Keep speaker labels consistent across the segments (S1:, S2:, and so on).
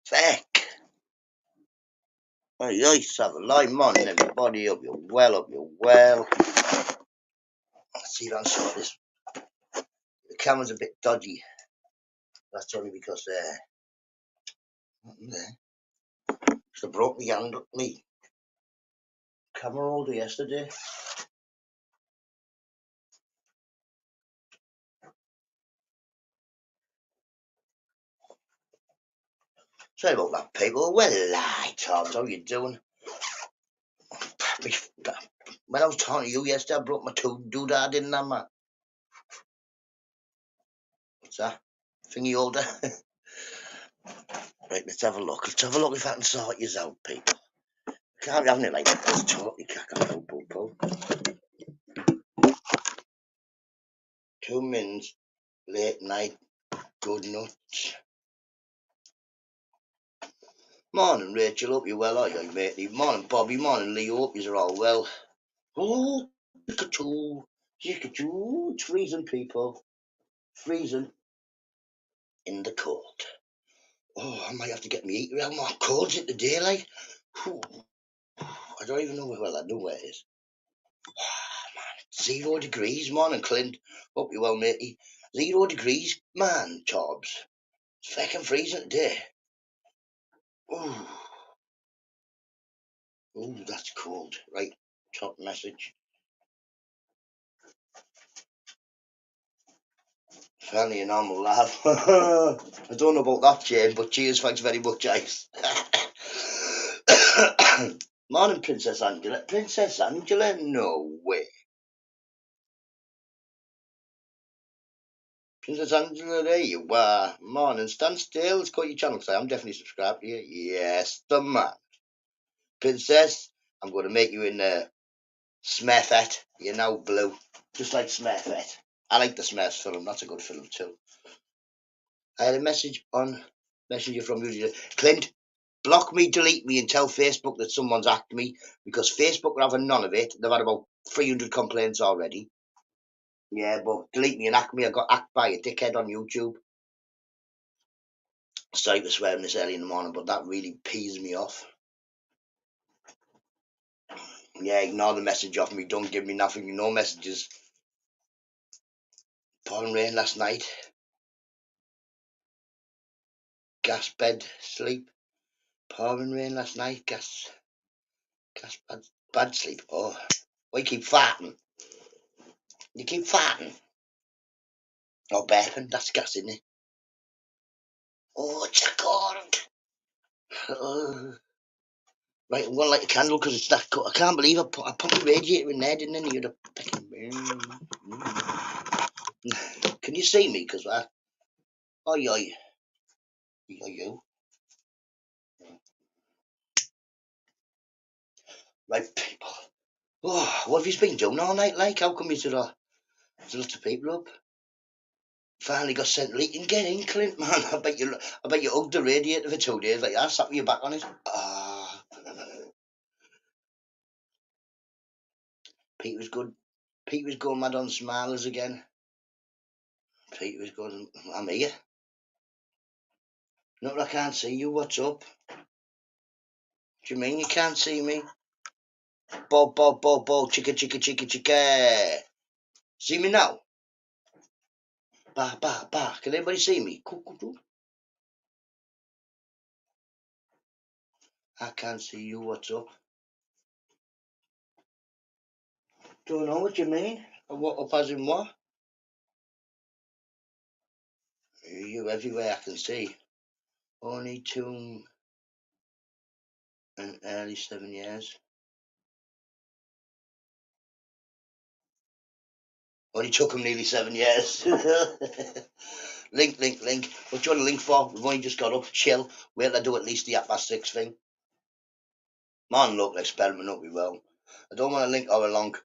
S1: Feck. Hey, nice have a live morning, everybody. Hope you're well, hope you're well. Let's see if I can sort this. The camera's a bit dodgy. That's only because so I broke me camera holder yesterday. Sorry about that, people. Well, Tom, how you doing? When I was talking to you yesterday, I broke my doodah, didn't I, man? What's that? Thingy holder? Right, let's have a look. Let's have a look if I can sort you out, people. Can't be having it like that. Let's talk. You can't pull. 2 minutes late night. Good nuts. Morning, Rachel. Hope you're well, are you, matey? Morning, Bobby. Morning, Lee. Hope you're all well. Oh, Pikachu. It's freezing, people. Freezing in the cold. Oh, I might have to get me heater out. My cold's in the day, like. Whew. I don't even know where, well, I know where it is. Oh, man. 0 degrees. Morning, Clint. Hope you're well, matey. 0 degrees, man, Tobbs. It's fucking freezing today. Ooh. Ooh, that's cold. Right, top message. Finally a normal laugh. I don't know about that, Jane, but cheers, thanks very much, Ice. Morning, Princess Angela. Princess Angela? No way. Princess Angela, there you are. Morning, stand still. Let's call your channel. Say, I'm definitely subscribed to you. Yes, the man. Princess, I'm going to make you in Smurfette. You're now blue. Just like Smurfette. I like the Smurfs film. That's a good film, too. I had a message on Messenger from you. Clint, block me, delete me, and tell Facebook that someone's hacked me, because Facebook are having none of it. They've had about 300 complaints already. Yeah, but delete me and hack me. I got hacked by a dickhead on YouTube. Sorry for swearing this early in the morning, but that really pees me off. Yeah, ignore the message off me. Don't give me nothing. No messages. Pouring rain last night. Gas bed sleep. Pouring rain last night. Gas bad sleep. Oh, why you keep farting? You keep farting. Oh, burping. That's gas, isn't it? Oh, it's cold. Right, I'm going to light a candle because it's that cold. I can't believe I put the radiator in there, didn't I? You'd have Can you see me? Because oh, you. Right, people. Oh, what have you been doing all night, like? How come there's lots of people up? Finally got sent leaking. Get in, Clint, man. I bet you hugged the radiator for 2 days. Like, I sat with your back on it. Pete was good. Pete was going mad on smilers again. Pete was going, I'm here. No, I can't see you. What's up? Do you mean you can't see me? Bob, chicka. See me now? Ba. Can anybody see me? I can't see you. What's up? Don't know what you mean. What up as in what? You everywhere I can see. Only 2 and early 7 years. Only took him nearly 7 years. Link. What do you want a link for? We've only just got up. Chill. Wait till I do at least the 6:30 thing. Man, look, experiment up we will. I don't want a link or a long.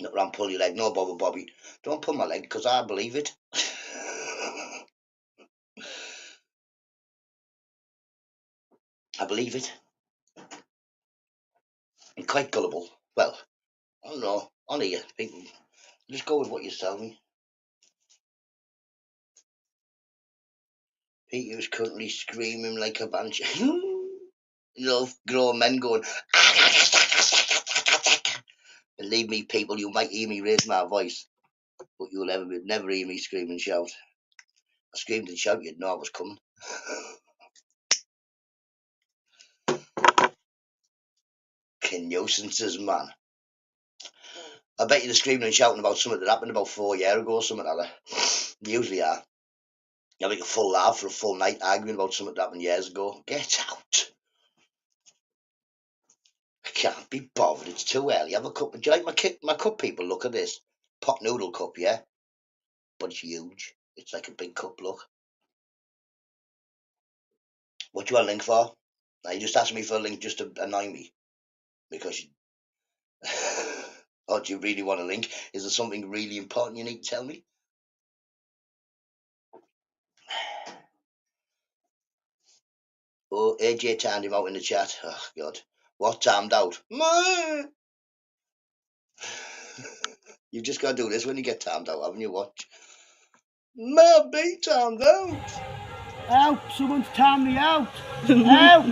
S1: Not around pull your leg. No, Bobby. Don't pull my leg because I believe it. I believe it. I'm quite gullible. Well, I don't know. On here, people. Just go with what you tell me. Peter was currently screaming like a banshee. Grown men going. Believe me, people, you might hear me raise my voice, but you'll never hear me scream and shout. I screamed and shouted, you'd know I was coming. Nuisances, man. I bet you they're screaming and shouting about something that happened about 4 years ago or something like that. They usually are. You have like a full laugh for a full night arguing about something that happened years ago. Get out. I can't be bothered. It's too early. Have a cup. Do you like my cup, people? Look at this. Pot noodle cup, yeah? But it's huge. It's like a big cup, look. What do you want a link for? Now, you just asked me for a link just to annoy me. Because you... Oh, do you really want a link? Is there something really important you need to tell me? Oh, AJ timed him out in the chat. Oh, God. What timed out? You've just got to do this when you get timed out, haven't you? Watch. My be timed out.
S2: Help! Someone's timed me out! Help!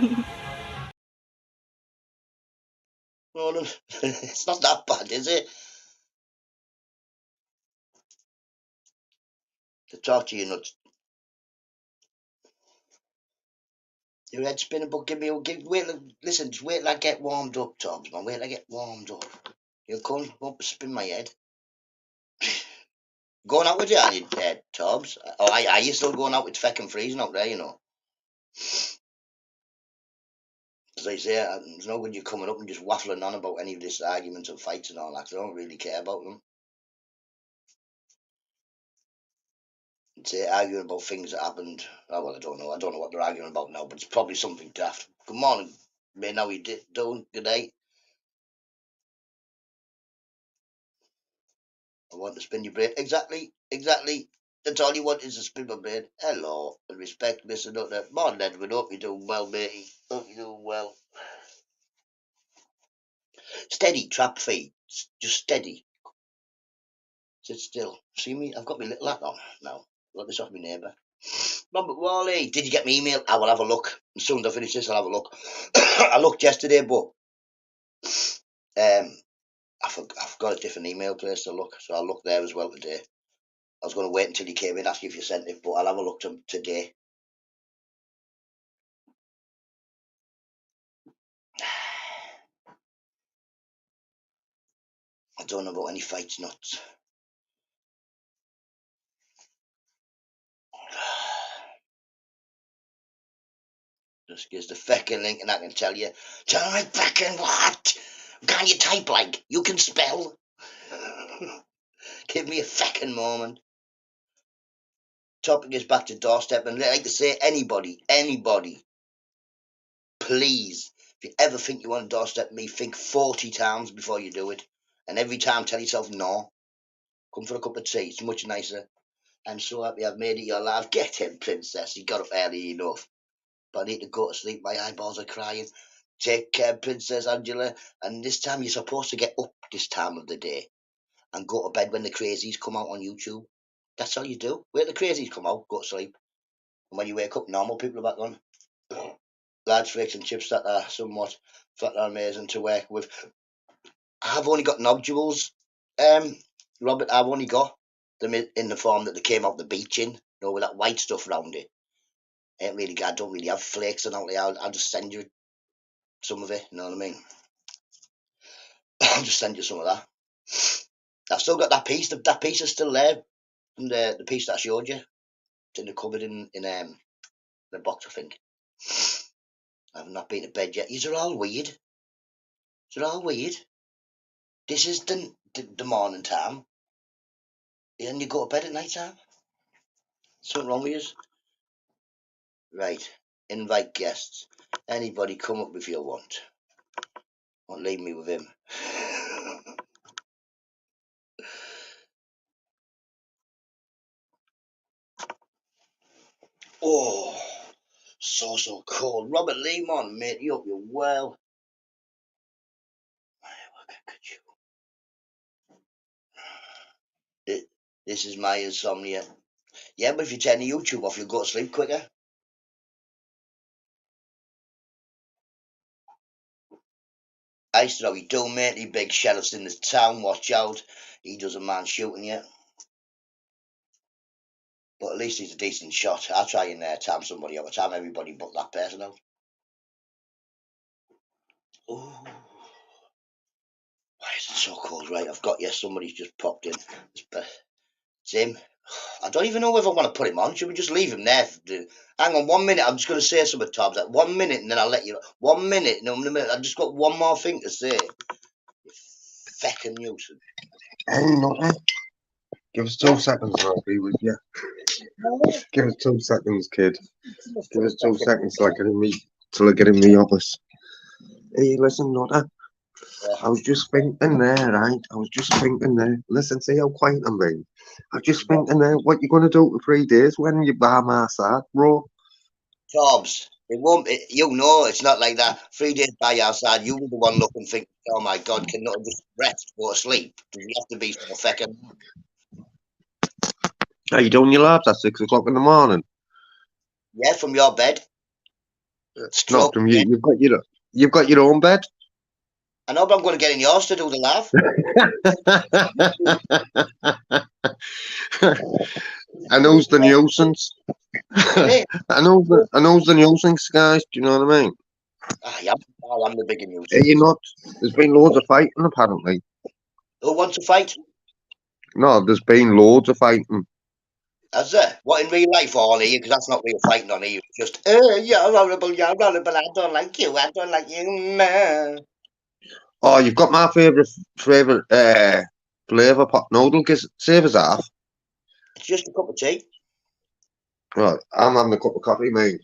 S1: Oh, no. It's not that bad, is it? To talk to you nuts. Your head spinning, but listen, just wait till I get warmed up, Tobbs, man. Wait till I get warmed up. You'll come up and spin my head. Going out with you, are you, Tobbs? Oh, are you still going out with Feck and Freezing out there, you know? As I say, there's no good you coming up and just waffling on about any of this arguments and fights and all that. I don't really care about them. Say arguing about things that happened. Oh, well, I don't know. I don't know what they're arguing about now, but it's probably something daft. Good morning, man. How you doing? Good day. I want to spin your brain. Exactly. That's all you want is to spin my brain. Hello, and respect, Mr. Nutter. Morning, Edward. Hope you're doing well, matey. Hope you're doing well. Steady, trap feet. Just steady. Sit still. See me? I've got my little hat on now. Got this off my neighbour. Robert Wally, did you get my email? I will have a look. As soon as I finish this, I'll have a look. I looked yesterday, but I've got a different email place to look, so I'll look there as well today. I was going to wait until you came in, ask you if you sent it, but I'll have a look today. I don't know about any fights, nuts. Just gives the feckin' link and I can tell you, tell me feckin' what? Can you type like? You can spell? Give me a feckin' moment. Topic is back to doorstep, and like to say, anybody, please, if you ever think you want to doorstep me, think 40 times before you do it. And every time tell yourself no. Come for a cup of tea, it's much nicer. I'm so happy I've made it your life. Get in, princess, you got up early enough. But I need to go to sleep, my eyeballs are crying. Take care, Princess Angela. And this time you're supposed to get up this time of the day and go to bed when the crazies come out on YouTube. That's all you do. Wait till the crazies come out, go to sleep. And when you wake up, normal people are back on. Large flakes and chips that are somewhat flat are amazing to work with. I've only got nodules, Robert. I've only got them in the form that they came out the beach in, with that white stuff around it. I don't really have flakes and all that. I'll just send you some of it, you know what I mean? I'll just send you some of that. I've still got that piece. That piece is still there. And the piece that I showed you. It's in the cupboard in the box, I think. I've not been to bed yet. These are all weird. They're all weird. This is the morning time. And you go to bed at night time. Something wrong with you? Right. Invite guests. Anybody come up if you want. Don't leave me with him. Oh, so cold. Robert Lemon, mate, you hope you're well. This is my insomnia. Yeah, but if you turn the YouTube off, you'll go to sleep quicker. I used to know he do, mate. He big sheriffs in the town. Watch out. He doesn't mind shooting you. But at least he's a decent shot. I'll try and time somebody out. I'll time everybody but that person out. Ooh. Why is it so cold? Right, I've got you. Somebody's just popped in. It's him. I don't even know if I want to put him on. Should we just leave him there? Hang on 1 minute. I'm just going to say something, Tom. Like 1 minute, and then I'll let you know. 1 minute. No, I've just got one more thing to say. You feckin' nuisance.
S3: Hey, NUTTA. Give us 2 seconds and I'll be with you. Give us 2 seconds, kid. Give us 2 seconds till I get in me office. Hey, listen, NUTTA.
S1: Yeah.
S3: I was just thinking there, right? I was just thinking there. Listen, see how quiet I'm being. I was just thinking there, what you gonna do for 3 days when you're by my side, bro?
S1: Tobbs, it won't. You know, it's not like that. 3 days by your side, you were the one looking, thinking, "Oh my God, can not just rest, go to sleep? Does he have to be so feckin'?"
S3: Are you doing your labs at 6 o'clock in the morning?
S1: Yeah, from your bed.
S3: Not
S1: Stroke.
S3: from you. You've got your own bed.
S1: I know, but I'm going to get in yours to do the laugh.
S3: I know's the nuisance.
S1: Hey,
S3: I know's the nuisance, guys. Do you know what I mean?
S1: I am the bigger news.
S3: Are you not? There's been loads of fighting, apparently.
S1: Who wants to fight?
S3: No, there's been loads of fighting.
S1: Has there? What, in real life or on here? Because that's not real fighting on here. It's just, you're horrible, I don't like you, I don't like you, man.
S3: Oh, you've got my favourite flavour pot noodle. Save us half.
S1: It's just a cup of tea.
S3: Right, I'm having a cup of coffee, mate.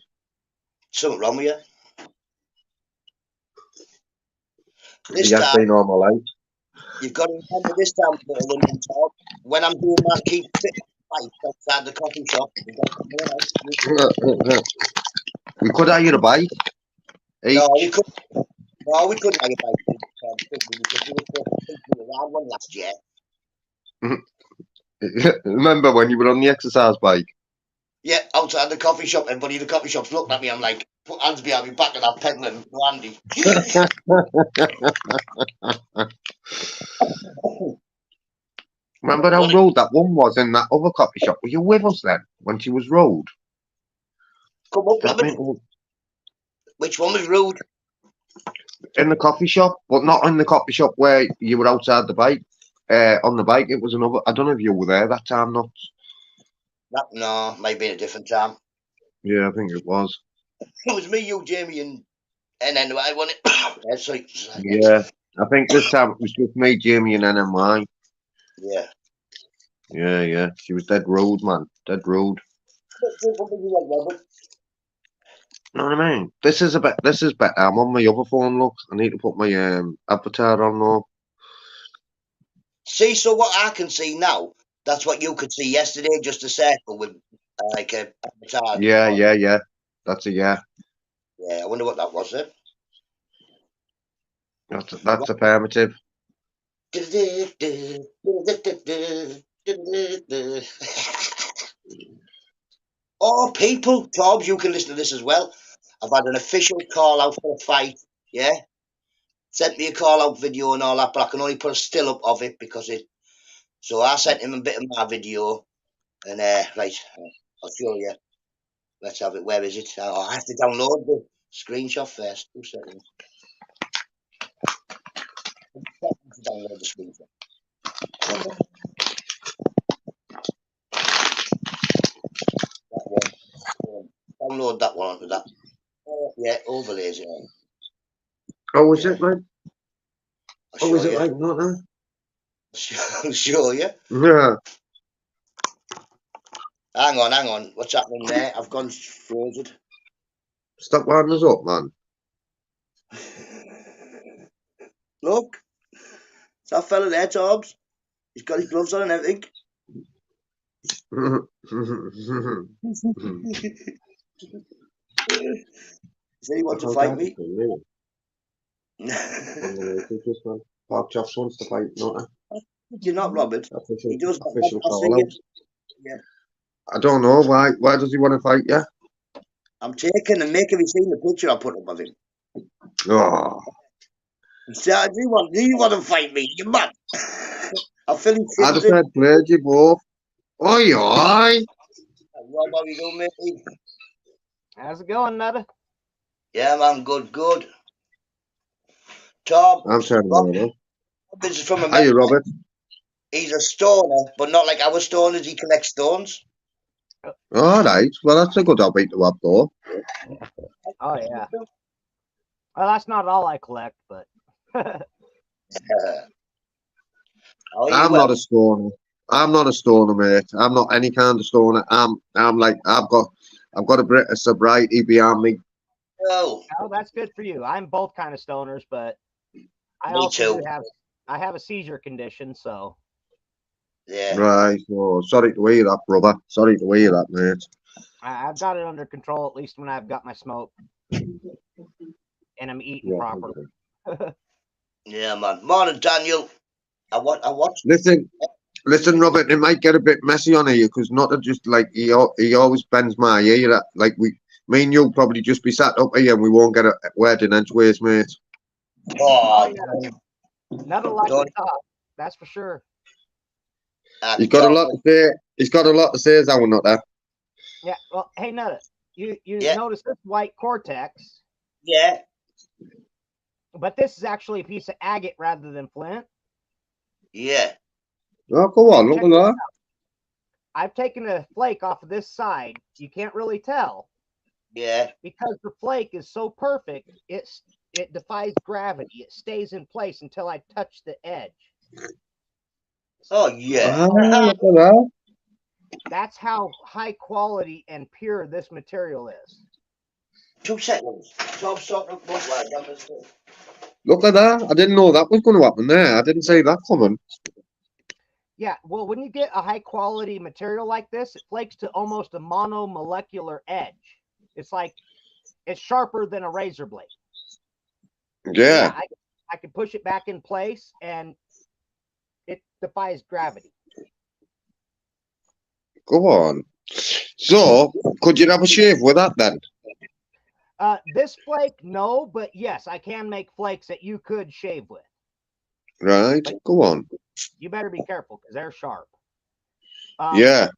S1: Something wrong with you. This
S3: He has
S1: time,
S3: been all my life.
S1: you've got to remember this time, little London talk. When I'm doing my keep fit fight outside the coffee shop, you've got to come on.
S3: We could hire a bike.
S1: No, we couldn't. No, we couldn't hire a bike because we were supposed to take around one last year.
S3: Remember when you were on the exercise bike?
S1: Yeah, outside the coffee shop, everybody in the coffee shops looked at me. I'm like, put hands behind me back and I'm peddling brandy.
S3: Remember how rude that one was in that other coffee shop? Were you with us then when she was rude?
S1: Come up with it. Which one was rude?
S3: In the coffee shop, but not in the coffee shop where you were outside the bike. On the bike, it was another. I don't know if you were there that time, not.
S1: No, maybe a different time.
S3: Yeah, I think it was.
S1: It was me, you, Jamie, and NNY, wasn't it?
S3: Yeah, I think this time it was just me, Jamie, and NMY.
S1: Yeah.
S3: Yeah. She was dead rude, man. Dead rude. You know what I mean? This is better. I'm on my other phone, look. I need to put my avatar on though.
S1: See, so what I can see now, that's what you could see yesterday, just a circle with like a avatar.
S3: Yeah. That's a yeah.
S1: Yeah, I wonder what that was then.
S3: That's affirmative.
S1: Oh, people, Tobbs, you can listen to this as well. I've had an official call out for a fight. Yeah, sent me a call out video and all that, but I can only put a still up of it because it. So I sent him a bit of my video, and right, I'll show you. Let's have it. Where is it? Oh, I have to download the screenshot first. 2 seconds. Download the screenshot. That one. Download that one onto that. Yeah, overlays it on.
S3: Oh, is it like?
S1: I'll
S3: Is
S1: show
S3: it
S1: you.
S3: like NUTTA?
S1: I'll show you.
S3: Yeah.
S1: Hang on. What's happening there? I've gone frozen.
S3: Stop winding us up, man.
S1: Look, it's that fella there, Tobbs. He's got his gloves on and everything. Said he wants to fight me.
S3: Bob Chops wants to fight NUTTA.
S1: You're not, Robert. He does.
S3: Official
S1: I'll see
S3: call out.
S1: Yeah.
S3: I don't know why. Why does he want to fight you?
S1: I'm taking and making. Have you seen the picture I put up of him?
S3: Oh.
S1: So, do you want to fight me? You mad? I'll fill your
S3: I'd
S1: tins
S3: have
S1: in.
S3: said played you both. Oi, oi.
S1: What about you doing, mate?
S4: How's it going, Nutta?
S1: Yeah, man, good. Tom,
S3: I'm saying
S1: Rob,
S3: no.
S1: this is from
S3: Are you,
S1: America.
S3: Robert?
S1: He's a stoner, but not like our stoners. He collects stones.
S3: All right. Well, that's a good hobby to have, though.
S4: Oh, yeah. Well, that's not all I collect, but
S1: Oh, you
S3: I'm
S1: well?
S3: not a stoner. I'm not a stoner, mate. I'm not any kind of stoner. I'm like I've got a bit of sobriety behind me.
S1: Oh,
S4: oh, that's good for you. I'm both kind of stoners, but I
S1: me
S4: also
S1: too.
S4: I have a seizure condition, so
S1: Yeah.
S3: Right. Oh, sorry to hear that, brother. Sorry to hear that, mate.
S4: I've got it under control, at least when I've got my smoke and I'm eating
S3: Yeah.
S4: properly.
S3: Okay.
S1: Yeah, man. Morning, Daniel. I watched.
S3: Listen, Robert. It might get a bit messy on here because not to just like he always bends my ear. Like me and you'll probably just be sat up here and we won't get a word in edgeways, mate.
S4: Oh,
S1: Oh,
S4: yeah. Nutta like to
S1: don't
S4: talk, that's for sure.
S1: I
S3: He's
S1: can
S3: got a
S1: tell.
S3: lot to say. He's got a lot to say, is our Nutter.
S4: Yeah, well, hey, Nutta, you
S1: Yeah,
S4: notice this white cortex,
S1: yeah,
S4: but this is actually a piece of agate rather than flint.
S1: yeah.
S3: Oh, go on,
S4: And
S3: look
S4: check
S3: at
S4: this
S3: that.
S4: out. I've taken a flake off of this side. You can't really tell
S1: Yeah.
S4: because the flake is so perfect. It defies gravity. It stays in place until I touch the edge.
S1: Oh, yeah.
S3: Ah, look at that.
S4: That's how high quality and pure this material is.
S1: 2 seconds. Tom, stop. Look, like that was good.
S3: Look at that. I didn't know that was going to happen there. I didn't see that coming.
S4: Yeah, well, when you get a high quality material like this, it flakes to almost a monomolecular edge. It's like it's sharper than a razor blade.
S3: Yeah.
S4: Yeah, I can push it back in place and it defies gravity.
S3: Go on. So, could you have a shave with that then?
S4: This flake, no, but yes, I can make flakes that you could shave with.
S3: Right.
S4: But
S3: Go on.
S4: you better be careful because they're sharp.
S3: Yeah.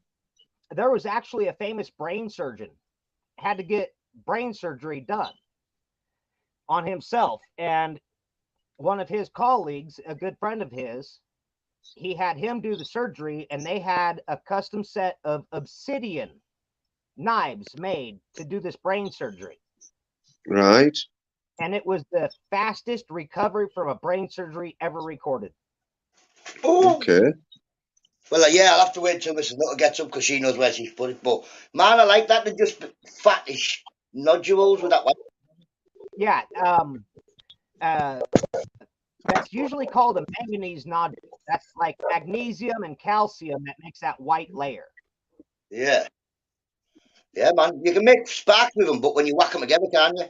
S4: There was actually a famous brain surgeon had to get brain surgery done on himself, and one of his colleagues, a good friend of his, he had him do the surgery, and they had a custom set of obsidian knives made to do this brain surgery.
S3: Right.
S4: And it was the fastest recovery from a brain surgery ever recorded.
S1: Oh.
S3: Okay.
S1: Well, yeah, I'll have to wait till Mrs. Nutter gets up because she knows where she's put it. But, man, I like that. They're just fattish nodules with that one.
S4: Yeah, that's usually called a manganese nodule. That's like magnesium and calcium that makes that white layer.
S1: Yeah. Yeah, man. You can make sparks with them, but when you whack them together, can't you?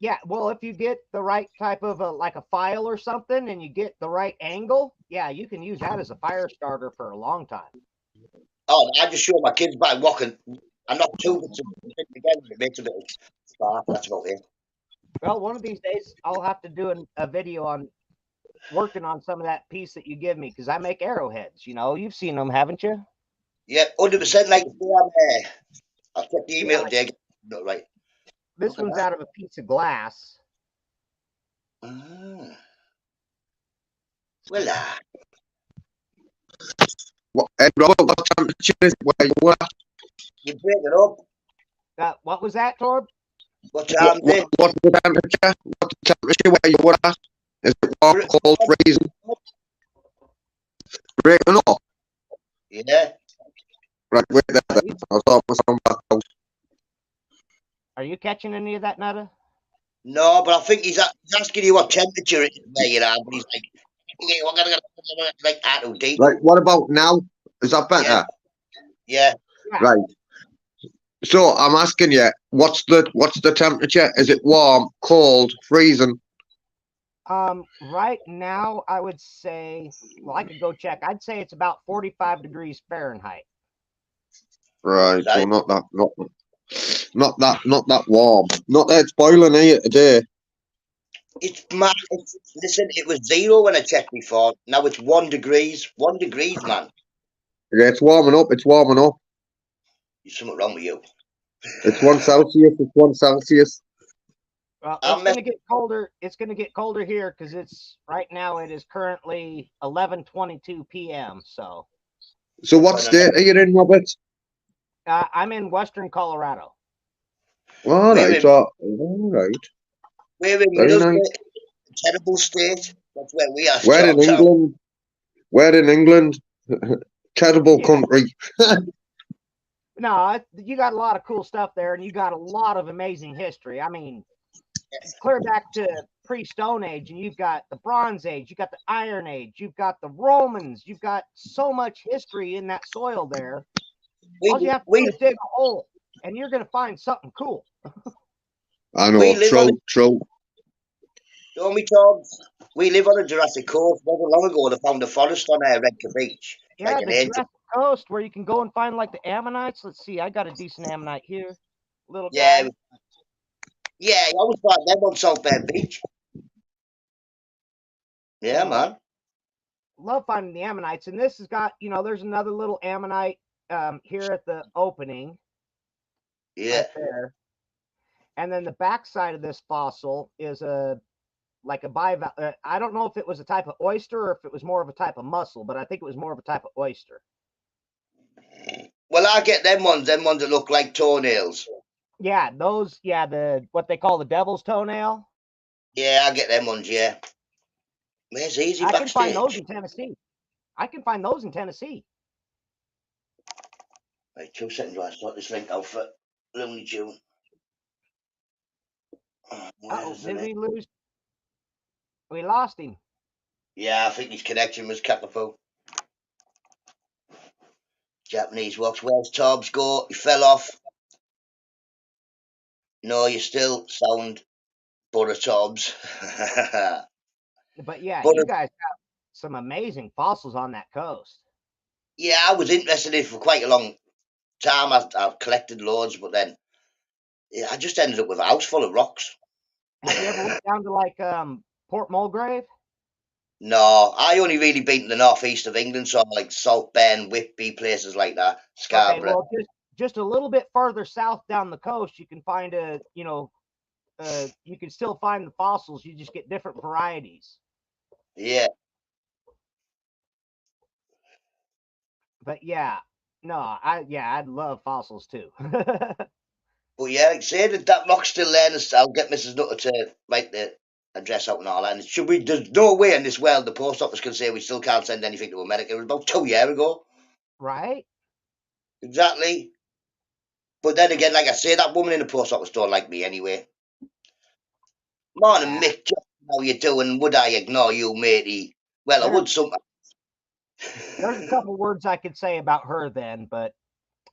S4: Yeah, well, if you get the right type of like a file or something and you get the right angle, yeah, you can use that as a fire starter for a long time.
S1: Oh, I just show my kids by walking. I knock 2 bits of it together. It makes a bit of spark. That's about it.
S4: Well, one of these days I'll have to do a video on working on some of that piece that you give me because I make arrowheads. You know, you've seen them, haven't you?
S1: Yeah, 100% like the I'm there. I'll check the email
S4: Yeah,
S1: today. Not right.
S4: this
S1: Look at
S4: one's
S1: that.
S4: out of a piece of glass.
S1: Ah. Well,
S3: Hey, Robert, what temperature is it where you are?
S1: you break it up.
S4: What was that, Torb?
S1: What time's it?
S3: What's the temperature? What's the temperature where you are? Is it warm, cold, freezing? Breaking up?
S1: Yeah.
S3: Right, wait there then. I'll start my sound back out.
S4: Are you catching any of that, Nutta?
S1: No, but I think he's asking you what temperature it is where you are, but he's like, okay, we're gonna like out of date.
S3: Right, what about now? Is that better?
S1: Yeah.
S3: Right. So I'm asking you, what's the temperature? Is it warm, cold, freezing?
S4: Right now I would say, well, I could go check. I'd say it's about 45 degrees Fahrenheit.
S3: Right, so
S1: Right.
S3: not that warm. Not that it's boiling here today.
S1: It's mad. Listen, it was 0 when I checked before. Now it's 1 degrees. 1 degrees, man.
S3: Yeah, it's warming up. It's warming up.
S1: There's something wrong with you.
S3: It's 1 Celsius. It's 1 Celsius.
S4: Well, it's
S1: I'm
S4: going
S1: mess-
S4: to get colder. It's going to get colder here because it's right now. It is currently 11:22 p.m. So
S3: So what
S1: going on.
S3: state are you in, Robert?
S4: I'm in Western Colorado.
S3: All
S1: We're
S3: right.
S1: in
S3: So, all right.
S1: we're in
S3: Very nice.
S1: Middlesbrough, a terrible state. That's where we are,
S3: We're in
S1: Georgetown.
S3: England. We're in England. Terrible
S4: Yeah.
S3: country.
S4: No, you got a lot of cool stuff there, and you got a lot of amazing history. I mean, clear back to pre-Stone Age, and you've got the Bronze Age, you've got the Iron Age, you've got the Romans, you've got so much history in that soil there. All you have to do
S1: We
S4: is dig a hole, and you're going to find something cool.
S3: I
S1: we
S3: know.
S1: live on
S3: True. True.
S1: Don't we, Tom? We live on a Jurassic Coast. Not long ago, they found a forest on Redcar Beach. It's
S4: Yeah,
S1: like an
S4: the
S1: ancient.
S4: Jurassic Coast, where you can go and find like the ammonites. Let's see, I got a decent ammonite here, little
S1: Yeah,
S4: guy.
S1: yeah. You always find them on South Bend Beach. Yeah,
S4: So
S1: man.
S4: love finding the ammonites, and this has got there's another little ammonite here at the opening
S1: Yeah.
S4: right there, and then the back side of this fossil is a like a bivalve. I don't know if it was a type of oyster or if it was more of a type of mussel, but I think it was more of a type of oyster.
S1: Well, I get them ones that look like toenails.
S4: Yeah, those. Yeah, the what they call the devil's toenail.
S1: Yeah, I get them ones. Yeah. Where's Easy
S4: I can find those
S1: backstage?
S4: in Tennessee. I can find those in Tennessee.
S1: Right, 2 seconds while I sort this link out for Looney Tune.
S4: Oh,
S1: Where's the
S4: did
S1: link?
S4: we lose? We lost him.
S1: Yeah, I think his connection was Kakapoo. Japanese walks. Where's Tobbs go? He fell off. No, you still sound Butter Tobbs.
S4: But yeah, you
S1: Butter.
S4: guys got some amazing fossils on that coast.
S1: Yeah, I was interested in it for quite a long time. I've collected loads, but then yeah, I just ended up with a house full of rocks.
S4: Have you ever went down to like Port Mulgrave?
S1: No, I only really been to the northeast of England, so like South Bend, Whitby, places like that,
S4: Okay,
S1: Scarborough.
S4: well, just a little bit further south down the coast, you can find you can still find the fossils. You just get different varieties.
S1: Yeah,
S4: But yeah, no, I'd love fossils too.
S1: but yeah, like I said, that rock's still there, and I'll get Mrs. Nutter to write the address out and all that. And should we? There's no way in this world the post office can say we still can't send anything to America. It was about 2 years ago,
S4: Right?
S1: exactly. But then again, like I say, that woman in the post office don't like me anyway. Morning,
S4: Yeah.
S1: Mick. How you doing? Would I ignore you, matey? Well, I
S4: There,
S1: would sometimes.
S4: there's a couple words I could say about her then, but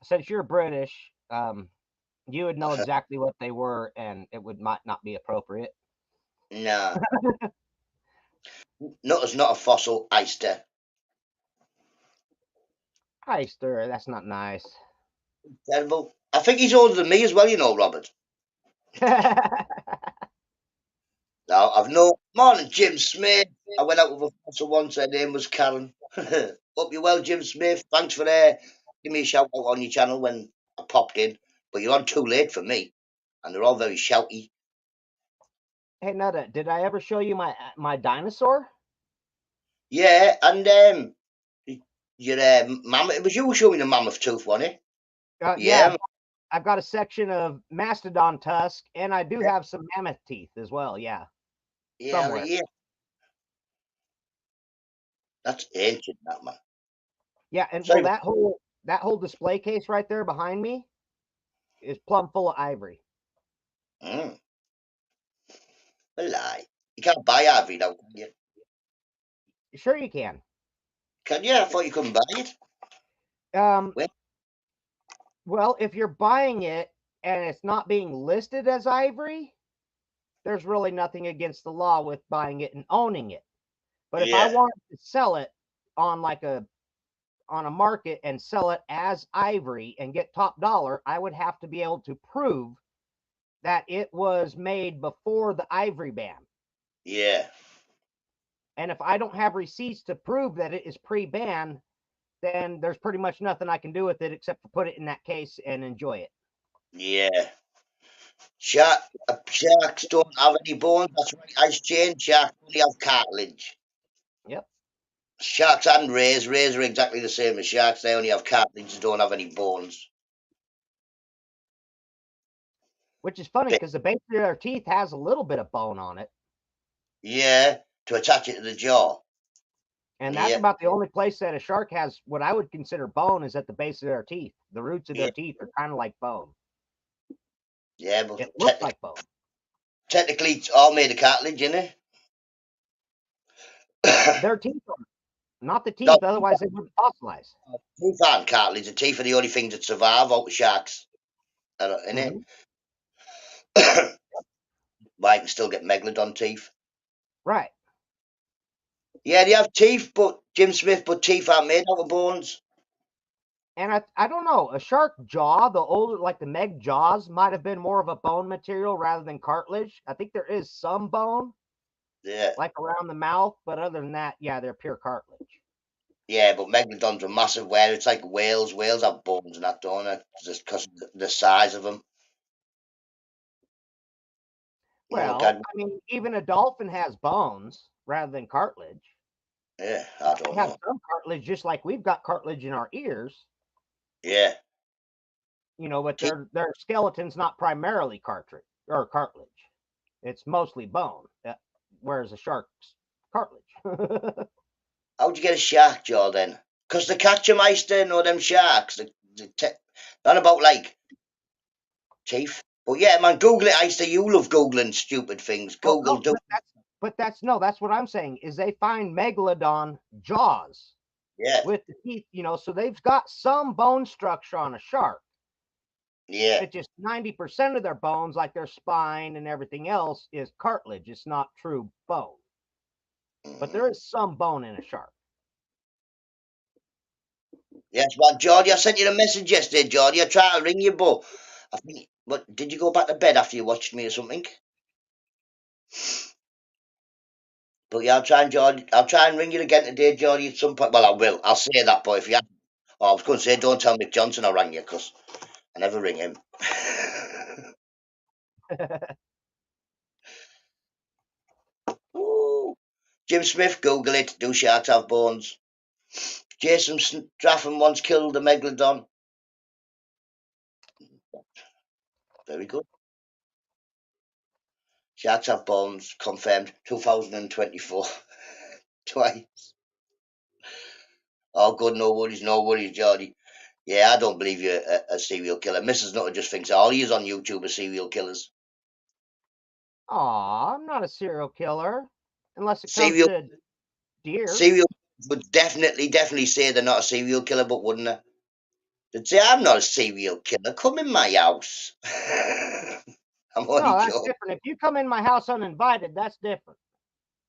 S4: since you're British, you would know exactly what they were, and it might not be appropriate.
S1: Nah, Nutter's not a fossil, Eister.
S4: Hi, stir. That's not nice.
S1: Terrible. I think he's older than me as well, you know, Robert. Now, I've no. Morning, Jim Smith. I went out with a fossil once, her name was Karen. Hope you're well, Jim Smith. Thanks for giving me a shout out on your channel when I popped in. But you're on too late for me. And they're all very shouty.
S4: Hey, Nutta, did I ever show you my dinosaur?
S1: Yeah, and your mammoth. It was you who showed me the mammoth tooth, wasn't it?
S4: Yeah,
S1: Yeah,
S4: I've got a section of mastodon tusk, and I do have some mammoth teeth as well. Yeah,
S1: yeah,
S4: somewhere.
S1: yeah. That's ancient, that man.
S4: Yeah, and well,
S1: Sorry,
S4: that whole display case right there behind me is plumb full of ivory.
S1: mm, a lie. You can't buy ivory now, can you?
S4: Sure, you can.
S1: Can you? I thought you couldn't buy it.
S4: Um,
S1: Well,
S4: well, if you're buying it and it's not being listed as ivory, there's really nothing against the law with buying it and owning it. But if I
S1: yeah,
S4: wanted to sell it on like a market and sell it as ivory and get top dollar, I would have to be able to prove that it was made before the ivory ban.
S1: Yeah.
S4: And if I don't have receipts to prove that it is pre-ban, then there's pretty much nothing I can do with it except for put it in that case and enjoy it.
S1: Yeah. Sharks don't have any bones. That's right. Ice chain sharks only have cartilage.
S4: Yep.
S1: Sharks and rays. Rays are exactly the same as sharks. They only have cartilage. They don't have any bones.
S4: Which is funny because the base of their teeth has a little bit of bone on it.
S1: Yeah, to attach it to the jaw.
S4: And that's
S1: Yeah,
S4: about the only place that a shark has what I would consider bone is at the base of their teeth. The roots of
S1: yeah,
S4: their teeth are kind of like bone.
S1: yeah. But
S4: It looks like bone.
S1: technically, it's all made of cartilage, isn't it?
S4: Their teeth are not the
S1: No,
S4: teeth, otherwise they wouldn't fossilize.
S1: teeth aren't cartilage. The teeth are the only things that survive out of sharks, innit? But I can still get megalodon teeth.
S4: Right.
S1: Yeah, they have teeth, but Jim Smith, but teeth aren't made out of bones.
S4: And I don't know, a shark jaw, the older, like the Meg jaws, might have been more of a bone material rather than cartilage. I think there is some bone,
S1: Yeah,
S4: like around the mouth, but other than that, yeah, they're pure cartilage.
S1: yeah, but megalodons are massive. Where it's like whales. Whales have bones and that, don't they? Just because of the size of them. Look,
S4: Well, I mean, even a dolphin has bones rather than cartilage.
S1: yeah, I
S4: They
S1: don't
S4: have
S1: know.
S4: some cartilage, just like we've got cartilage in our ears,
S1: Yeah,
S4: but
S1: teeth.
S4: their skeleton's not primarily cartilage. It's mostly bone, whereas a shark's cartilage.
S1: How'd you get a shark jaw then? Because they catch 'em, I still know them sharks. Not about like teeth. But yeah, man, Google it. I say you love googling stupid things.
S4: Well,
S1: Google
S4: no,
S1: do.
S4: that's what I'm saying is they find megalodon jaws
S1: Yeah,
S4: with the teeth, so they've got some bone structure on a shark.
S1: yeah.
S4: It's just 90% of their bones, like their spine and everything else, is cartilage. It's not true bone. But
S1: Mhm.
S4: there is some bone in a shark.
S1: Yes, well, Geordie, I sent you a message yesterday, Geordie. I tried to ring you, but I think. But did you go back to bed after you watched me or something? But yeah, I'll try and ring you again today, Geordie, at some point. Well, I will. I'll say that, but if you have, oh, I was going to say, don't tell Mick Johnson I rang you, because I never ring him. Ooh. Jim Smith, Google it. Do sharks have bones? Jason Stratham once killed a megalodon. Very good. Sharks have bones. Confirmed. 2024. Twice. Oh, good. No worries, Geordie. Yeah, I don't believe you're a serial killer. Mrs. Nutter just thinks all you on YouTube are serial killers.
S4: Aw, I'm not a serial killer unless it comes
S1: Serial
S4: to deer.
S1: serial would definitely say they're not a serial killer, but wouldn't they? They'd say, I'm not a serial killer. Come in my house. I'm only
S4: No, that's
S1: joking.
S4: different. If you come in my house uninvited, that's different.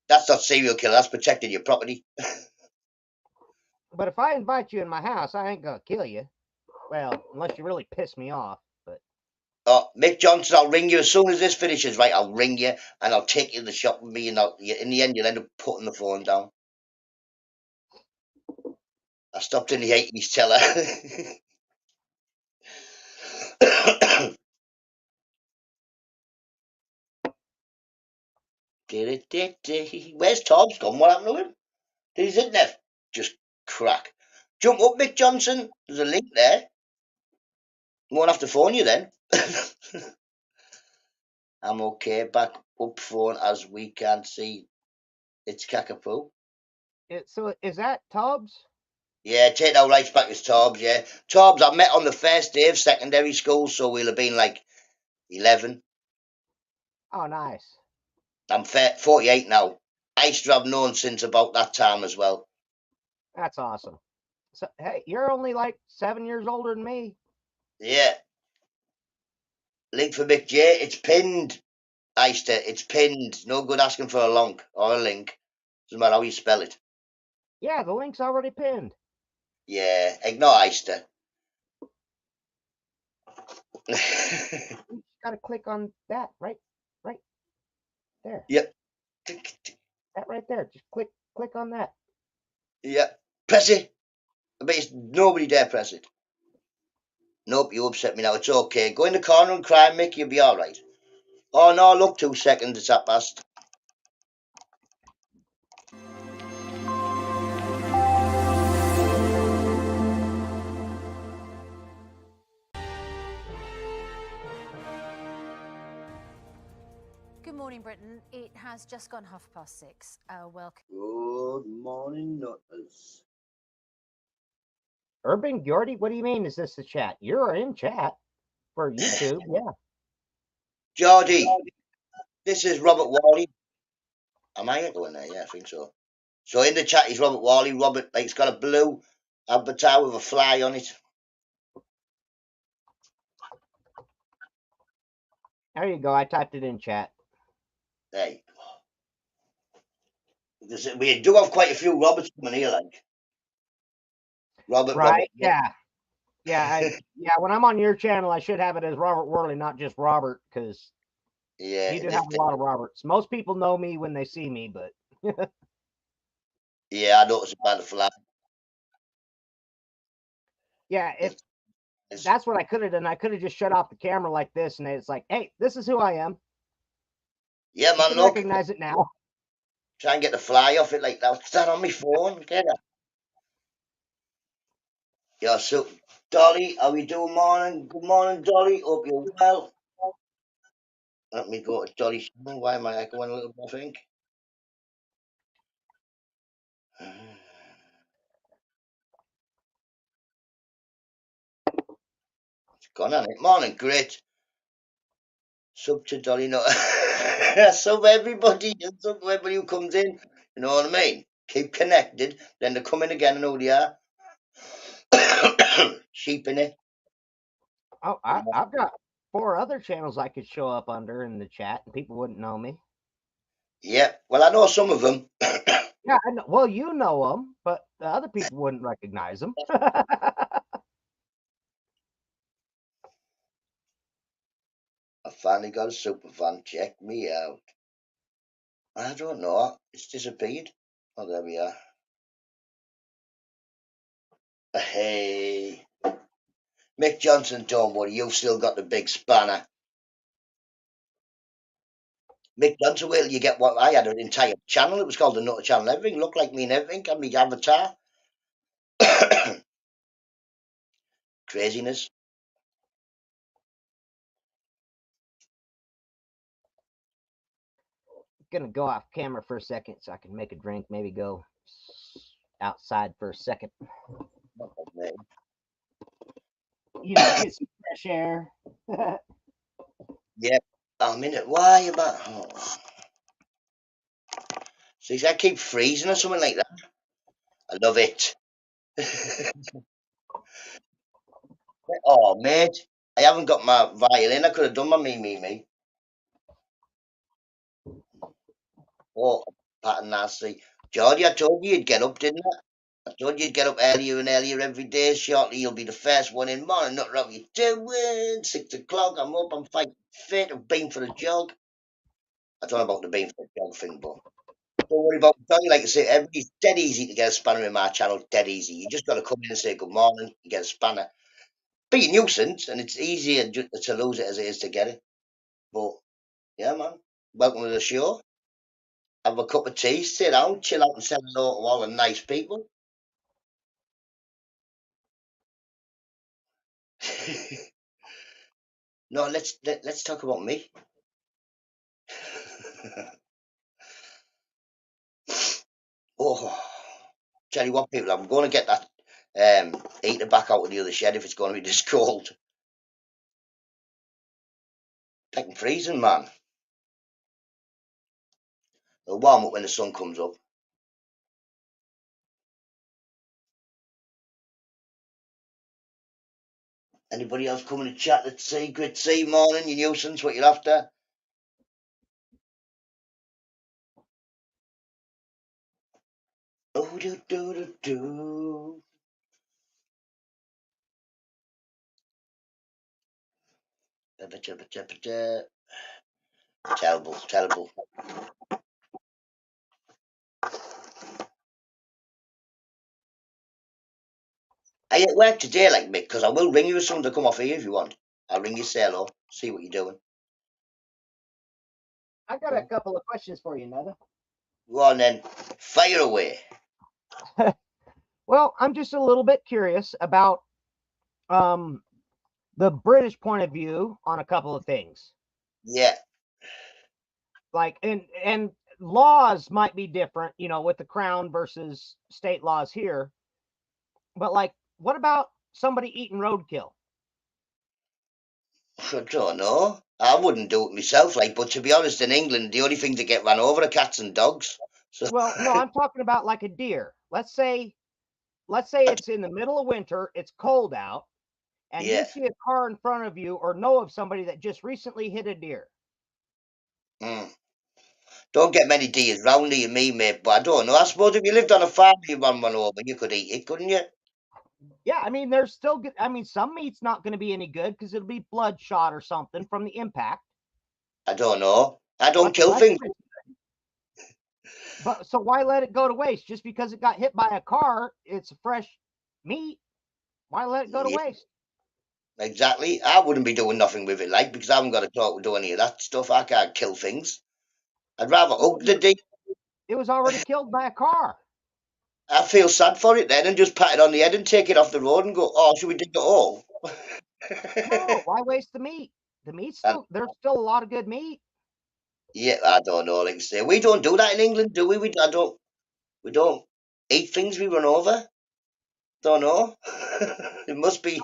S1: That's not serial killer. That's protecting your property.
S4: But if I invite you in my house, I ain't gonna kill you. Well, unless you really piss me off. But
S1: Oh, Mick Johnson, I'll ring you as soon as this finishes, right? I'll ring you and I'll take you to the shop with me, and in the end, you'll end up putting the phone down. I stopped in the 80s teller. Where's Tom's gone? What happened to him? Did his internet just crack? Jump up, Mick Johnson. There's a link there. You won't have to phone you then. I'm okay. Back up phone as we can see. It's Kakapoo.
S4: so is that Tubbs?
S1: Yeah, take no rights back as Torbs, yeah. Torbs, I met on the first day of secondary school, so we'll have been like 11.
S4: Oh, nice.
S1: I'm 48 now. I used to have known since about that time as well.
S4: That's awesome. So hey, you're only like 7 years older than me.
S1: Yeah. Link for Mick J. It's pinned. Eister, it's pinned. No good asking for a link or a link. Doesn't matter how you spell it.
S4: Yeah, the link's already pinned.
S1: Yeah, ignore Eister.
S4: You just gotta click on that right there.
S1: Yep.
S4: That right there. Just click on that.
S1: Yeah. Press it. I bet nobody dare press it. Nope, you upset me now. It's okay. Go in the corner and cry, Mick. You'll be all right. Oh, no, look, 2 seconds. It's up past.
S5: Good morning, Britain. It has just gone 6:30. Welcome.
S1: Good morning, nutters.
S4: Urban Geordie, what do you mean? Is this the chat? You're in chat for YouTube, yeah.
S1: Geordie, this is Robert Wally. Am I going there? Yeah, I think so. So in the chat, he's Robert Wally. Robert, like, he's got a blue avatar with a fly on it.
S4: There you go. I typed it in chat.
S1: Hey. We do have quite a few Roberts coming here, like. Robert.
S4: Right? Yeah. Yeah. When I'm on your channel, I should have it as Robert Worley, not just Robert, because
S1: Yeah,
S4: you do have a lot of Roberts. Most people know me when they see me, but
S1: yeah, I noticed about the fly.
S4: yeah, if that's what I could have done. I could have just shut off the camera like this, and it's like, hey, this is who I am.
S1: Yeah, man,
S4: You can
S1: look.
S4: recognize it now.
S1: Try and get the fly off it like that. Is that on my phone? Get it. Yeah, so Dolly, how we doing, morning? Good morning, Dolly. Hope you're well. Let me go to Dolly's channel. Why am I echoing a little bit, I think? It's gone on it. Morning, great. Sub to Dolly, no. Sub everybody, sub everybody who comes in. You know what I mean? Keep connected. Then they come in again and who they are. Sheep in it.
S4: Oh, I've got 4 other channels I could show up under in the chat, and people wouldn't know me.
S1: Yeah, well, I know some of them.
S4: Yeah, I know. Well, you know them, but the other people wouldn't recognize them.
S1: I finally got a super fan. Check me out. I don't know. It's disappeared. Oh, there we are. Hey. Mick Johnson, don't worry. You've still got the big spanner. Mick Johnson, will you get what? I had an entire channel. It was called the NUTTA channel. Everything looked like me and everything. And my avatar. Craziness.
S4: Gonna go off camera for a second so I can make a drink, maybe go outside for a second. You know, get some fresh air.
S1: Yep. I'm in it. Why about? Oh. See, I keep freezing or something like that. I love it. Oh, mate. I haven't got my violin. I could have done my me. Oh, pattern nasty. Geordie, I told you you'd get up, didn't I? I told you you'd get up earlier and earlier every day. Shortly, you'll be the first one in. Morning, not what you doing. 6 o'clock, I'm up, I'm fighting fit. I've been for a jog. I don't know about the being for a jog thing, but don't worry about it. Like I say, everybody's dead easy to get a spanner in my channel. Dead easy. You just got to come in and say good morning. You get a spanner. Be a nuisance, and it's easier to lose it as it is to get it. But yeah, man. Welcome to the show. Have a cup of tea, sit down, chill out, and say hello to all the nice people. No, let's talk about me. Oh, tell you what, people, I'm going to get that heater back out of the other shed if it's going to be this cold. Fucking freezing, man. It'll warm up when the sun comes up. Anybody else coming to chat? Let's see. Good see, morning, you nuisance. What you're after? Oh, do. Terrible. Are you at work today, like Mick? Because I will ring you as soon as I come off here if you want. I'll ring you, say hello, see what you're doing.
S4: I got a couple of questions for you, Netta.
S1: Go on then, fire away.
S4: Well, I'm just a little bit curious about the British point of view on a couple of things.
S1: Yeah.
S4: Like, and laws might be different, you know, with the crown versus state laws here. But like, what about somebody eating roadkill?
S1: I don't know. I wouldn't do it myself, like, but to be honest, in England, the only things that get run over are cats and dogs. So
S4: Well, no, I'm talking about like a deer. Let's say it's in the middle of winter, it's cold out, and you
S1: yeah.
S4: see a car in front of you or know of somebody that just recently hit a deer.
S1: Mm. Don't get many deers round here, me, mate, but I don't know. I suppose if you lived on a farm, you run one over, you could eat it, couldn't you?
S4: Yeah, I mean, there's still good. I mean, some meat's not going to be any good because it'll be bloodshot or something from the impact.
S1: I don't know. I don't
S4: But the
S1: kill
S4: rest
S1: things.
S4: of it, but so why let it go to waste? Just because it got hit by a car, it's fresh meat. Why let it go to
S1: Yeah,
S4: waste?
S1: exactly. I wouldn't be doing nothing with it, like, because I haven't got to talk to do any of that stuff. I can't kill things. I'd rather
S4: Well,
S1: hug the deer.
S4: it was already killed by a car.
S1: I feel sad for it then and just pat it on the head and take it off the road and go, oh, should we dig it all?
S4: No, why waste the meat? The meat's
S1: And
S4: there's still a lot of good meat.
S1: yeah, I don't know. Like I say, we don't do that in England, do we? We don't eat things we run over. Don't know. It must be.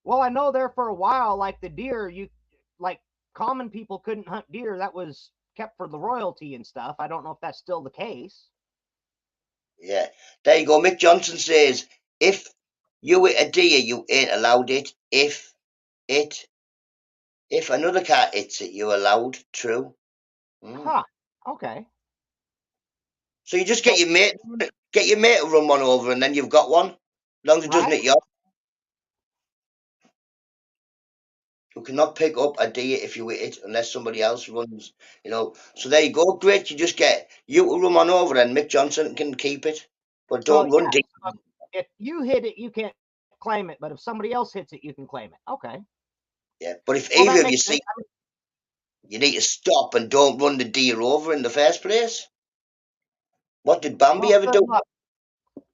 S4: Well, I know there for a while, like the deer, you like common people couldn't hunt deer. That was kept for the royalty and stuff. I don't know if that's still the case.
S1: Yeah. There you go. Mick Johnson says, if you hit a deer, you ain't allowed it. It, if another cat hits it, you're allowed. True. Mm.
S4: Huh. Okay.
S1: So you just
S4: So
S1: get your mate to run one over, and then you've got one. As long as it doesn't
S4: right.
S1: hit you. You cannot pick up a deer if you hit it unless somebody else runs. So there you go. Great. You just get you to run one over, and Mick Johnson can keep it, but
S4: So
S1: don't run
S4: yeah,
S1: deer.
S4: so if you hit it, you can't claim it, but if somebody else hits it, you can claim it. Okay.
S1: Yeah. But if
S4: Well,
S1: either
S4: that
S1: of you
S4: makes
S1: see,
S4: sense. I mean,
S1: you need to stop and don't run the deer over in the first place. What did Bambi
S4: well,
S1: ever
S4: good
S1: do?
S4: luck.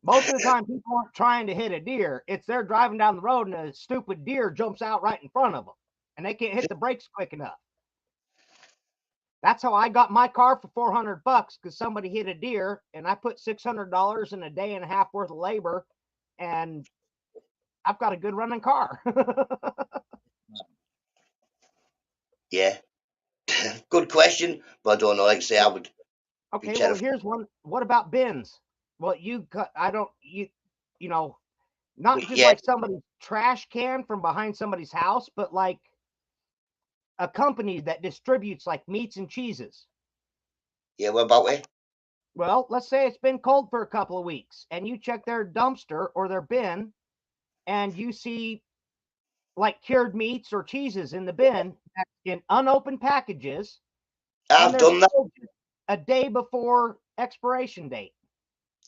S4: Most of the time, people aren't trying to hit a deer. It's they're driving down the road and a stupid deer jumps out right in front of them, and they can't hit the brakes quick enough. That's how I got my car for $400 because somebody hit a deer, and I put $600 in a day and a half worth of labor, and I've got a good running car.
S1: Yeah. Good question, but I don't know. Like I say, I would be
S4: Okay, well,
S1: terrified.
S4: here's one. What about bins? Well, I don't, you know, not just
S1: Yeah.
S4: like somebody's trash can from behind somebody's house, but like a company that distributes like meats and cheeses.
S1: Yeah. What about it?
S4: Well, let's say it's been cold for a couple of weeks and you check their dumpster or their bin and you see like cured meats or cheeses in the bin in unopened packages and
S1: I've
S4: they're
S1: done that.
S4: sold a day before expiration date.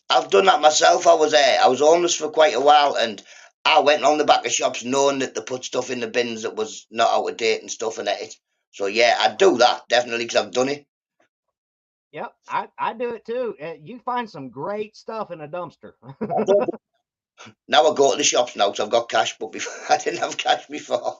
S1: I've done that myself. I was homeless for quite a while, and I went on the back of shops knowing that they put stuff in the bins that was not out of date and stuff and it. So yeah, I do that definitely because I've done it.
S4: Yep, I do it too. You find some great stuff in a dumpster.
S1: I don't. Now I go to the shops now because I've got cash, but before I didn't have cash before.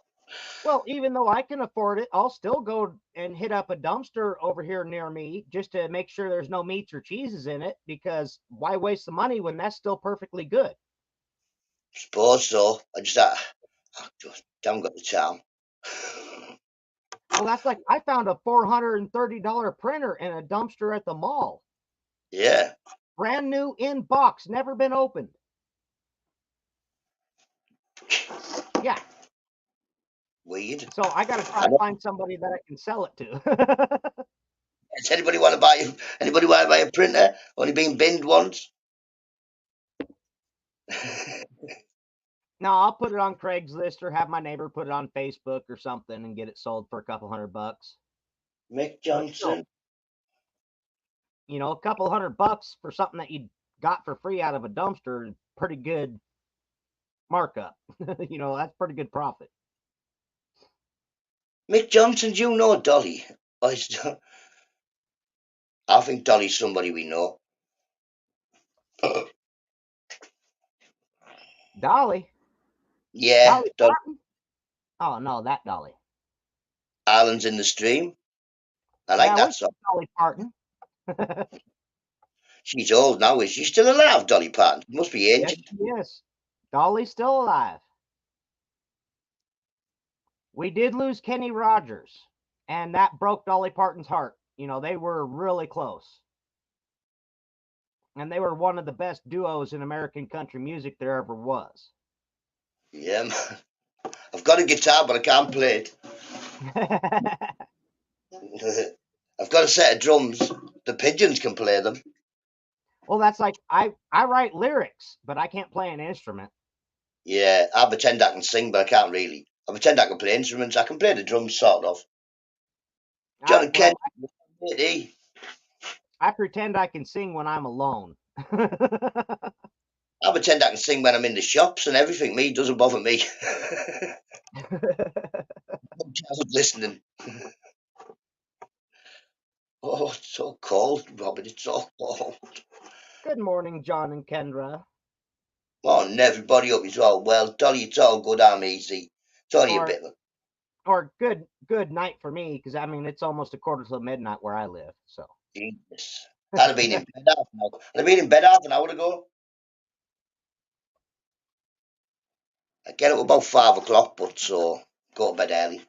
S4: Well, even though I can afford it, I'll still go and hit up a dumpster over here near me just to make sure there's no meats or cheeses in it because why waste the money when that's still perfectly good?
S1: Suppose so. I just haven't got the time.
S4: Well, that's like I found a $430 printer in a dumpster at the mall.
S1: Yeah,
S4: Brand new in box, never been opened. Yeah.
S1: weird.
S4: So I got to try
S1: I
S4: to
S1: know.
S4: find somebody that I can sell it to.
S1: Does anybody want to buy? Anybody want to buy a printer? Only been binned once.
S4: No, I'll put it on Craigslist or have my neighbor put it on Facebook or something and get it sold for a couple $100.
S1: Mick
S4: But still,
S1: Johnson.
S4: a couple $100 for something that you got for free out of a dumpster is pretty good markup. That's pretty good profit.
S1: Mick Johnson, do you know Dolly? I think Dolly's somebody we know.
S4: Dolly.
S1: Yeah,
S4: Dolly
S1: Dolly.
S4: Parton? Oh no, that Dolly.
S1: Islands in the Stream. I like
S4: Yeah, we
S1: that song.
S4: Dolly Parton.
S1: She's old now. Is she still alive, Dolly Parton? Must be
S4: Yes,
S1: ancient.
S4: she is. Dolly's still alive. We did lose Kenny Rogers, and that broke Dolly Parton's heart. They were really close. And they were one of the best duos in American country music there ever was.
S1: Yeah, man. I've got a guitar, but I can't play it. I've got a set of drums. The pigeons can play them.
S4: Well, that's like I write lyrics, but I can't play an instrument.
S1: Yeah, I pretend I can sing, but I can't really. I pretend I can play instruments. I can play the drums, sort of. John and Ken, matey.
S4: I pretend I can sing when I'm alone.
S1: I pretend I can sing when I'm in the shops and everything. Me doesn't bother me. I'm listening. Oh, it's so cold, Robert. It's so cold.
S4: Good morning, John and Kendra.
S1: Morning, everybody. Hope it's all well. Dolly, it's all good. I'm easy. It's only a
S4: Or
S1: bit of a
S4: or good night for me, because it's almost a quarter to midnight where I live. So
S1: genius. I'd have been in bed half an hour. I'd have been in bed half an hour ago. I get up about 5 o'clock, but so go to bed early.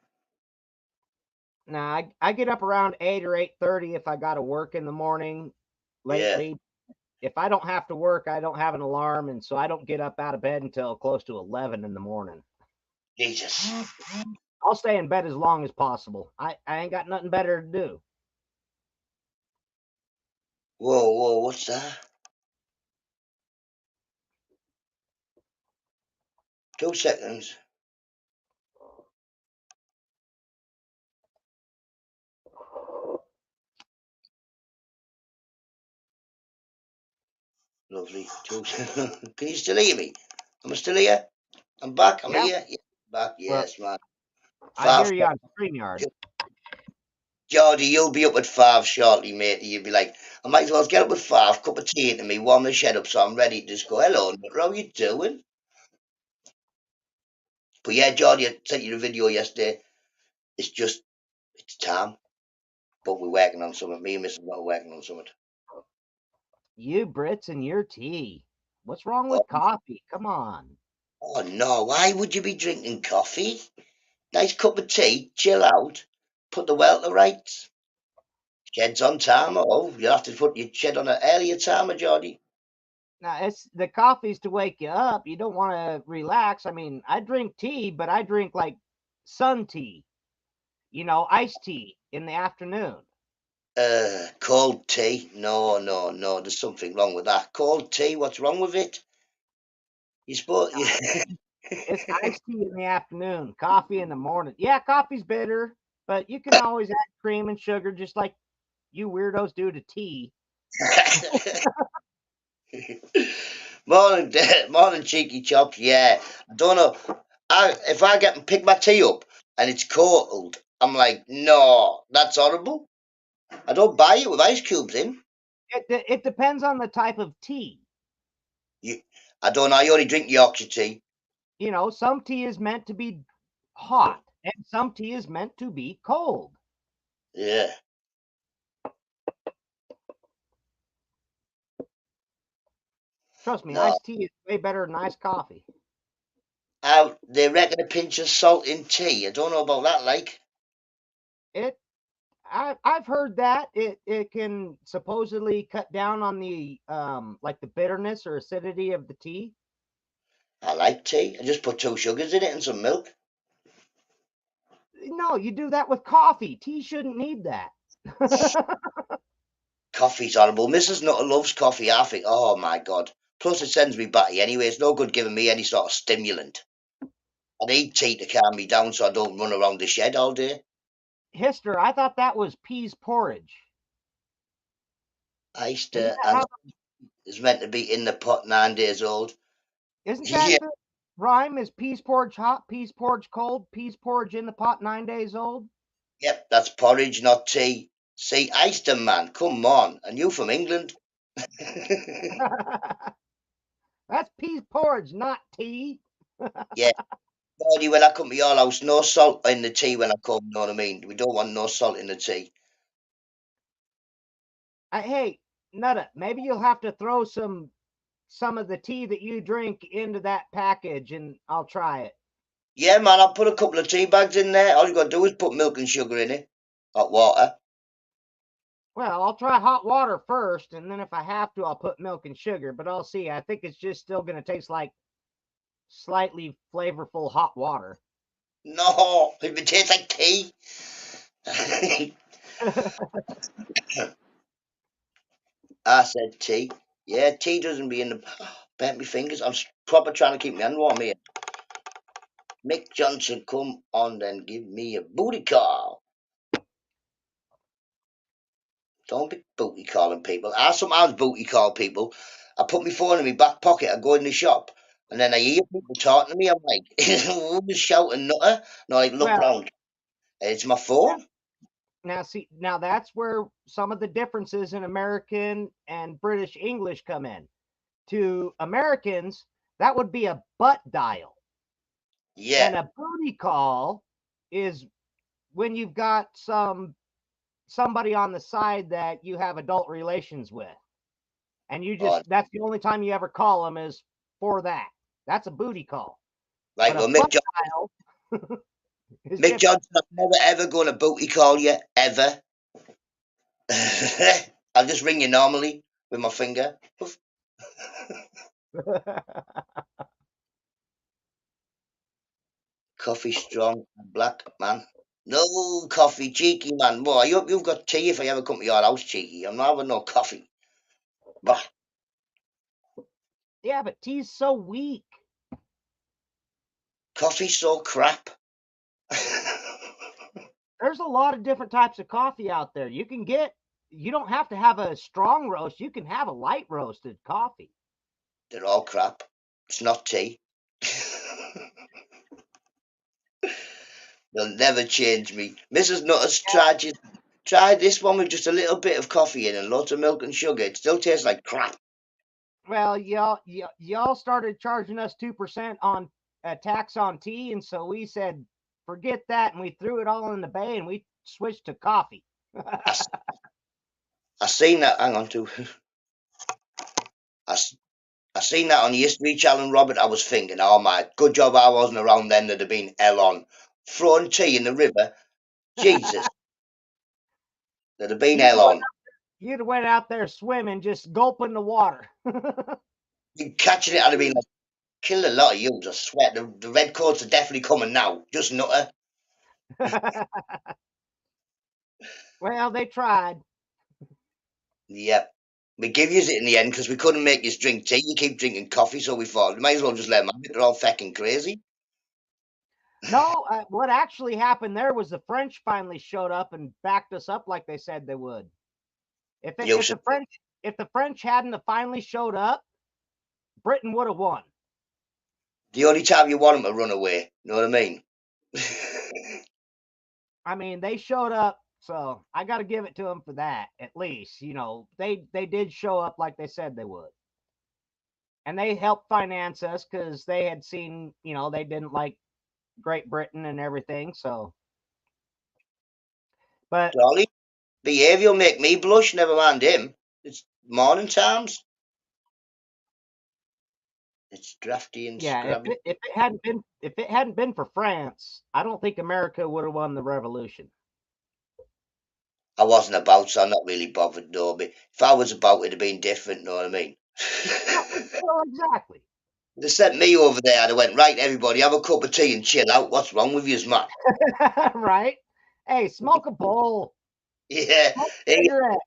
S4: now I get up around 8 or 8:30 if I got to work in the morning.
S1: Yeah,
S4: Lately, if I don't have to work, I don't have an alarm, and so I don't get up out of bed until close to 11 in the morning.
S1: Jesus.
S4: I'll stay in bed as long as possible. I ain't got nothing better to do.
S1: Whoa, what's that? 2 seconds. Lovely. Can you still hear me? Am I still here? I'm back. I'm
S4: Yeah,
S1: here. Yeah, back.
S4: well,
S1: Yes, man.
S4: I
S1: Five.
S4: hear you on StreamYard.
S1: Geordie, you'll be up at 5 shortly, mate. You'll be like, I might as well get up at 5, cup of tea into me, warm the shed up so I'm ready to just go, hello, Nutter, how you doing? But yeah, Geordie, I sent you a video yesterday. It's time. But we're working on something. Me and Mrs. Nutter are working on something.
S4: You Brits and your tea. What's wrong
S1: Oh,
S4: with coffee? Come on.
S1: oh no, why would you be drinking coffee? Nice cup of tea, chill out, put the well to rights. Shed's on timer. Oh, you'll have to put your shed on an earlier timer, Geordie.
S4: Now, it's the coffee's to wake you up. You don't want to relax. I drink tea, but I drink like sun tea, iced tea in the afternoon.
S1: Cold tea. No, there's something wrong with that. Cold tea, what's wrong with it? You supposed
S4: It's iced tea in the afternoon, coffee in the morning. Yeah, coffee's bitter, but you can always add cream and sugar just like you weirdos do to tea.
S1: morning, morning, cheeky chops. Yeah, I don't know. If I get and pick my tea up and it's cold, I'm like, no, that's horrible. I don't buy it with ice cubes in.
S4: It depends on the type of tea.
S1: You, I don't know. I only drink Yorkshire tea.
S4: Some tea is meant to be hot and some tea is meant to be cold.
S1: Yeah.
S4: Trust me,
S1: No.
S4: iced tea is way better than iced coffee.
S1: They reckon a pinch of salt in tea. I don't know about that. Like,
S4: I've heard that it can supposedly cut down on the like the bitterness or acidity of the tea.
S1: I like tea. I just put 2 sugars in it and some milk.
S4: No, you do that with coffee. Tea shouldn't need that.
S1: Coffee's horrible. Mrs. Nutter loves coffee. I think, oh my God. Plus, it sends me batty anyway. It's no good giving me any sort of stimulant. I need tea to calm me down so I don't run around the shed all day.
S4: Hister, I thought that was peas porridge.
S1: Iced
S4: Isn't that
S1: and
S4: how,
S1: is meant to be in the pot 9 days old.
S4: isn't that
S1: Yeah,
S4: Rhyme is peas porridge hot, peas porridge cold, peas porridge in the pot 9 days old.
S1: Yep, that's porridge, not tea. See, Easter man, come on. And you from England?
S4: That's peas porridge, not tea.
S1: Yeah. Buddy, when I come to your house, no salt in the tea when I come, you know what I mean? We don't want no salt in the tea.
S4: Hey, Nutta, maybe you'll have to throw some of the tea that you drink into that package and I'll try it.
S1: Yeah, man, I'll put a couple of tea bags in there. All you got to do is put milk and sugar in it. Hot water.
S4: Well, I'll try hot water first, and then if I have to, I'll put milk and sugar, but I'll see. I think it's just still going to taste like slightly flavorful hot water.
S1: No, it tastes like tea. I said tea. Yeah, tea doesn't be in the. Bent my fingers. I'm proper trying to keep my hand warm here. Mick Johnson, come on then, give me a booty call. Don't be booty calling people. I sometimes booty call people. I put my phone in my back pocket. I go in the shop, and then I hear people talking to me. I'm like, who's shouting nutter? And I like look
S4: Well,
S1: round. It's my phone.
S4: now that's where some of the differences in American and British English come in. To Americans, that would be a butt dial.
S1: Yeah.
S4: And a booty call is when you've got somebody on the side that you have adult relations with. And you
S1: Oh,
S4: just that's the only time you ever call them is for that. That's a booty call.
S1: right.
S4: But a
S1: Well,
S4: butt dial is
S1: Mick
S4: different.
S1: Johnson, I'm never ever going to booty call you ever. I'll just ring you normally with my finger. Coffee strong and black, man. No coffee, cheeky man. Boy, you've got tea if I ever come to your house, cheeky. I'm not having no coffee. Bah,
S4: Yeah, but tea's so weak.
S1: coffee's so crap.
S4: There's a lot of different types of coffee out there. You don't have to have a strong roast. You can have a light roasted coffee.
S1: They're all crap. It's not tea. They'll never change me. Mrs. Nutter's tried this one with just a little bit of coffee in and lots of milk and sugar. It still tastes like crap.
S4: Well, y'all started charging us 2% on a tax on tea, and so we said forget that, and we threw it all in the bay, and we switched to coffee.
S1: I, I seen that. Hang on to. I, I seen that on the History Channel, Robert. I was thinking, oh my, good job I wasn't around then. There'd have been hell on. Throwing tea in the river. Jesus. There'd have been
S4: You'd
S1: hell on.
S4: you'd have went out there swimming, just gulping the water.
S1: Catching it, I'd have been like, kill a lot of you, I swear. The red coats are definitely coming now. Just Nutter.
S4: Well, they tried.
S1: Yep. We give you it in the end because we couldn't make you drink tea. You keep drinking coffee, so we thought we might as well just let them have it. They're all fucking crazy.
S4: No, what actually happened there was the French finally showed up and backed us up like they said they would. If the French hadn't have finally showed up, Britain would have won.
S1: The only time you want them to run away. You know what I mean?
S4: I mean, they showed up, so I got to give it to them for that. At least, they did show up like they said they would, and they helped finance us because they had seen, they didn't like Great Britain and everything. So, but
S1: Dolly, behaviour will make me blush, never mind him. It's morning times. It's drafty and
S4: yeah,
S1: scrabby.
S4: if it hadn't been for France, I don't think America would have won the revolution.
S1: I wasn't about, so I'm not really bothered, though. But if I was about, it'd have been different, you know what I mean?
S4: Well, exactly.
S1: They sent me over there and I went, right, everybody, have a cup of tea and chill out. What's wrong with you, man?
S4: Right? Hey, smoke a bowl.
S1: Yeah,
S4: Smoke a
S1: hey,
S4: cigarette.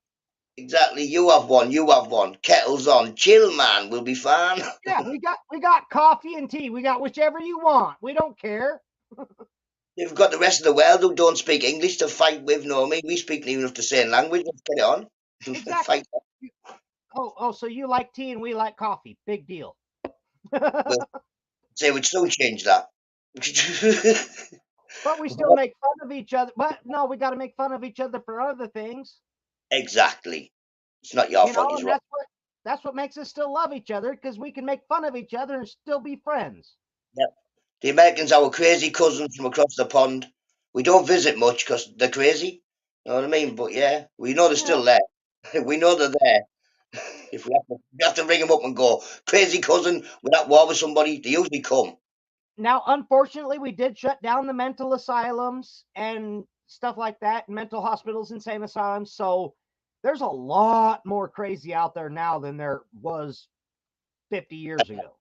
S1: exactly. You have one, you have one. Kettle's on. Chill, man. We'll be fine.
S4: Yeah, we got coffee and tea. We got whichever you want. We don't care.
S1: You've got the rest of the world who don't speak English to fight with, know me. We speak even enough the same language. Let's get it on.
S4: Exactly.
S1: Fight.
S4: Oh, so you like tea and we like coffee. Big deal.
S1: Well, Say we'd soon change that.
S4: But we still make fun of each other. But no, we got to make fun of each other for other things.
S1: Exactly. It's not your
S4: You
S1: fault.
S4: know,
S1: He's
S4: and
S1: wrong.
S4: that's what makes us still love each other, because we can make fun of each other and still be friends.
S1: Yep. The Americans are our crazy cousins from across the pond. We don't visit much because they're crazy. You know what I mean? But yeah, we know they're still there. We know they're there. If we have to ring them up and go, crazy cousin, we're at war with somebody, they usually come.
S4: Now, unfortunately, we did shut down the mental asylums and stuff like that, mental hospitals, insane asylums. So there's a lot more crazy out there now than there was 50 years ago.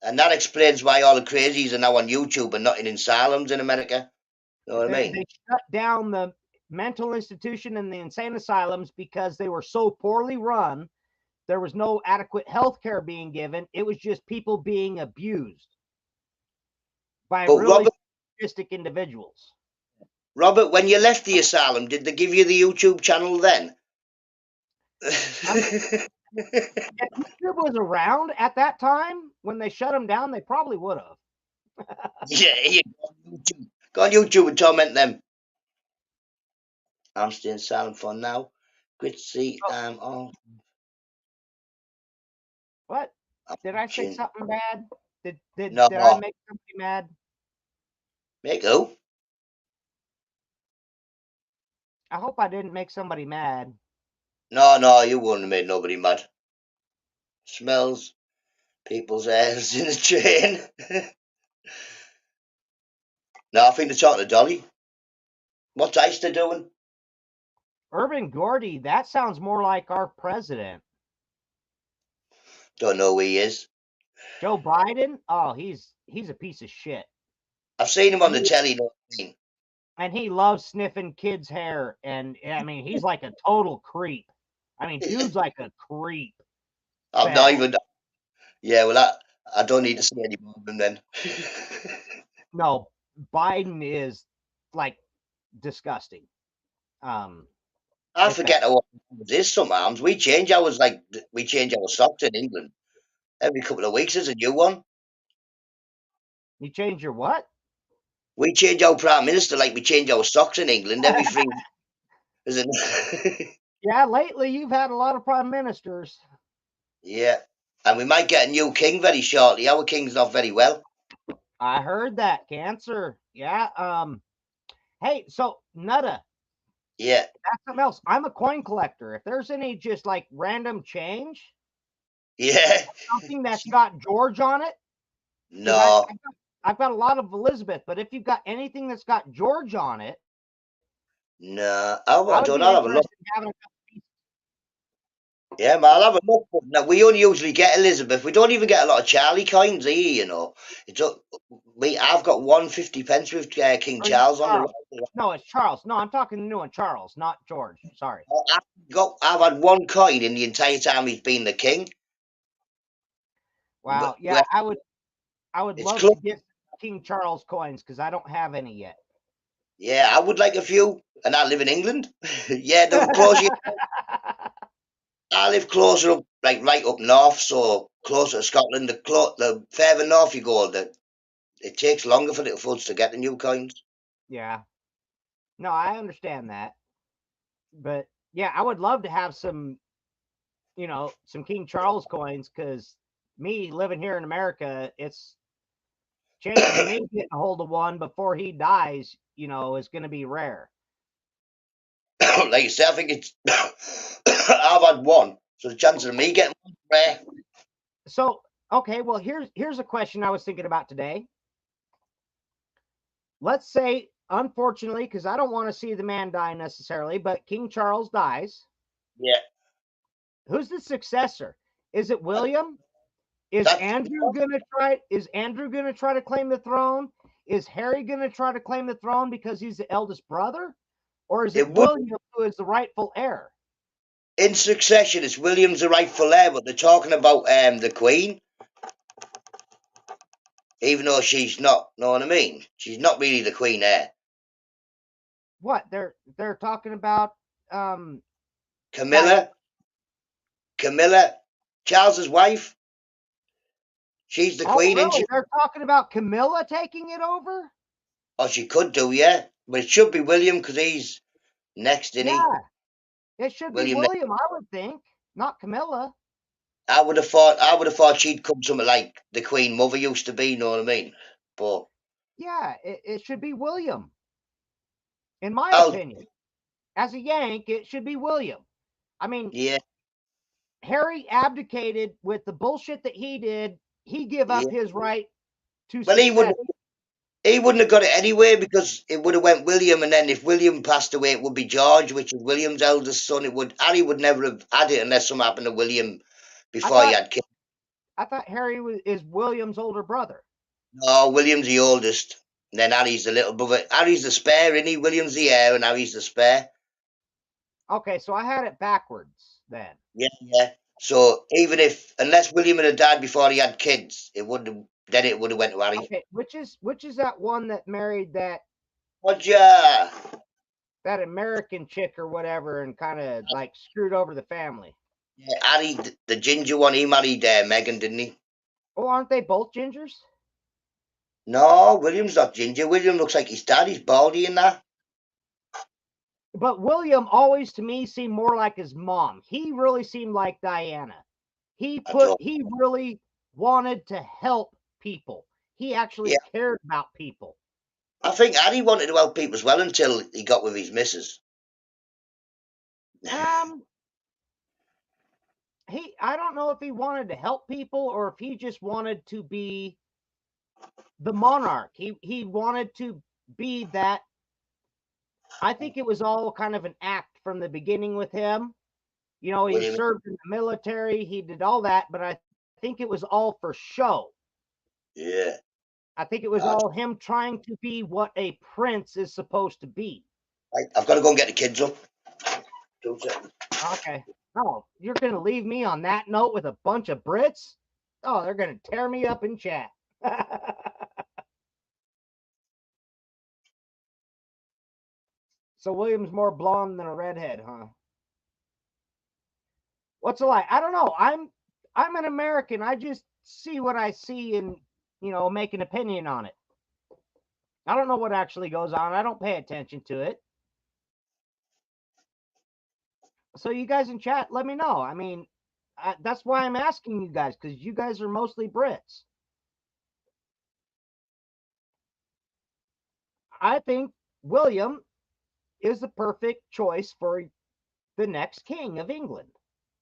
S1: And that explains why all the crazies are now on YouTube and not in asylums in America. You know what I
S4: They
S1: mean?
S4: shut down the mental institution and the insane asylums because they were so poorly run. There was no adequate health care being given. It was just people being abused by
S1: But
S4: really sadistic individuals.
S1: Robert, when you left the asylum, did they give you the YouTube channel then?
S4: If YouTube was around at that time when they shut them down, they probably would have.
S1: Yeah, here, go on YouTube and torment them. I'm staying silent for now. Good to see.
S4: What?
S1: I'm
S4: Did I say
S1: watching.
S4: something bad? Did
S1: No,
S4: I make somebody mad?
S1: make who?
S4: I hope I didn't make somebody mad.
S1: No, you wouldn't have made nobody mad. Smells people's hairs in the train. No, I think they're talking to Dolly. What's Ister doing?
S4: Urban Gordy, that sounds more like our president.
S1: Don't know who he is.
S4: Joe Biden? Oh, he's a piece of shit.
S1: I've seen him on
S4: And
S1: the telly. No,
S4: he loves sniffing kids' hair, and I mean, he's like a total creep. I mean, dude's like a creep.
S1: I'm not
S4: Bad.
S1: even. Yeah, well, I don't need to see any more of him then.
S4: No, Biden is like disgusting.
S1: I
S4: It's
S1: forget
S4: bad.
S1: what it is sometimes. We change ours like we change our socks in England. Every couple of weeks there's a new one.
S4: You change your what?
S1: We change our prime minister like we change our socks in England every 3 weeks. Isn't it?
S4: Yeah, lately you've had a lot of prime ministers.
S1: Yeah. And we might get a new king very shortly. Our king's not very well.
S4: I heard that. Cancer. Yeah. Hey, so Nutta,
S1: Yeah.
S4: that's something else. I'm a coin collector. If there's any just like random change,
S1: Yeah.
S4: something that's got George on it, because
S1: No.
S4: I've got a lot of Elizabeth, but if you've got anything that's got George on it,
S1: No.
S4: I
S1: I
S4: would
S1: don't
S4: be
S1: know. I'll have a look.
S4: interested in having a couple pieces.
S1: Yeah, man, I'll have a look. But no, we only usually get Elizabeth. We don't even get a lot of Charlie coins here, you know. I've got 150 pence with King
S4: Or you
S1: Charles on the
S4: Charles.
S1: right.
S4: No, it's Charles. No, I'm talking the new one, Charles, not George. Sorry.
S1: I've had one coin in the entire time he's been the king.
S4: Wow.
S1: Well,
S4: Yeah, I would
S1: it's
S4: love
S1: close.
S4: to get King Charles coins because I don't have any yet.
S1: Yeah, I would like a few, and I live in England. Yeah, the closer I live closer up, like right up north, so closer to Scotland. The further north you go, it takes longer for the us to get the new coins.
S4: Yeah. No, I understand that. But yeah, I would love to have some, some King Charles coins because me living here in America, it's chances of me getting a hold of one before he dies, is going to be rare.
S1: Like you say, I think it's I've had one, so the chances of me getting one is rare.
S4: So, okay, well, here's a question I was thinking about today. Let's say, unfortunately, because I don't want to see the man die necessarily, but King Charles dies.
S1: Yeah,
S4: Who's the successor? Is it William? Is
S1: that's
S4: Andrew gonna try? Is Andrew gonna try to claim the throne? Is Harry gonna try to claim the throne because he's the eldest brother, or is it
S1: it would
S4: William who is the rightful heir?
S1: in succession. It's William's the rightful heir, but they're talking about the Queen, even though she's not. Know what I mean? She's not really the Queen heir.
S4: What they're talking about? Like,
S1: Camilla, Camilla, Charles's wife. She's the
S4: Oh,
S1: queen, isn't
S4: really?
S1: she?
S4: They're talking about Camilla taking it over?
S1: Oh, she could do, yeah. But it should be William because he's next, isn't he?
S4: Yeah, it should be
S1: William.
S4: William, I would think, not Camilla.
S1: I would have thought she'd come something like the Queen Mother used to be. You know what I mean? But
S4: Yeah, it should be William, in my
S1: I'll
S4: opinion. As a Yank, it should be William. I mean,
S1: yeah,
S4: Harry abdicated with the bullshit that he did. He give up
S1: yeah.
S4: his right to
S1: Well,
S4: success.
S1: he wouldn't have got it anyway because it would have went William, and then if William passed away, it would be George, which is William's eldest son. It would Harry would never have had it unless something happened to William
S4: I
S1: before he
S4: thought
S1: had kids.
S4: I thought Harry is William's older brother.
S1: No, William's the oldest. And then Harry's the little brother. Harry's the spare, isn't he? William's the heir, and Harry's the spare.
S4: Okay, so I had it backwards then.
S1: Yeah, yeah. So even if, unless William had died before he had kids, it would have. Then it would have went to Harry.
S4: Okay, which is that one that married that
S1: Roger.
S4: American chick or whatever and kind of like screwed over the family?
S1: Yeah, Harry, the ginger one, he married Megan, didn't he?
S4: Oh, aren't they both gingers?
S1: No, William's not ginger. William looks like his dad. He's baldy in that.
S4: But William always to me seemed more like his mom. He really seemed like Diana. He really wanted to help people. He actually
S1: Yeah,
S4: cared about people.
S1: I think Harry wanted to help people as well until he got with his missus.
S4: I don't know if he wanted to help people or if he just wanted to be the monarch. He wanted to be that. I think it was all kind of an act from the beginning with him. You know, he
S1: William,
S4: served in the military, he did all that, but I think it was all for show.
S1: yeah.
S4: I think it was all him trying to be what a prince is supposed to be.
S1: Right, I've got to go and get the kids up. 2 seconds.
S4: Okay. Oh, you're going to leave me on that note with a bunch of Brits? Oh, they're going to tear me up in chat. So William's more blonde than a redhead, huh? What's a lie? I don't know. I'm an American. I just see what I see and, make an opinion on it. I don't know what actually goes on. I don't pay attention to it. So you guys in chat, let me know. I mean, that's why I'm asking you guys, because you guys are mostly Brits. I think William is the perfect choice for the next king of England.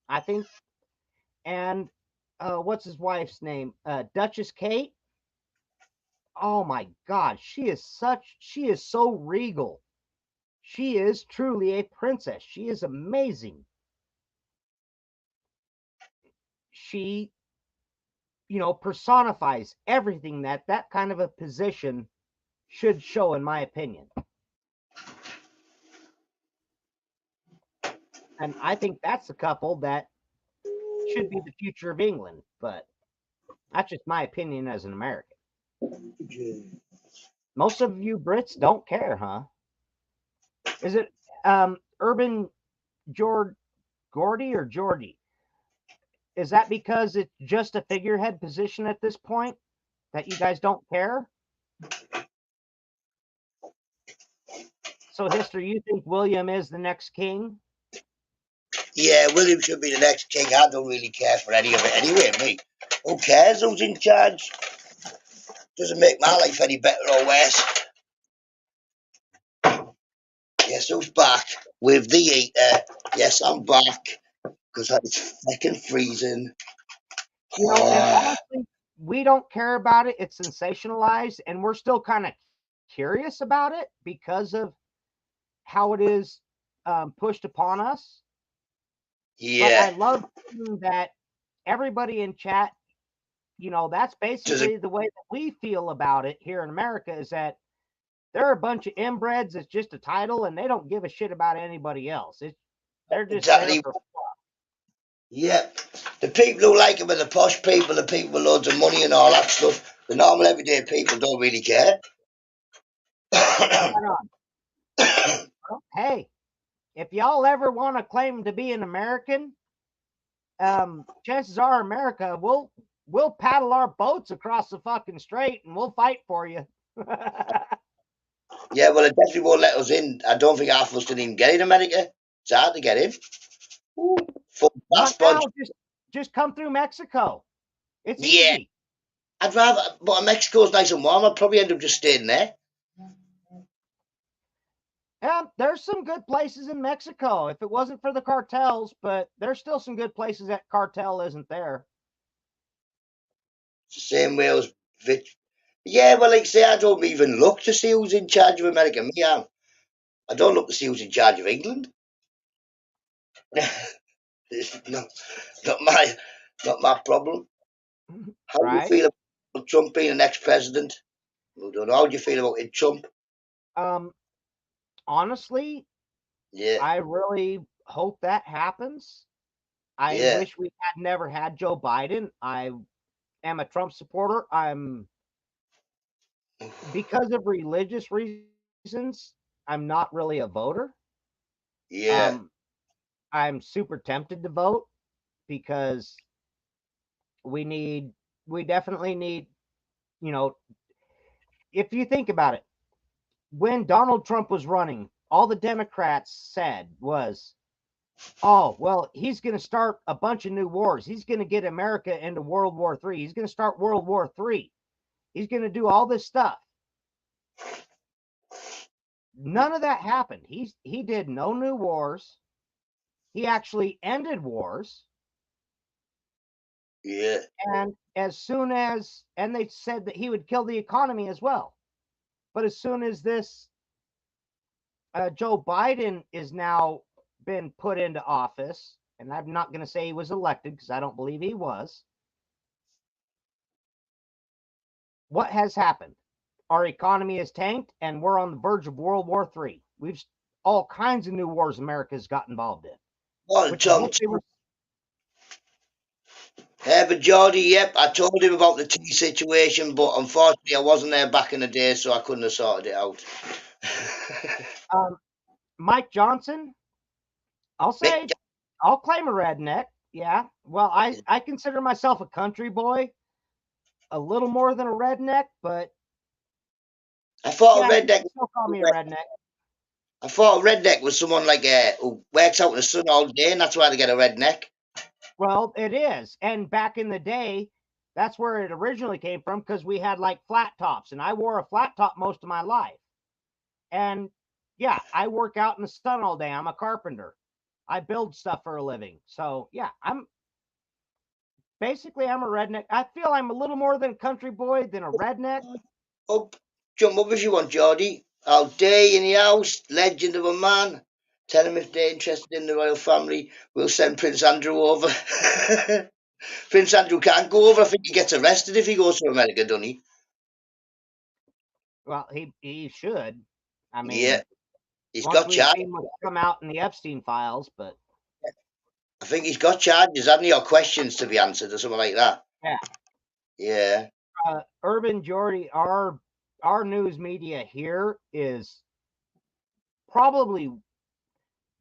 S4: I think, and what's his wife's name? Duchess Kate. Oh my God, she is so regal. She is truly a princess. She is amazing. She, personifies everything that kind of a position should show, in my opinion. And I think that's the couple that should be the future of England. But that's just my opinion as an American. Most of you Brits don't care, huh? Is it Urban Gordy or Geordie? Is that because it's just a figurehead position at this point that you guys don't care? So, History, you think William is the next king?
S1: Yeah, William should be the next king. I don't really care for any of it anyway, me. Who cares who's in charge? Doesn't make my life any better or worse. Yes, who's back with the eater? Yes, I'm back because it's fucking freezing.
S4: And honestly, we don't care about it. It's sensationalized, and we're still kind of curious about it because of how it is pushed upon us.
S1: Yeah.
S4: But I love that everybody in chat, that's basically the way that we feel about it here in America, is that they're a bunch of inbreds. It's just a title, and they don't give a shit about anybody else. They're just
S1: exactly.
S4: there for fun.
S1: Yep. The people who like him are the posh people, the people with loads of money and all that stuff. The normal everyday people don't really care.
S4: Hey, if y'all ever want to claim to be an American, chances are America will we'll paddle our boats across the fucking strait and we'll fight for you.
S1: Yeah, well, it definitely won't let us in. I don't think half of us can even get in America. It's hard to get in. Full
S4: Not
S1: passport.
S4: now. Just come through Mexico. It's
S1: Yeah,
S4: easy.
S1: I'd rather, but Mexico's nice and warm. I'd probably end up just staying there.
S4: Yeah, there's some good places in Mexico if it wasn't for the cartels, but there's still some good places that cartel isn't there.
S1: It's the same way I was. Yeah, well, like say, I don't even look to see who's in charge of America. Me, I don't look to see who's in charge of England. It's not my problem. How do you
S4: Right?
S1: feel about Trump being the next president? I don't know. How do you feel about it, Trump?
S4: Um, honestly,
S1: Yeah,
S4: I really hope that happens. I
S1: yeah,
S4: wish we had never had Joe Biden. I am a Trump supporter. I'm because of religious reasons, I'm not really a voter.
S1: yeah,
S4: Um, I'm super tempted to vote because we need, we definitely need, you know, if you think about it, when Donald Trump was running, all the Democrats said was, oh, well, he's going to start a bunch of new wars. He's going to get America into World War III. He's going to start World War III. He's going to do all this stuff. None of that happened. He did no new wars. He actually ended wars.
S1: yeah,
S4: And as soon as, and they said that he would kill the economy as well. But as soon as this Joe Biden is now been put into office, and I'm not going to say he was elected because I don't believe he was. What has happened? Our economy is tanked, and we're on the verge of World War III. We've all kinds of new wars America's got involved in,
S1: well,
S4: which is
S1: Tom,
S4: what they were.
S1: but Geordie, yep, I told him about the tea situation, but unfortunately, I wasn't there back in the day, so I couldn't have sorted it out.
S4: Um, Mike Johnson, I'll
S1: Mick,
S4: say, I'll claim a redneck. Yeah. Well, I consider myself a country boy, a little more than a redneck, but
S1: I thought a
S4: yeah, you
S1: redneck.
S4: can still call me a redneck.
S1: I thought a redneck was someone like who works out in the sun all day, and that's why they get a redneck.
S4: Well, it is. And back in the day, that's where it originally came from because we had like flat tops, and I wore a flat top most of my life. And yeah, I work out in the sun all day. I'm a carpenter. I build stuff for a living. So yeah, I'm a redneck. I feel I'm a little more than a country boy than a redneck.
S1: Up, jump up if you want, Geordie. All day in the house, legend of a man. Tell him if they're interested in the royal family, we'll send Prince Andrew over. Prince Andrew can't go over. I think he gets arrested if he goes to America, doesn't he?
S4: Well, he should. I
S1: Yeah,
S4: mean,
S1: he's
S4: once
S1: got
S4: we've
S1: charges.
S4: seen what's come out in the Epstein files, but
S1: I think he's got charges, hasn't he, or questions to be answered or something like that.
S4: yeah,
S1: Yeah,
S4: Urban Jordy, our news media here is probably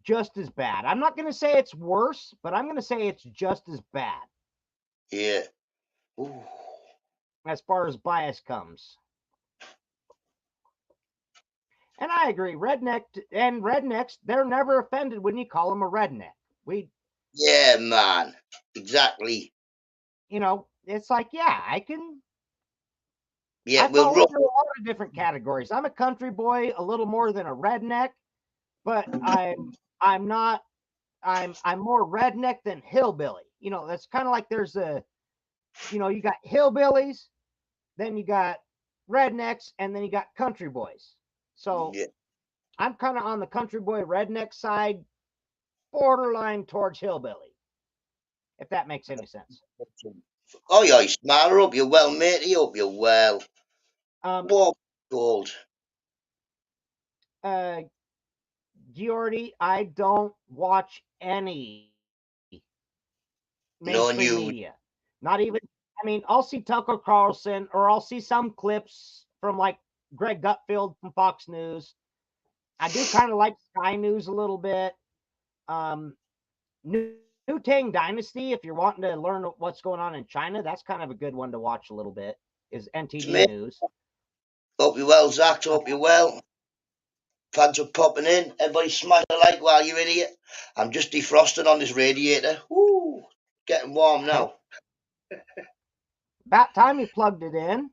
S4: just as bad. I'm not going to say it's worse, but I'm going to say it's just as bad
S1: yeah. Ooh.
S4: as far as bias comes. And I agree, rednecks, they're never offended when you call them a redneck. We,
S1: Yeah, man. Exactly.
S4: it's like, yeah,
S1: Yeah,
S4: I
S1: we'll
S4: fall
S1: run.
S4: into a lot of different categories. I'm a country boy, a little more than a redneck, but I'm not, I'm more redneck than hillbilly. That's kind of like there's you got hillbillies, then you got rednecks, and then you got country boys. So
S1: Yeah.
S4: I'm kind of on the country boy redneck side, borderline towards hillbilly, if that makes any sense.
S1: Oh, yeah, smile. I hope you're well, mate. I hope you're well.
S4: Um,
S1: What gold?
S4: uh, Geordie, I don't watch any
S1: No
S4: mainstream
S1: news.
S4: media. Not even, I mean, I'll see Tucker Carlson or I'll see some clips from like Greg Gutfield from Fox News. I do kind of like Sky News a little bit. Um, Tang Dynasty, if you're wanting to learn what's going on in China, that's kind of a good one to watch a little bit, is NTD
S1: Mate,
S4: News.
S1: hope you're well, Zach. Hope you're well. Fans are popping in. Everybody smash a like while you're in here. I'm just defrosting on this radiator. Woo! Getting warm now.
S4: About time you plugged it in.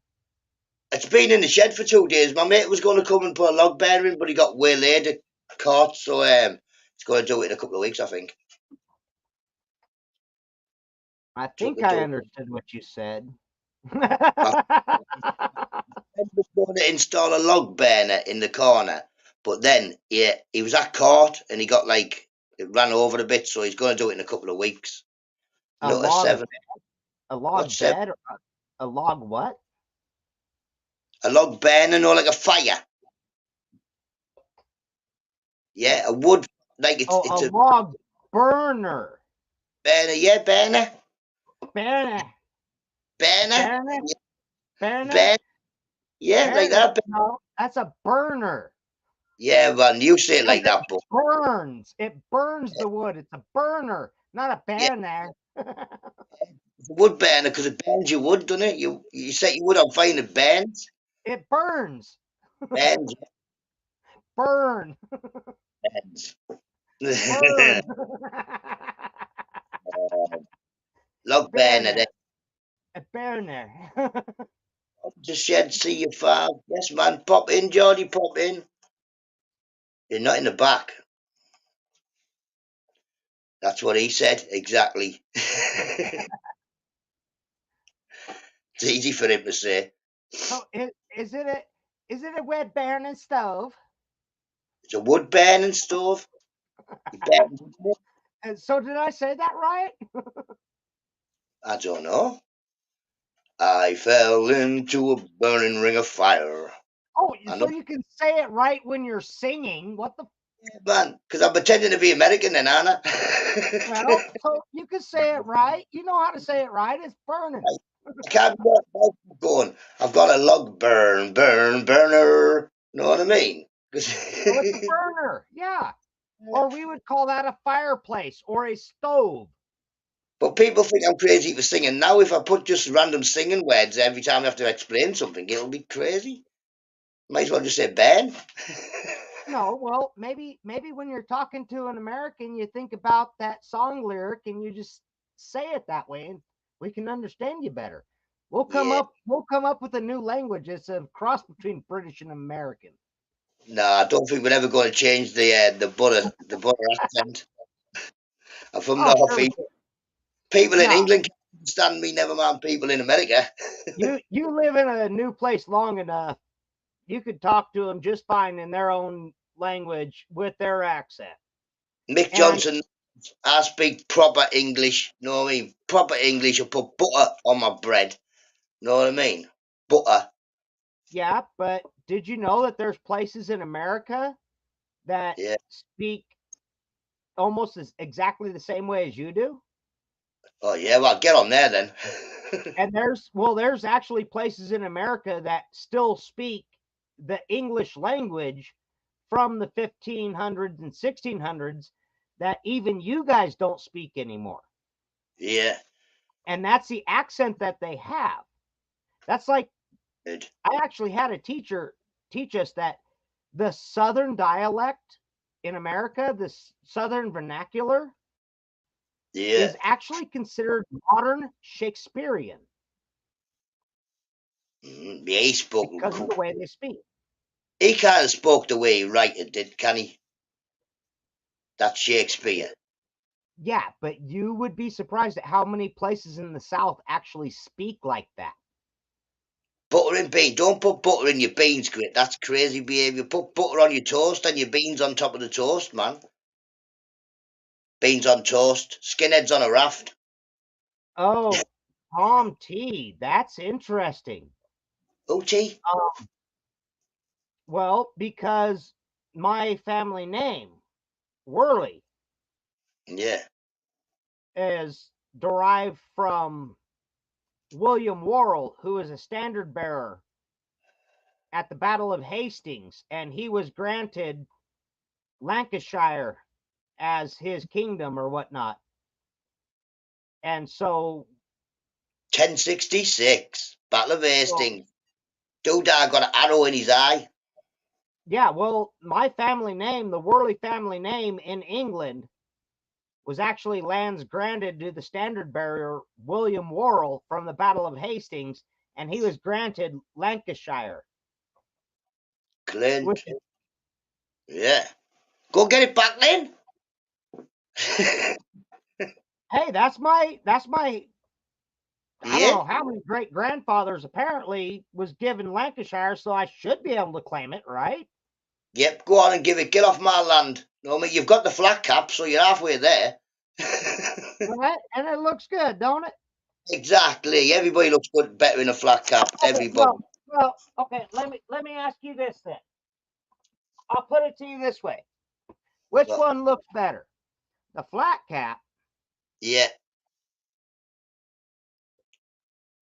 S1: It's been in the shed for 2 days. My mate was going to come and put a log bearing, but he got waylaid at court, so he's going to do it in a couple of weeks, I think.
S4: I think I understood what you said.
S1: My friend was going to install a log burner in the corner, but then he was at court and he got it ran over a bit, so he's going to do it in a couple of weeks.
S4: A
S1: NUTTA
S4: log
S1: 7.
S4: A log bed? Or a log what?
S1: A log burner, no, like a fire. Yeah, a wood, like it's
S4: a log burner.
S1: Burner, yeah, burner.
S4: Burner.
S1: Burner.
S4: Burner.
S1: Burner. Yeah, like that.
S4: No, that's a burner.
S1: Yeah, well, you say it like that, but
S4: burns. It burns the wood. It's a burner, not a burner.
S1: Yeah. It's a wood burner because it burns your wood, doesn't it? You set your wood on fire and it burns.
S4: It burns.
S1: Burns.
S4: Burn.
S1: Burns.
S4: Burn.
S1: Log burner.
S4: A burner.
S1: The shed, see you far. Yes, man. Pop in, Geordie, pop in. You're not in the back. That's what he said, exactly. It's easy for him to say.
S4: So is it a wood burning stove?
S1: It's a wood burning stove.
S4: So did I say that right?
S1: I don't know. I fell into a burning ring of fire.
S4: Oh, so you can say it right when you're singing. What the?
S1: Yeah, man, because I'm pretending to be American then, aren't I?
S4: Well, so you can say it right. You know how to say it right. It's burning.
S1: I can't going. I've got a log burner. Know what I mean?
S4: So it's a burner, yeah. Or we would call that a fireplace or a stove.
S1: But people think I'm crazy for singing. Now, if I put just random singing words every time I have to explain something, it'll be crazy. Might as well just say Ben.
S4: No, well, maybe when you're talking to an American, you think about that song lyric and you just say it that way, and we can understand you better. We'll come up with a new language. It's a cross between British and American.
S1: No, I don't think we're ever going to change the butter accent. I'm from North. People in England can't understand me, never mind people in America.
S4: you live in a new place long enough, you could talk to them just fine in their own language with their accent.
S1: Mick Johnson, I speak proper English, know what I mean? Proper English. I put butter on my bread, know what I mean? Butter.
S4: Yeah, but did you know that there's places in America that speak almost exactly the same way as you do?
S1: Oh yeah, well, get on there then.
S4: And there's actually places in America that still speak the English language from the 1500s and 1600s that even you guys don't speak anymore.
S1: Yeah.
S4: And that's the accent that they have. That's like, I actually had a teacher teach us that the Southern dialect in America, the Southern vernacular, is actually considered modern Shakespearean.
S1: Yeah, he spoke
S4: because of the way they speak.
S1: He kind of spoke the way he wrote did, can he? That's Shakespeare.
S4: Yeah, but you would be surprised at how many places in the South actually speak like that.
S1: Butter and beans. Don't put butter in your beans, Grit. That's crazy behaviour. Put butter on your toast and your beans on top of the toast, man. Beans on toast. Skinheads on a raft.
S4: Oh, Tom T. That's interesting.
S1: Oh, T?
S4: Well, because my family name, Worley, is derived from William Worrell, who is a standard bearer at the Battle of Hastings, and he was granted Lancashire as his kingdom or whatnot. And so
S1: 1066, Battle of Hastings. Doodah got an arrow in his eye.
S4: yeah, well, my family name, the Worley family name in England, was actually lands granted to the standard bearer William Worrell from the Battle of Hastings, and he was granted Lancashire.
S1: Clint.
S4: Which,
S1: Yeah. Go get it back then.
S4: hey, that's my I don't
S1: Yeah.
S4: know how many great grandfathers apparently was given Lancashire, so I should be able to claim it, right?
S1: Yep. Go on and give it. Get off my land. No, I mean, you've got the flat cap, so you're halfway there.
S4: Right? And it looks good, don't it?
S1: Exactly. Everybody looks good, better in a flat cap.
S4: Okay,
S1: Everybody.
S4: well, okay. Let me ask you this then. I'll put it to you this way: which
S1: Well,
S4: one looks better, the flat cap
S1: yeah.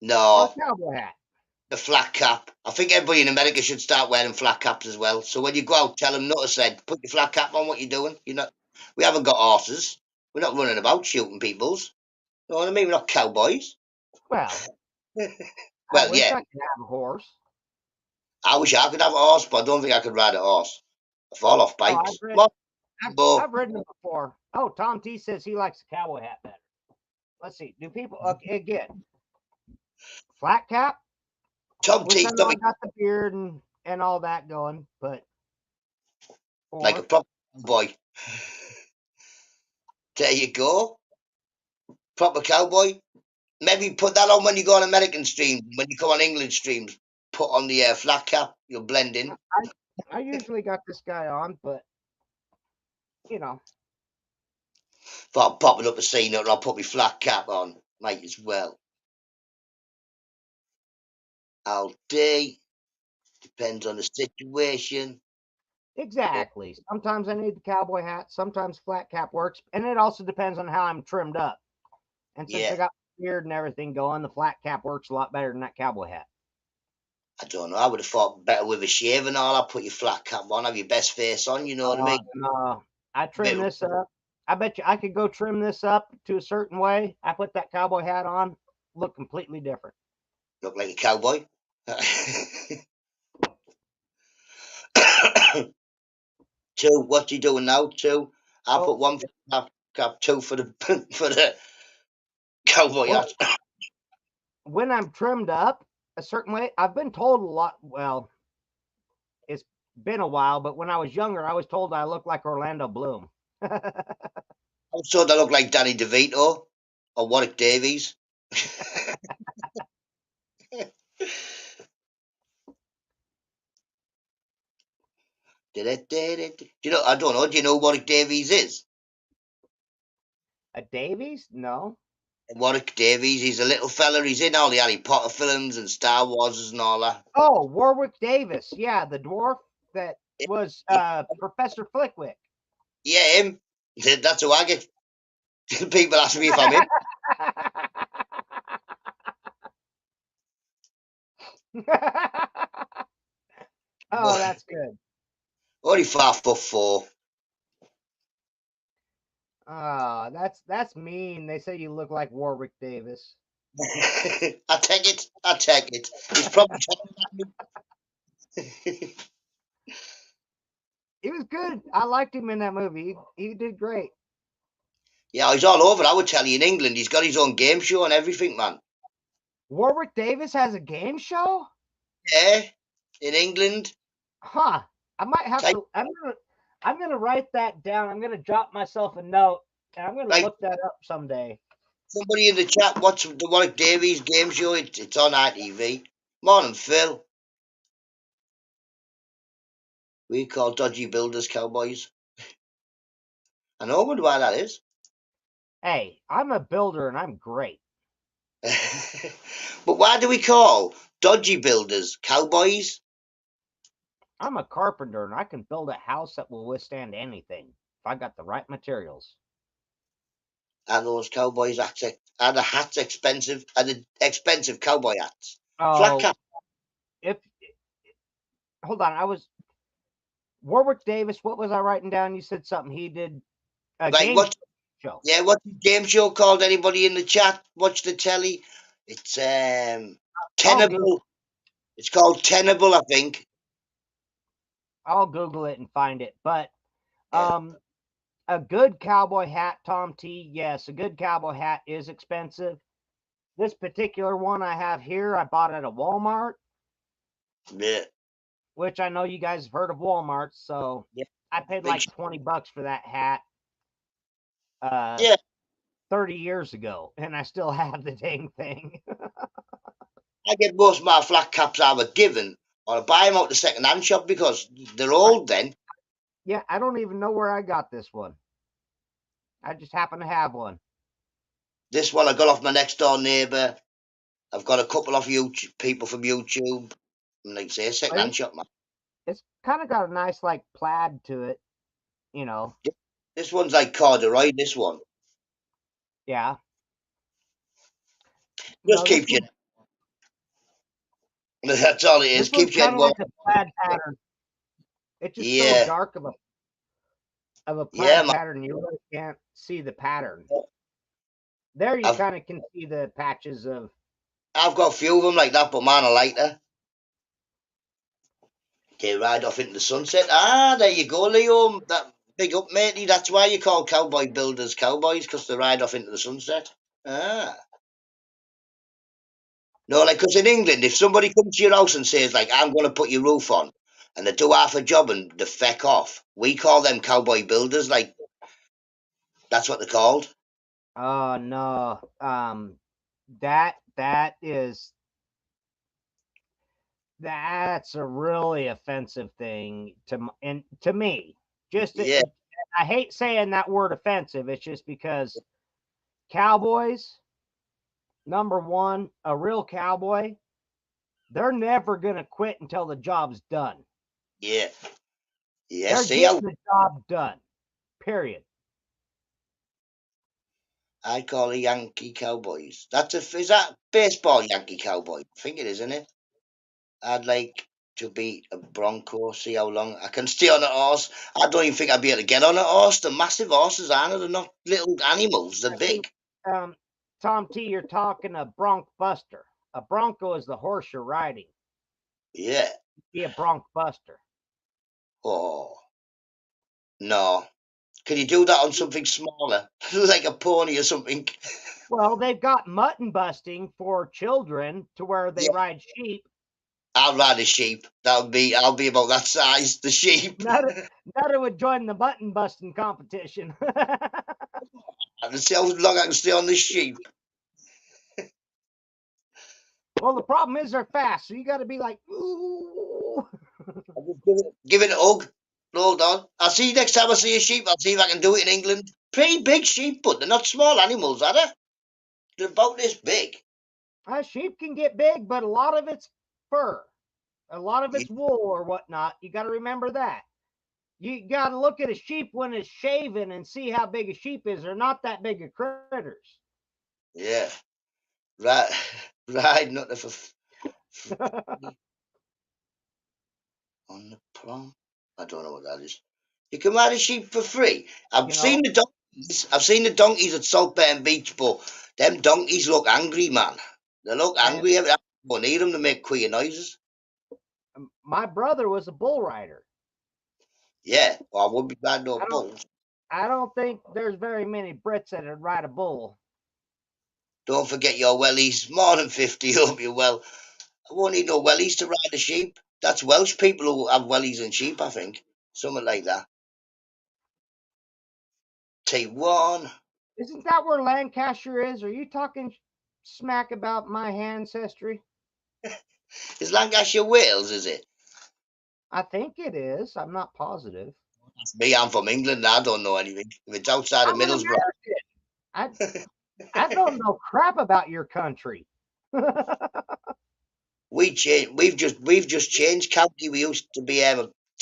S4: or the
S1: No.
S4: cowboy hat?
S1: The flat cap. I think everybody in America should start wearing flat caps as well. So when you go out, tell them NUTTA said, put your flat cap on. What you doing? You're not. We haven't got horses. We're not running about shooting peoples. You know what I mean? We're not cowboys.
S4: Well, I
S1: Well,
S4: wish
S1: yeah.
S4: I could have a horse.
S1: I wish I could have a horse, but I don't think I could ride a horse. I fall off
S4: Oh, I've
S1: bikes.
S4: ridden,
S1: Come on, Bo.
S4: I've ridden it before. Oh, Tom T says he likes the cowboy hat better. Let's see. Do people okay, again? Flat cap?
S1: Tom
S4: Which I
S1: T's
S4: know
S1: got
S4: I
S1: me
S4: got the beard and all that going, but
S1: like a
S4: or
S1: proper cowboy. There you go. Proper cowboy. Maybe put that on when you go on American streams. When you come on English streams, put on the flat cap. You'll blend in.
S4: I usually got this guy on, but you know,
S1: If I'm popping up a scene and I'll put my flat cap on, might as well. All day. Depends on the situation.
S4: exactly. Sometimes I need the cowboy hat, sometimes flat cap works, and it also depends on how I'm trimmed up. And since I
S1: Yeah.
S4: got beard and everything going, the flat cap works a lot better than that cowboy hat.
S1: I don't know. I would have thought better with a shave and all. I'll put your flat cap on, have your best face on. You know what I mean?
S4: No, I trim
S1: Bit
S4: this up. I bet you I could go trim this up to a certain way. I put that cowboy hat on, look completely different.
S1: look like a cowboy. Two. What's he doing now? Two. I'll
S4: Oh,
S1: put one for the flat cap, two for the for the cowboy
S4: well,
S1: hat.
S4: when I'm trimmed up a certain way, I've been told a lot. Well, it's been a while, but when I was younger, I was told I looked like Orlando Bloom.
S1: Also, they look like Danny DeVito or Warwick Davies. Do you know? I don't know. Do you know who Warwick Davies is?
S4: A Davies? No.
S1: Warwick Davies. He's a little fella. He's in all the Harry Potter films and Star Wars and all that.
S4: Oh, Warwick Davis. Yeah, the dwarf that was Professor Flickwick.
S1: Yeah, him. That's who I get. People ask me if I'm him.
S4: Oh, that's good.
S1: Only 5'4".
S4: Oh, that's mean. They say you look like Warwick Davis.
S1: I take it. I take it. He's probably.
S4: He was good. I liked him in that movie. He did great.
S1: Yeah, he's all over. I would tell you in England. He's got his own game show and everything, man.
S4: Warwick Davis has a game show?
S1: Yeah, in England.
S4: Huh. I might have
S1: Like,
S4: to I'm gonna write that down. I'm gonna drop myself a note and I'm gonna
S1: like
S4: look that up someday.
S1: somebody in the chat, watch the Warwick Davies game show. It's on ITV. Morning, Phil. We call dodgy builders cowboys. I know. I wonder why that is.
S4: Hey, I'm a builder and I'm great.
S1: But why do we call dodgy builders cowboys?
S4: I'm a carpenter and I can build a house that will withstand anything if I got the right materials.
S1: Are those cowboys hats? Are the hats expensive? Are the expensive cowboy hats? Flat
S4: Oh,
S1: cap.
S4: if hold on, I was Warwick Davis. What was I writing down? You said something he did a
S1: Right.
S4: game
S1: What?
S4: show.
S1: Yeah, what's the game show called? Anybody in the chat watch the telly? It's Tenable. It's called Tenable, I think.
S4: I'll Google it and find it. But
S1: Yeah.
S4: a good cowboy hat, Tom T. Yes, a good cowboy hat is expensive. This particular one I have here, I bought at a Walmart,
S1: Yeah.
S4: which I know you guys have heard of Walmart. So
S1: Yeah.
S4: I paid
S1: Big
S4: like $20 for that hat
S1: Yeah.
S4: 30 years ago, and I still have the dang thing.
S1: I get most of my flat caps I were given, or I buy them out the second hand shop because they're old then.
S4: Yeah, I don't even know where I got this one. I just happen to have one.
S1: This one I got off my next door neighbour. I've got a couple of people from YouTube. And like I say, second hand shop, man.
S4: It's kind of got a nice like plaid to it, you know.
S1: This one's like corduroy, this one.
S4: Yeah.
S1: Just
S4: No,
S1: keeps you. That's all it is.
S4: this one's
S1: Keeps you
S4: kind
S1: in
S4: of
S1: warm.
S4: like a plaid pattern. It's just so
S1: Yeah.
S4: dark of a
S1: Yeah,
S4: plaid
S1: man.
S4: pattern, you really can't see the pattern. There you kind of can see the patches of.
S1: I've got a few of them like that, but mine are lighter. They ride off into the sunset. Ah, there you go, Leo. That big up, matey. That's why you call cowboy builders cowboys, because they ride off into the sunset. Ah. No, like, because in England, if somebody comes to your house and says, like, I'm going to put your roof on, and they do half a job and they feck off, we call them cowboy builders. Like, that's what they're called.
S4: Oh no. That's a really offensive thing to me. Just
S1: Yeah,
S4: I hate saying that word offensive. It's just because cowboys, number one, a real cowboy, they're never gonna quit until the job's done.
S1: yeah. Yeah,
S4: They're
S1: see,
S4: getting the job done. Period.
S1: I call it Yankee Cowboys. Is that baseball Yankee Cowboy? I think it is, isn't it? I'd like to beat a Bronco, see how long I can stay on a horse. I don't even think I'd be able to get on a horse. They're massive horses, aren't they? They're not little animals, they're
S4: I think,
S1: big.
S4: Tom T, you're talking a bronc buster. A bronco is the horse you're riding.
S1: Yeah.
S4: Be a bronc buster.
S1: Oh, no. Can you do that on something smaller? Like a pony or something?
S4: Well, they've got mutton busting for children to where they
S1: Yeah,
S4: ride sheep.
S1: I'll ride a sheep. I'll be about that size, the sheep.
S4: Nutter would join the mutton busting competition.
S1: And see how long I can stay on the sheep.
S4: Well, the problem is they're fast, so you got to be like, ooh.
S1: I'll just give it a hug. Hold on. I'll see you next time I see a sheep. I'll see if I can do it in England. Pretty big sheep, but they're not small animals, are they? They're about this big.
S4: A sheep can get big, but a lot of it's fur, a lot of it's wool or whatnot. You got to remember that. You got to look at a sheep when it's shaven and see how big a sheep is. They're not that big of critters.
S1: Yeah. Right. Right. Not on the prom. I don't know what that is. You can ride a sheep for free. I've
S4: You
S1: seen
S4: know,
S1: the donkeys. I've seen the donkeys at Saltburn Beach, but them donkeys look angry, man. They look
S4: and
S1: angry. I don't need them to make queer noises.
S4: my brother was a bull rider.
S1: Yeah, well, I wouldn't be riding no
S4: I don't,
S1: bulls.
S4: I don't think there's very many Brits that would ride a bull.
S1: Don't forget your wellies. More than 50, hope you're well. I won't need no wellies to ride a sheep. That's Welsh people who have wellies and sheep, I think. Something like that. T1.
S4: Isn't that where Lancashire is? Are you talking smack about my ancestry?
S1: Is Lancashire Wales, is it?
S4: I think it is. I'm not positive.
S1: Me, I'm from England. I don't know anything. If it's outside of
S4: I'm an
S1: Middlesbrough.
S4: American. I don't know crap about your country.
S1: We've just changed county. We used to be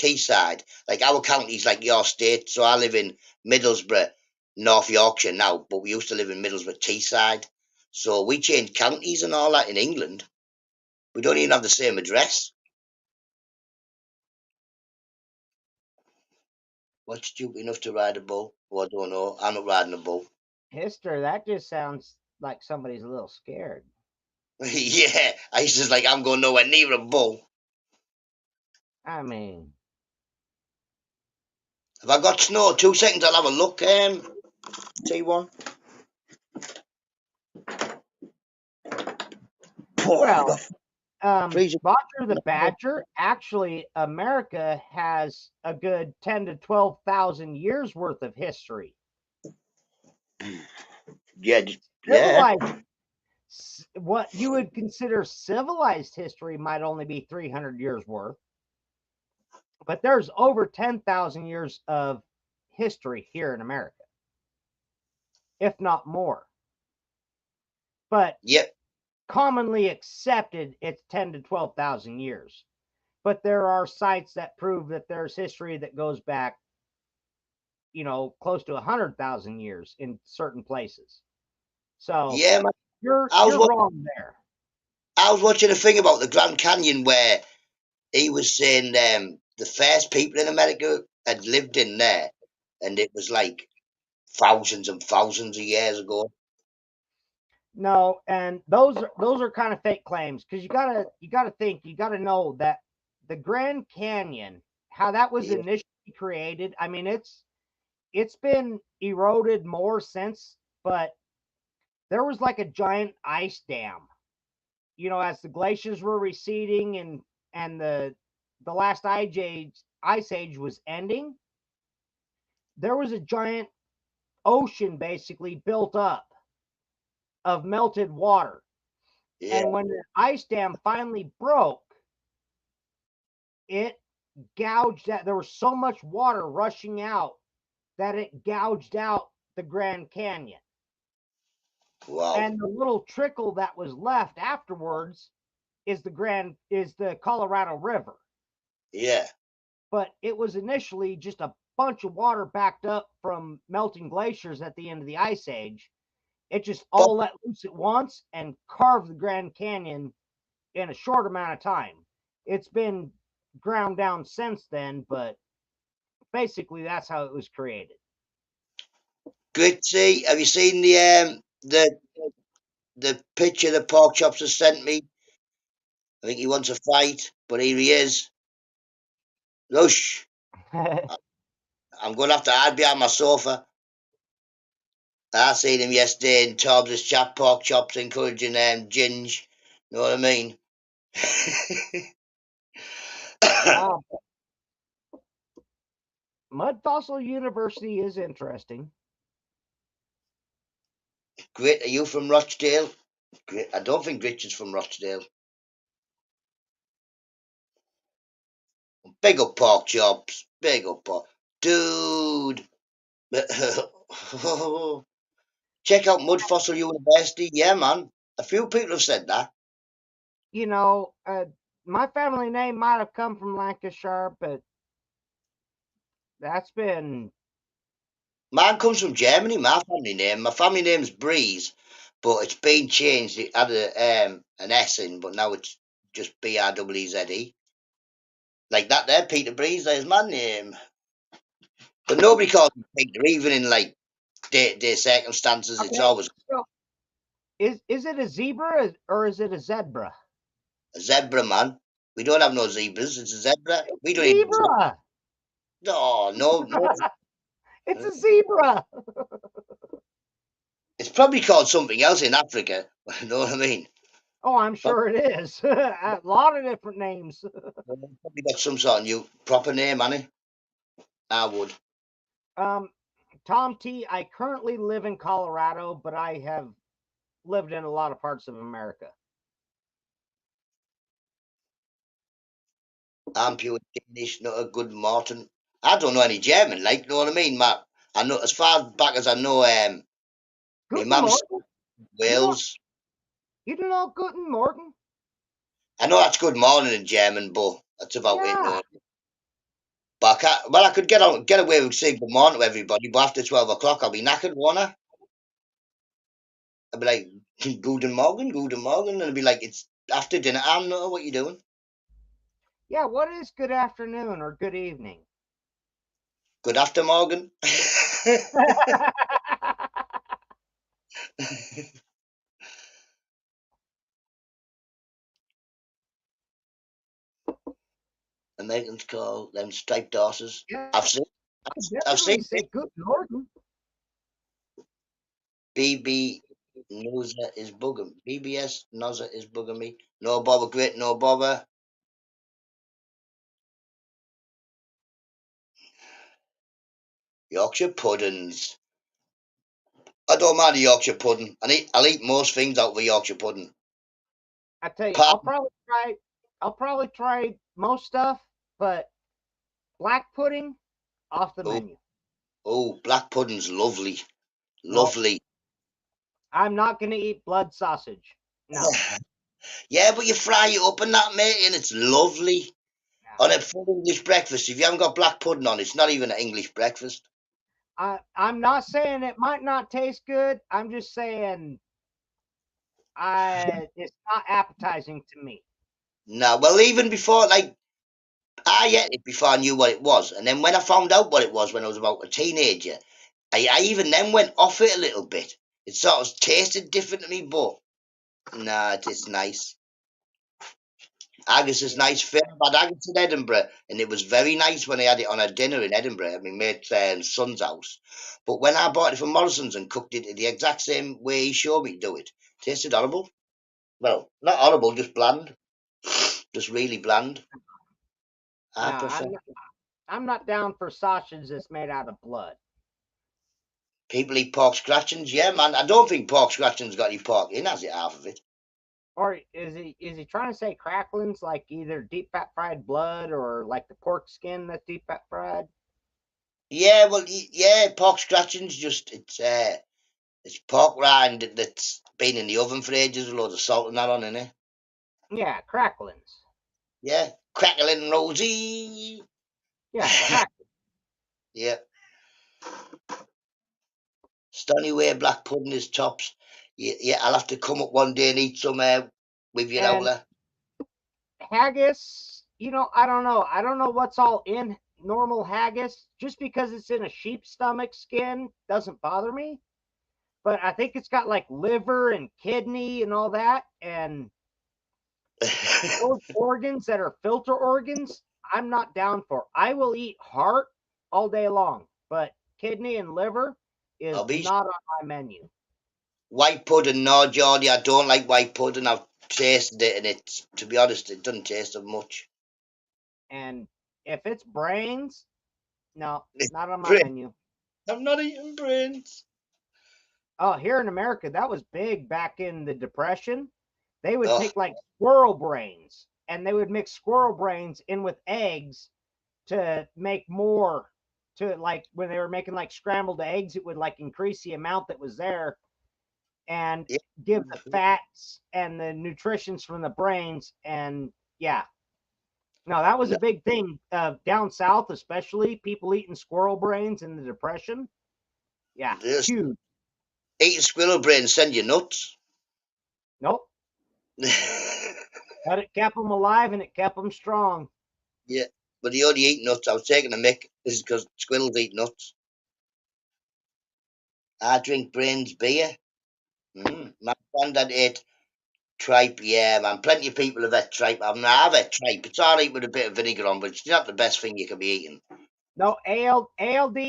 S1: Teesside. Like our county's like your state. So I live in Middlesbrough, North Yorkshire now, but we used to live in Middlesbrough, Teesside. So we changed counties and all that in England. We don't even have the same address. What's stupid enough to ride a bull? Well, I don't know. I'm not riding a bull.
S4: History, that just sounds like somebody's a little scared.
S1: Yeah, I used to like, I'm going nowhere near a bull.
S4: I mean,
S1: Have I got snow? 2 seconds, I'll have a look. T1. Oh, we
S4: well,
S1: got freezing.
S4: Roger the Badger, actually, America has a good 10 to 12,000 years worth of history.
S1: Yeah, yeah.
S4: Civilized, what you would consider civilized history might only be 300 years worth, but there's over 10,000 years of history here in America, if not more. But
S1: Yep.
S4: commonly accepted, it's 10 to 12,000 years. But there are sites that prove that there's history that goes back, close to 100,000 years in certain places. So
S1: Yeah, man.
S4: you're
S1: I was,
S4: you're wrong there.
S1: I was watching a thing about the Grand Canyon where he was saying the first people in America had lived in there, and it was like thousands and thousands of years ago.
S4: No, and those are kind of fake claims because you gotta know that the Grand Canyon, how that was
S1: Yeah,
S4: initially created. I mean, it's been eroded more since, but there was like a giant ice dam. As the glaciers were receding and the last ice age was ending, there was a giant ocean basically built up of melted water.
S1: yeah.
S4: And when the ice dam finally broke, it gouged out. There was so much water rushing out that it gouged out the Grand Canyon.
S1: Wow.
S4: And the little trickle that was left afterwards is the Colorado River.
S1: Yeah.
S4: But it was initially just a bunch of water backed up from melting glaciers at the end of the ice age. It just
S1: But
S4: all let loose at once and carved the Grand Canyon in a short amount of time. It's been ground down since then, but basically that's how it was created.
S1: Gritty, have you seen the picture that Pork Chops has sent me? I think he wants a fight, but here he is. Rush. I'm going to have to hide behind my sofa. I seen him yesterday in Tobbs' chat. Pork Chops encouraging Ginge. Know what I mean?
S4: uh, Mud Fossil University is interesting.
S1: Grit, are you from Rochdale? Grit, I don't think Richard's from Rochdale. Big up Pork Chops. Big up Pork. Dude. Check out Mud Fossil University. Yeah, man. A few people have said that.
S4: You know, uh, my family name might have come from Lancashire, but that's been
S1: Mine comes from Germany, my family name. My family name's Breeze, but it's been changed. It had an S in, but now it's just Breeze. Like that there, Peter Breeze, there's my name. But nobody calls me Peter, even in like day-to-day circumstances. It's
S4: okay.
S1: always
S4: So is it a zebra or is it a zebra?
S1: a zebra, man. We don't have no zebras. It's a zebra.
S4: It's
S1: We
S4: a
S1: don't even.
S4: zebra.
S1: No, no, no.
S4: It's a zebra.
S1: It's probably called something else in Africa. You know what I mean?
S4: Oh, I'm sure it is. A lot of different names.
S1: Probably got some sort of new proper name, Annie. I would.
S4: Um, Tom T, I currently live in Colorado, but I have lived in a lot of parts of America.
S1: I'm pure Danish, not a good Martin. I don't know any German, like, you know what I mean, Matt? I know, as far back as I know, my
S4: Guten
S1: mum's
S4: Morgen. You know,
S1: Wales.
S4: you don't know Guten Morgen?
S1: I know that's good morning in German, but that's about it,
S4: Yeah.
S1: no. But I can't, well, I could get away with saying good morning to everybody, but after 12 o'clock, I'll be knackered, won't I? I'll be like, Guten Morgen, and I'll be like, it's after dinner, I'm not, what you doing?
S4: Yeah, what is good afternoon or good evening?
S1: Good after, Morgan. Americans call them striped horses.
S4: Yeah,
S1: I've seen,
S4: I
S1: I've
S4: definitely
S1: seen
S4: say good Lord.
S1: BB Nuzza is bugging. BBS Nuzza is bugging me. No bother, great, no bother. Yorkshire puddings. I don't mind a Yorkshire pudding. I'll eat most things out of a Yorkshire pudding.
S4: I tell you,
S1: Pap,
S4: I'll probably try most stuff, but black pudding off the
S1: oh,
S4: menu.
S1: oh, black pudding's lovely.
S4: No,
S1: Lovely.
S4: I'm not gonna eat blood sausage. No,
S1: Yeah, but you fry it up and that, mate, and it's lovely.
S4: no.
S1: On a full English breakfast, if you haven't got black pudding on, it's not even an English breakfast.
S4: I'm not saying it might not taste good. I'm just saying it's not appetizing to me.
S1: No, well, even before, like, I ate it before I knew what it was. And then when I found out what it was when I was about a teenager, I even then went off it a little bit. It sort of tasted different to me, but nah, it's nice. Haggis is nice. Fair. I've had haggis in Edinburgh, and it was very nice when I had it on a dinner in Edinburgh at my mate's son's house. But when I bought it from Morrison's and cooked it the exact same way he showed me to do it, tasted horrible. Well, not horrible, just bland. Just really bland.
S4: No,
S1: I prefer.
S4: I'm not down for sausage that's made out of blood.
S1: People eat pork scratchings. Yeah, man. I don't think pork scratchings got any pork in, has it? Half of it.
S4: Or is he trying to say cracklings like either deep fat fried blood or like the pork skin that's deep fat fried?
S1: Yeah, well, yeah, pork scratchings. Just it's pork rind that's been in the oven for ages with loads of salt and that on in it.
S4: Yeah, cracklings.
S1: Yeah, crackling rosy.
S4: Yeah, crack.
S1: Yeah, Stony Way black pudding is tops. Yeah, yeah, I'll have to come up one day and eat some with you,
S4: And
S1: Owler.
S4: haggis, I don't know. I don't know what's all in normal haggis. Just because it's in a sheep's stomach skin doesn't bother me. But I think it's got like liver and kidney and all that. And those organs that are filter organs, I'm not down for. I will eat heart all day long, but kidney and liver is
S1: Hobbies.
S4: not on my menu.
S1: White pudding, no, Geordie. I don't like white pudding. I've tasted it, and it's, to be honest, it doesn't taste of much.
S4: And if it's brains, no, not on my
S1: Brain.
S4: menu.
S1: I'm not eating brains.
S4: Oh, here in America, that was big back in the Depression. They would
S1: Oh,
S4: take like squirrel brains and they would mix squirrel brains in with eggs to make more to like when they were making like scrambled eggs, it would like increase the amount that was there and
S1: yeah.
S4: give the fats and the nutritions from the brains. And yeah, no, that was a
S1: No,
S4: big thing down south, especially people eating squirrel brains in the Depression. Yeah,
S1: just
S4: huge.
S1: eating squirrel brains send you nuts.
S4: Nope. But it kept them alive and it kept them strong.
S1: Yeah, but they only eat nuts. I was taking a mick. This is because squirrels eat nuts. I drink brains beer. My granddad ate tripe. Yeah, man. Plenty of people have had tripe. I've had tripe. It's all right with a bit of vinegar on, but it's not the best thing you can be eating.
S4: No, ALD.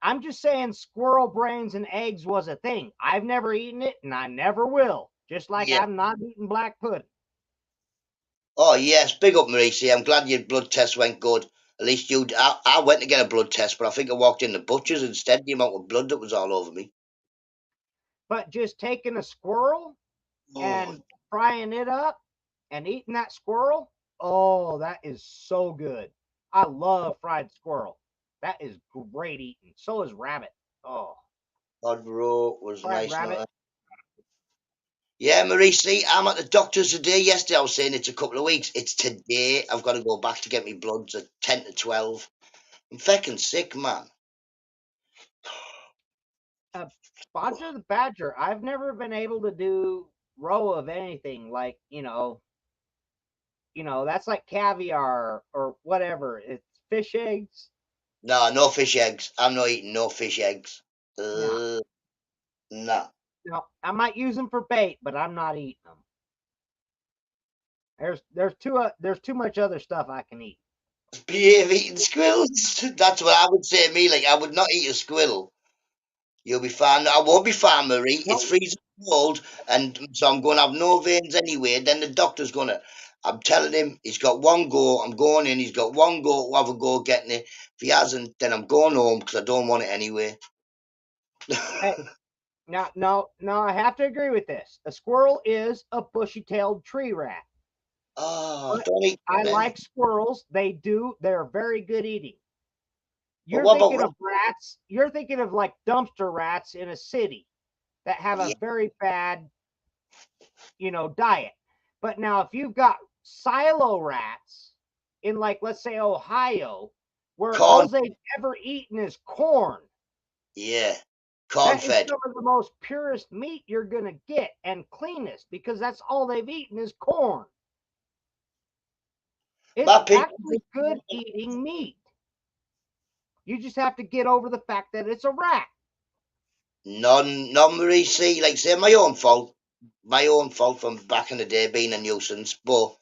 S4: I'm just saying squirrel brains and eggs was a thing. I've never eaten it and I never will. Just like
S1: Yeah.
S4: I'm not eating black pudding.
S1: Oh yes, big up, Marisi. I'm glad your blood test went good. At least you. I went to get a blood test, but I think I walked in the butcher's instead. The amount of blood that was all over me.
S4: But just taking a squirrel
S1: Oh,
S4: and frying it up and eating that squirrel, oh, that is so good. I love fried squirrel. That is great eating. So is rabbit. Oh,
S1: God, bro, was
S4: fried
S1: nice.
S4: rabbit.
S1: Not. Yeah, Marisi, I'm at the doctor's today. Yesterday I was saying it's a couple of weeks. It's today. I've got to go back to get me bloods at 10 to 12. I'm fucking sick, man.
S4: Uh, Bodger the Badger. I've never been able to do roe of anything like that's like caviar or whatever. It's fish eggs.
S1: No fish eggs. I'm not eating no fish eggs.
S4: No.
S1: No.
S4: No, I might use them for bait, but I'm not eating them. There's too much other stuff I can eat.
S1: Behave eating squirrels. That's what I would say to me. Like, I would not eat a squirrel. You'll be fine. I won't be fine, Marie.
S4: No.
S1: It's freezing cold, and so I'm going to have no veins anyway. Then the doctor's going to. I'm telling him he's got one go. I'm going in. He's got one go to have a go getting it. If he hasn't, then I'm going home because I don't want it anyway.
S4: Hey, no, I have to agree with this. A squirrel is a bushy-tailed tree rat.
S1: Oh,
S4: But
S1: don't eat
S4: I
S1: them.
S4: like squirrels. They're very good eating.
S1: But
S4: You're
S1: what about
S4: thinking of rats. You're thinking of like dumpster rats in a city that have a
S1: yeah,
S4: very bad, diet. But now if you've got silo rats in, like, let's say Ohio, where all
S1: corn?
S4: they've ever eaten is corn,
S1: Yeah, corn
S4: that is
S1: fed.
S4: some of the most purest meat you're going to get and cleanest, because that's all they've eaten is corn. It's
S1: My opinion,
S4: actually good eating meat. You just have to get over the fact that it's a rat.
S1: none, Marie. See, like say my own fault. My own fault from back in the day being a nuisance, but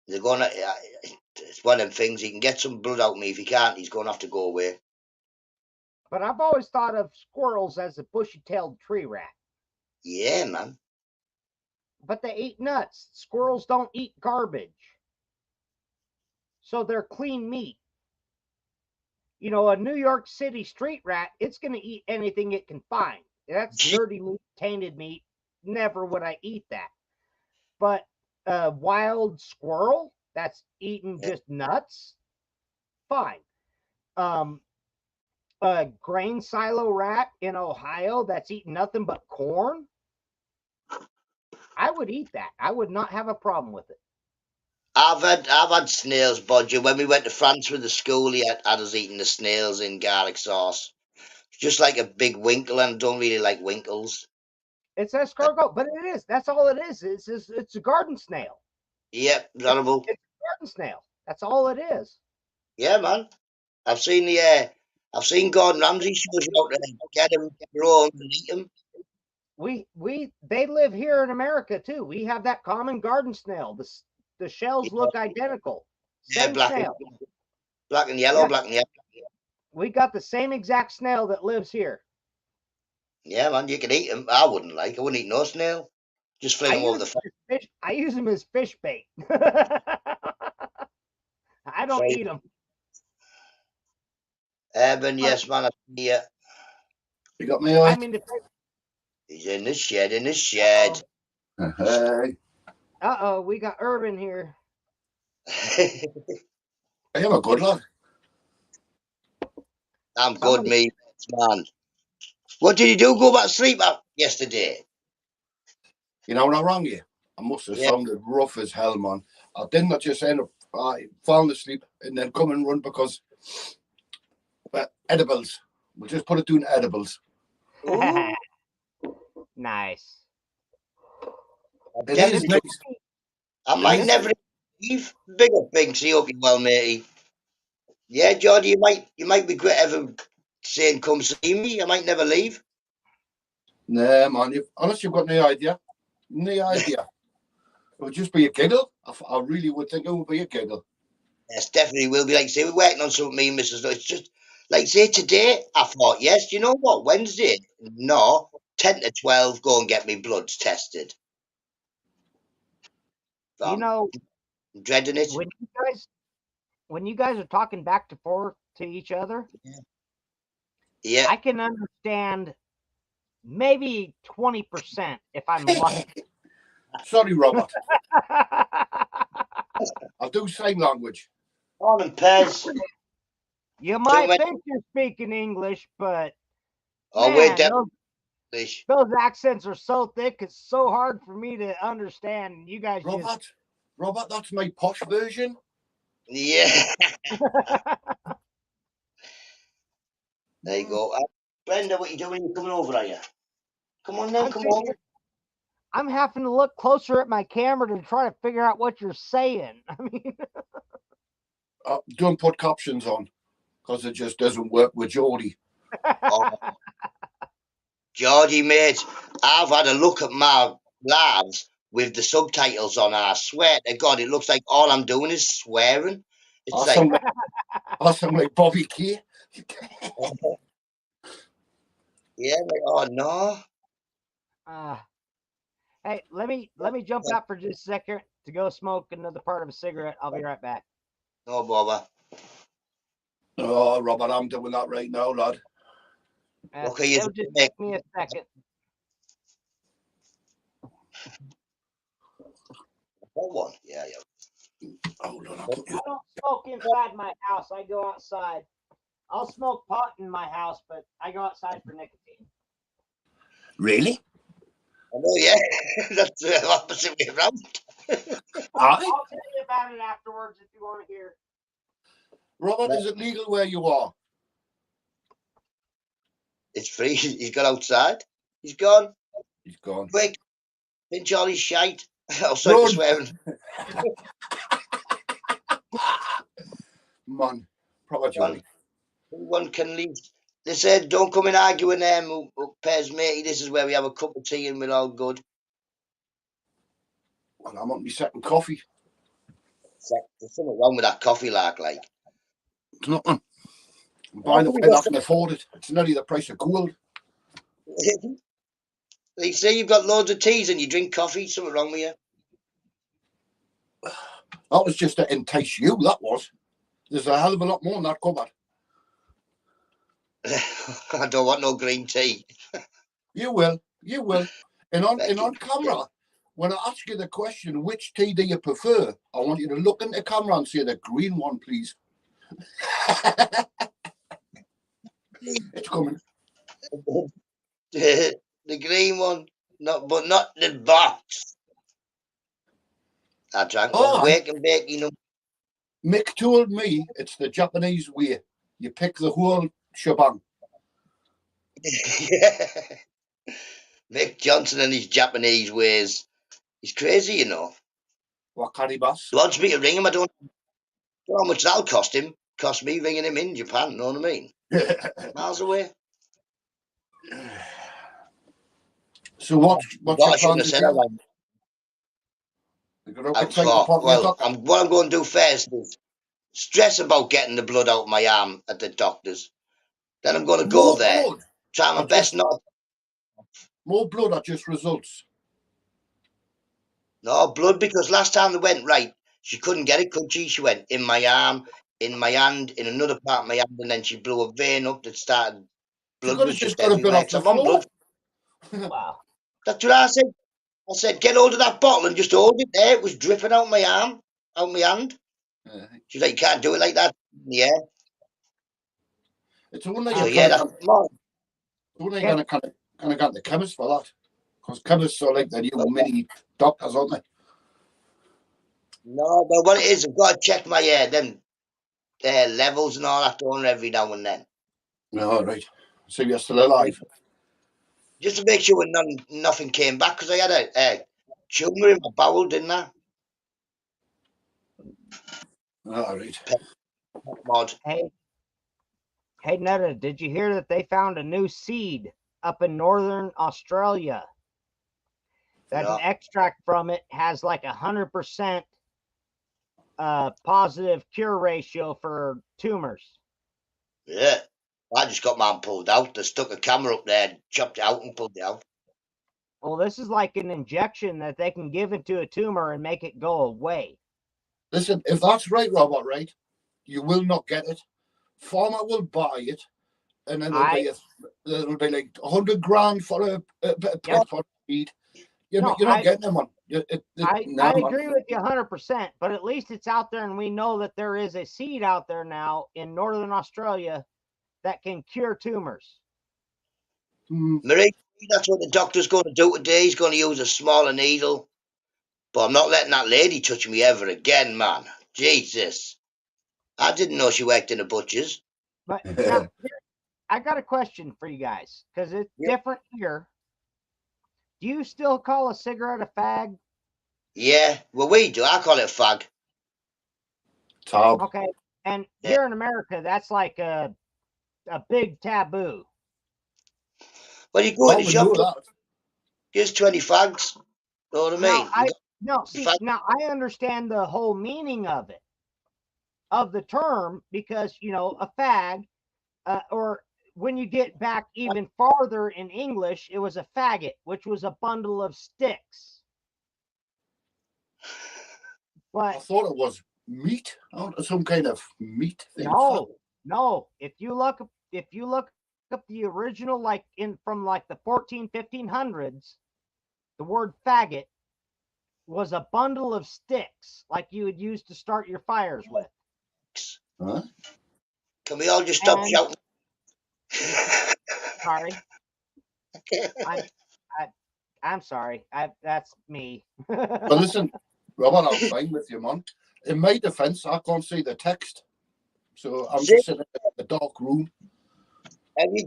S1: they're gonna. It's one of them things. He can get some blood out of me. If he can't, he's gonna have to go away.
S4: But I've always thought of squirrels as a bushy-tailed tree rat.
S1: Yeah, man.
S4: But they eat nuts. Squirrels don't eat garbage. So they're clean meat. A New York City street rat, it's going to eat anything it can find. That's dirty meat, tainted meat. Never would I eat that. But a wild squirrel that's eating just nuts, fine. A grain silo rat in Ohio that's eating nothing but corn, I would eat that. I would not have a problem with it.
S1: I've had snails, Bodger. When we went to France with the school, he had us eating the snails in garlic sauce. It's just like a big winkle, and I don't really like winkles.
S4: It's escargot, but it is. That's all it is. It's a garden snail.
S1: Yep,
S4: It's,
S1: terrible.
S4: it's a garden snail. That's all it is.
S1: Yeah, man. I've seen I've seen Gordon Ramsay shows you how to get them, grow them, and eat them.
S4: They live here in America too. We have that common garden snail. The shells
S1: Yeah,
S4: look identical.
S1: yeah,
S4: Same snail.
S1: black and yellow,
S4: Yeah,
S1: black and yellow.
S4: we got the same exact snail that lives here.
S1: Yeah, man, you can eat them. I wouldn't like. I wouldn't eat no snail. Just fling
S4: I
S1: them over
S4: use
S1: the
S4: them as fish. I use them as fish bait. I don't
S1: fence.
S4: eat them.
S1: Urban,
S4: But
S1: yes, man. I see ya.
S6: You got me all
S4: I
S6: right?
S4: mean,
S1: He's in the shed, in the shed.
S6: Hey.
S4: we got Urban here.
S6: I am a good lad.
S1: I'm good,
S4: Somebody,
S1: me, man. What did you do? Go back to sleep yesterday?
S6: You know what I'm wrong here? I must have
S1: Yeah.
S6: sounded rough as hell, man. I didn't just end up falling asleep and then come and run because edibles. We'll just put it doing edibles.
S1: Ooh,
S4: nice.
S6: It is nice.
S1: I might
S6: is.
S1: never leave. Big up, Binksy. Hope you well, matey. Yeah, Jordy, you might regret ever saying come see me. I might never leave.
S6: Nah, man. You've got no idea. No idea. It would just be a giggle. I really would think it would be a giggle.
S1: Yes, definitely will be. Like say, we're working on something, me and Mrs. It's just like say today. I thought, yes, you know what? Wednesday, no, 10 to 12. Go and get me bloods tested. I'm dreading it.
S4: when you guys are talking back to forth to each other,
S1: Yeah,
S4: I can understand maybe 20% if I'm lucky.
S6: Sorry, Robert. I'll do sign language.
S1: on and Pez.
S4: You might think you're speaking English, but
S1: we're
S4: man,
S1: English.
S4: those accents are so thick, it's so hard for me to understand. You guys
S6: Robert, that's my posh version.
S1: Yeah. There you go. Brenda, what you doing? You coming over, are you? Come on then, come on.
S4: I'm having to look closer at my camera to try to figure out what you're saying. I mean,
S6: Don't put captions on. because it just doesn't work with Geordie.
S1: Oh, Geordie, mate, I've had a look at my lives with the subtitles on. I swear to God, it looks like all I'm doing is swearing. It's like,
S6: I sound like Bobby Key.
S1: yeah, like, oh no.
S4: Hey, let me jump out for just a second to go smoke another part of a cigarette. I'll be right back.
S1: No bother.
S6: Oh, Robert, I'm doing that right now, lad.
S1: Okay,
S4: It'll just take me a second.
S1: That one, yeah.
S6: Hold on,
S4: I don't smoke inside my house. I go outside. I'll smoke pot in my house, but I go outside for nicotine.
S6: Really?
S1: I know, yeah. That's the opposite way around.
S4: I'll tell you about it afterwards if you want to hear.
S6: Robert, is it legal where you are?
S1: It's free. He's got outside. He's gone.
S6: He's gone.
S1: Quick. Pinch all his shite. Oh, sorry for swearing.
S6: Man, proper Johnny.
S1: One can leave. They said, don't come and argue with them. Pairs, matey. This is where we have a cup of tea and we're all good.
S6: Well, I'm on my second coffee.
S1: There's something wrong with that coffee, like.
S6: It's nothing. I'm buying it when I can afford it. It's nearly the price of gold.
S1: They say you've got loads of teas and you drink coffee. Something wrong with you.
S6: That was just to entice you, that was. There's a hell of a lot more in that cupboard.
S1: I don't want no green tea.
S6: You will. You will. And on camera, when I ask you the question, which tea do you prefer? I want you to look in the camera and say the green one, please. It's coming.
S1: The green one, but not the box. I drank one wake and bake, you know.
S6: Mick told me it's the Japanese way. You pick the whole shebang.
S1: Yeah. Mick Johnson and his Japanese ways. He's crazy, you know.
S6: Wakari bus.
S1: He wants me to ring him. I don't know how much that'll cost him. Cost me ringing him in Japan, you know what I mean? Miles away.
S6: So what's your plan to do?
S1: What I'm going to do first is stress about getting the blood out of my arm at the doctor's. Then I'm going to go there. Try my best not.
S6: More blood or just results?
S1: No, blood, because last time they went, right, she couldn't get it, could she? She went in my arm, in my hand, in another part of my hand, and then she blew a vein up that started. Blood was just everywhere. I'm on blood.
S4: Wow.
S1: That's what I said. I said, get hold of that bottle and just hold it there. It was dripping out my arm, out my hand. She's like, you can't do it like that. Yeah.
S6: It's only
S1: so, yeah, that's
S6: only going to kind of get the chemist for that. Because chemists are like the new mini doctors, aren't they?
S1: No, but what it is, I've got to check my them levels and all that on every now and then.
S6: No, right. So you're still alive?
S1: Just to make sure nothing came back, because I had a tumour in my bowel, didn't I?
S6: All right.
S4: Hey, Netta, did you hear that they found a new seed up in northern Australia? That an extract from it has like 100% positive cure ratio for tumors.
S1: Yeah. I just got mine pulled out. They stuck a camera up there, chopped it out and pulled it out.
S4: Well, this is like an injection that they can give into a tumor and make it go away.
S6: Listen, if that's right, Robert, right, you will not get it. Farmer will buy it, and then it'll be like 100 grand for a pot of seed. You're not getting them on.
S4: I agree with you 100%, but at least it's out there, and we know that there is a seed out there now in northern Australia that can cure tumors.
S1: Marie, that's what the doctor's going to do today. He's going to use a smaller needle. But I'm not letting that lady touch me ever again, man. Jesus. I didn't know she worked in a butcher's.
S4: But now, I got a question for you guys, because it's different here. Do you still call a cigarette a fag?
S1: Yeah, well, we do. I call it a fag.
S6: Tab.
S4: Okay. And here in America, that's like a big taboo.
S1: Well, you go to the
S6: we
S1: shop,
S6: know that.
S1: here's 20 fags. Know what I mean?
S4: Now I understand the whole meaning of it, of the term, because, you know, a fag, or when you get back even farther in English, it was a faggot, which was a bundle of sticks. But
S6: I thought it was meat, some kind of meat thing.
S4: No. If you look up the original, like from like the 1500s, the word faggot was a bundle of sticks, like you would use to start your fires with.
S6: Huh?
S1: Can we all just stop shouting?
S4: Sorry. I'm sorry. That's me.
S6: But listen, Robert, I'm fine with you, man. In my defense, I can't see the text. So I'm just sitting in a dark room.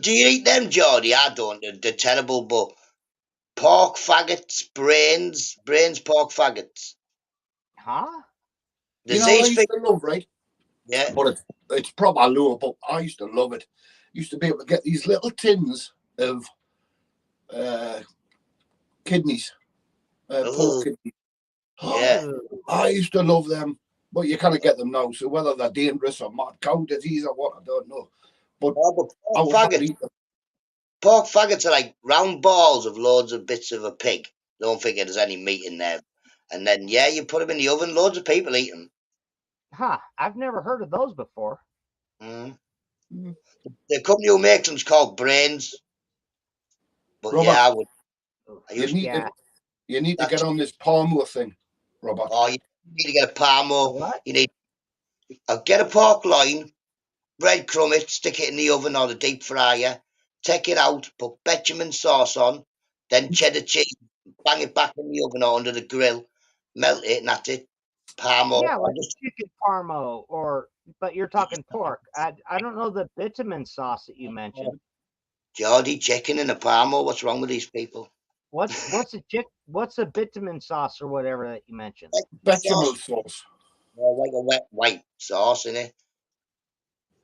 S1: Do you eat them, Geordie? I don't. They're terrible, but pork faggots, brains, pork faggots.
S4: Huh?
S6: You know, I used to love, right?
S1: Yeah.
S6: But it's probably low, but I used to love it. Used to be able to get these little tins of kidneys, pork kidneys.
S1: Yeah.
S6: I used to love them, but you can't get them now. So whether they're dangerous or mad cow disease or what, I don't know. But I would not eat them.
S1: Pork faggots are like round balls of loads of bits of a pig. Don't think there's any meat in there. And then, yeah, you put them in the oven. Loads of people eat them.
S4: Huh. I've never heard of those before.
S1: The company who makes them's called Brains. But
S6: Robert,
S1: yeah, I would.
S6: You need to get on this Palmo thing, Robert.
S1: Oh, you need to get a Palmo. What? You need get a pork loin, breadcrumb it, stick it in the oven or the deep fryer, take it out, put bechamel sauce on, then cheddar cheese, bang it back in the oven or under the grill, melt it, and that's it. Parmo.
S4: Yeah, like chicken parmo, but you're talking pork. I don't know the bitumen sauce that you mentioned.
S1: Geordie, chicken and a parmo. What's wrong with these people?
S4: What's a bitumen sauce or whatever that you mentioned?
S6: Bechamel sauce.
S1: Like a wet white sauce in it.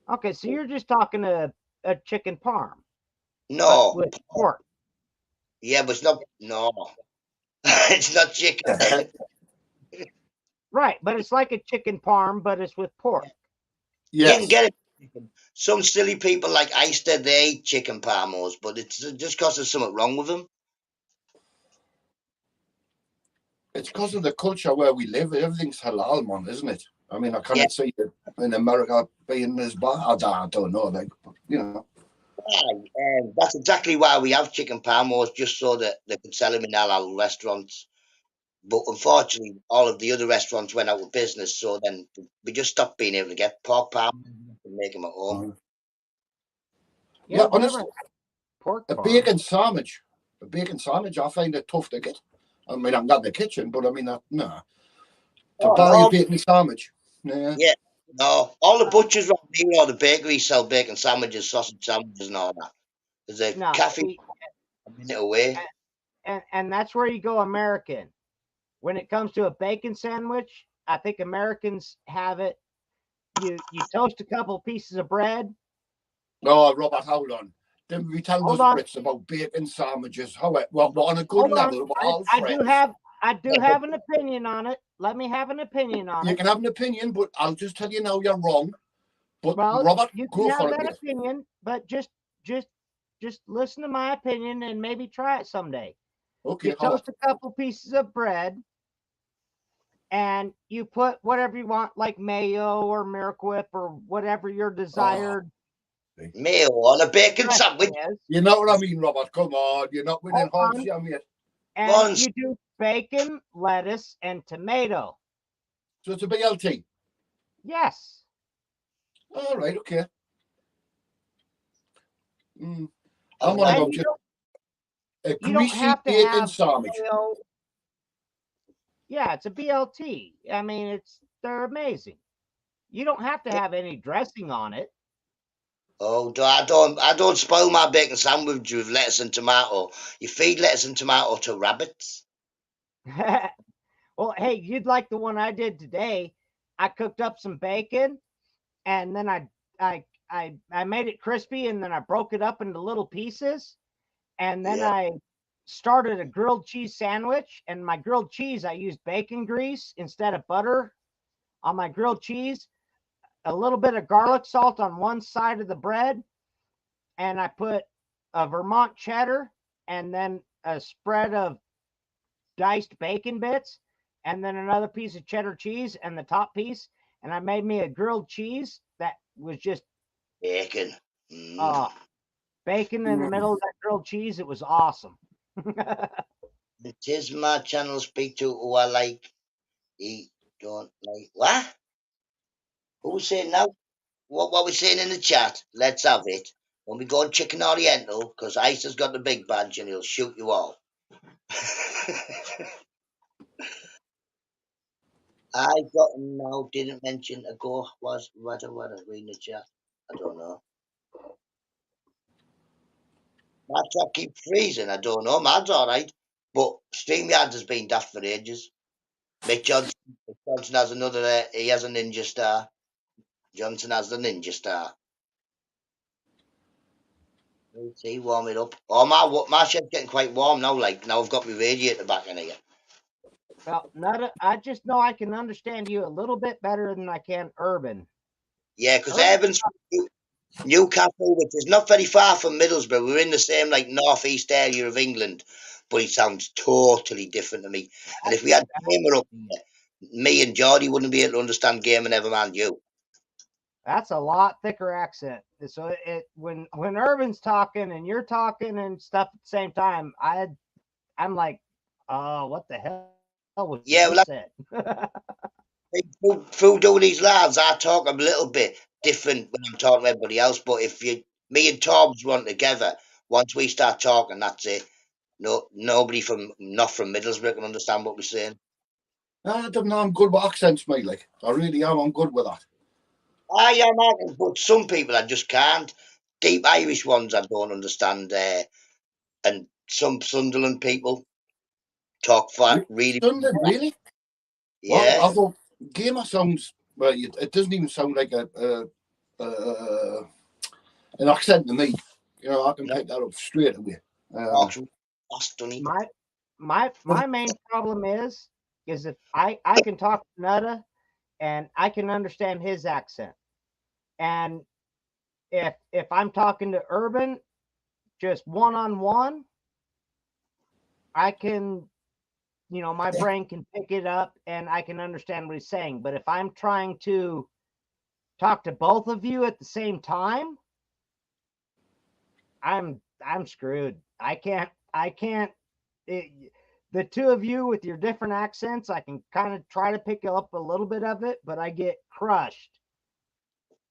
S4: Okay, so you're just talking a chicken parm.
S1: No.
S4: With pork.
S1: Yeah, but it's not. No. It's not chicken.
S4: Right, but it's like a chicken parm, but it's with pork.
S1: Yes. You can get it. Some silly people like Easter, they eat chicken parmos, but it's just because there's something wrong with them.
S6: It's because of the culture where we live. Everything's halal, man, isn't it? I mean, I cannot see it in America being as bad. I don't know, like, you know.
S1: That's exactly why we have chicken parmos, just so that they can sell them in halal restaurants. But unfortunately, all of the other restaurants went out of business, so then we just stopped being able to get pork parmos and make them at home.
S6: Yeah, honestly, a bacon sandwich, I find it tough to get. I mean, I'm not in the kitchen, but I mean, no. To buy a bacon sandwich. Yeah.
S1: Yeah. No, all the butchers around here or the bakeries sell bacon sandwiches, sausage sandwiches, and all that. There's a cafe a minute away.
S4: And that's where you go American. When it comes to a bacon sandwich, I think Americans have it. You toast a couple pieces of bread.
S6: Oh, Robert, hold on. Didn't we tell those Brits about bacon sandwiches? How what on a good level?
S4: I do have an opinion on it. Let me have an opinion on it.
S6: You can have an opinion, but I'll just tell you now you're wrong. But
S4: well,
S6: Robert,
S4: you can have that opinion, but just listen to my opinion and maybe try it someday.
S6: Okay.
S4: You toast a couple pieces of bread, and you put whatever you want, like mayo or Miracle Whip or whatever your desired.
S1: Mayo on a bacon sandwich.
S6: You know what I mean, Robert? Come on, you're not winning hearts yet.
S4: And you do bacon, lettuce, and tomato.
S6: So it's a BLT?
S4: Yes.
S6: All right, okay. I'm on about just a greasy bacon sandwich.
S4: Yeah, it's a BLT. I mean, they're amazing. You don't have to have any dressing on it.
S1: Oh, I don't spoil my bacon sandwich with lettuce and tomato. You feed lettuce and tomato to rabbits.
S4: Well, hey, you'd like the one I did today. I cooked up some bacon, and then I made it crispy, and then I broke it up into little pieces, and then
S1: Yeah.
S4: I started a grilled cheese sandwich. And my grilled cheese, I used bacon grease instead of butter on my grilled cheese, a little bit of garlic salt on one side of the bread, and I put a Vermont cheddar and then a spread of diced bacon bits, and then another piece of cheddar cheese and the top piece. And I made me a grilled cheese that was just
S1: Bacon.
S4: uh, bacon in the middle of that grilled cheese. It was awesome.
S1: It is my channel speak to who I like. He don't like. What? Who's saying now? What we're saying in the chat? Let's have it. When we go on Chicken Oriental, because Ice has got the big badge and he'll shoot you all. I got him now. Didn't mention a go. Was what I reading the chat. I don't know. My chat keep freezing. I don't know. Mine's all right, but StreamYard has been daft for ages. Mick Johnson has another. He has a ninja star. Johnson has the ninja star. Let's see, warm it up. Oh, my shed's getting quite warm now. Like now, I've got my radiator back in here.
S4: Well, Nutta, I just know I can understand you a little bit better than I can Urban.
S1: Yeah, because Urban's Newcastle, which is not very far from Middlesbrough. We're in the same like northeast area of England, but he sounds totally different to me. And if we had Gamer up here, me and Geordie wouldn't be able to understand Gamer, never mind you.
S4: That's a lot thicker accent. So when Urban's talking and you're talking and stuff at the same time, I'm like, what the hell was
S1: Yeah,
S4: said?
S1: through doing these lives, I talk a little bit different when I'm talking to everybody else. But if me and Tom's run together, once we start talking, that's it. No, nobody not from Middlesbrough can understand what we're saying.
S6: I don't know. I'm good with accents, mate. Like I really am. I'm good with that.
S1: I am, but some people I just can't. Deep Irish ones I don't understand. And some Sunderland people talk really.
S6: Sunderland, really? Well,
S1: Yeah.
S6: although Gamer sounds well, it doesn't even sound like an accent to me. You know, I can pick that up straight away.
S4: My main problem is if I can talk to Nutta and I can understand his accent, and if I'm talking to Urban just one-on-one, I can, my brain can pick it up and I can understand what he's saying. But if I'm trying to talk to both of you at the same time, I'm screwed. I can't the two of you with your different accents, I can kind of try to pick up a little bit of it, but I get crushed.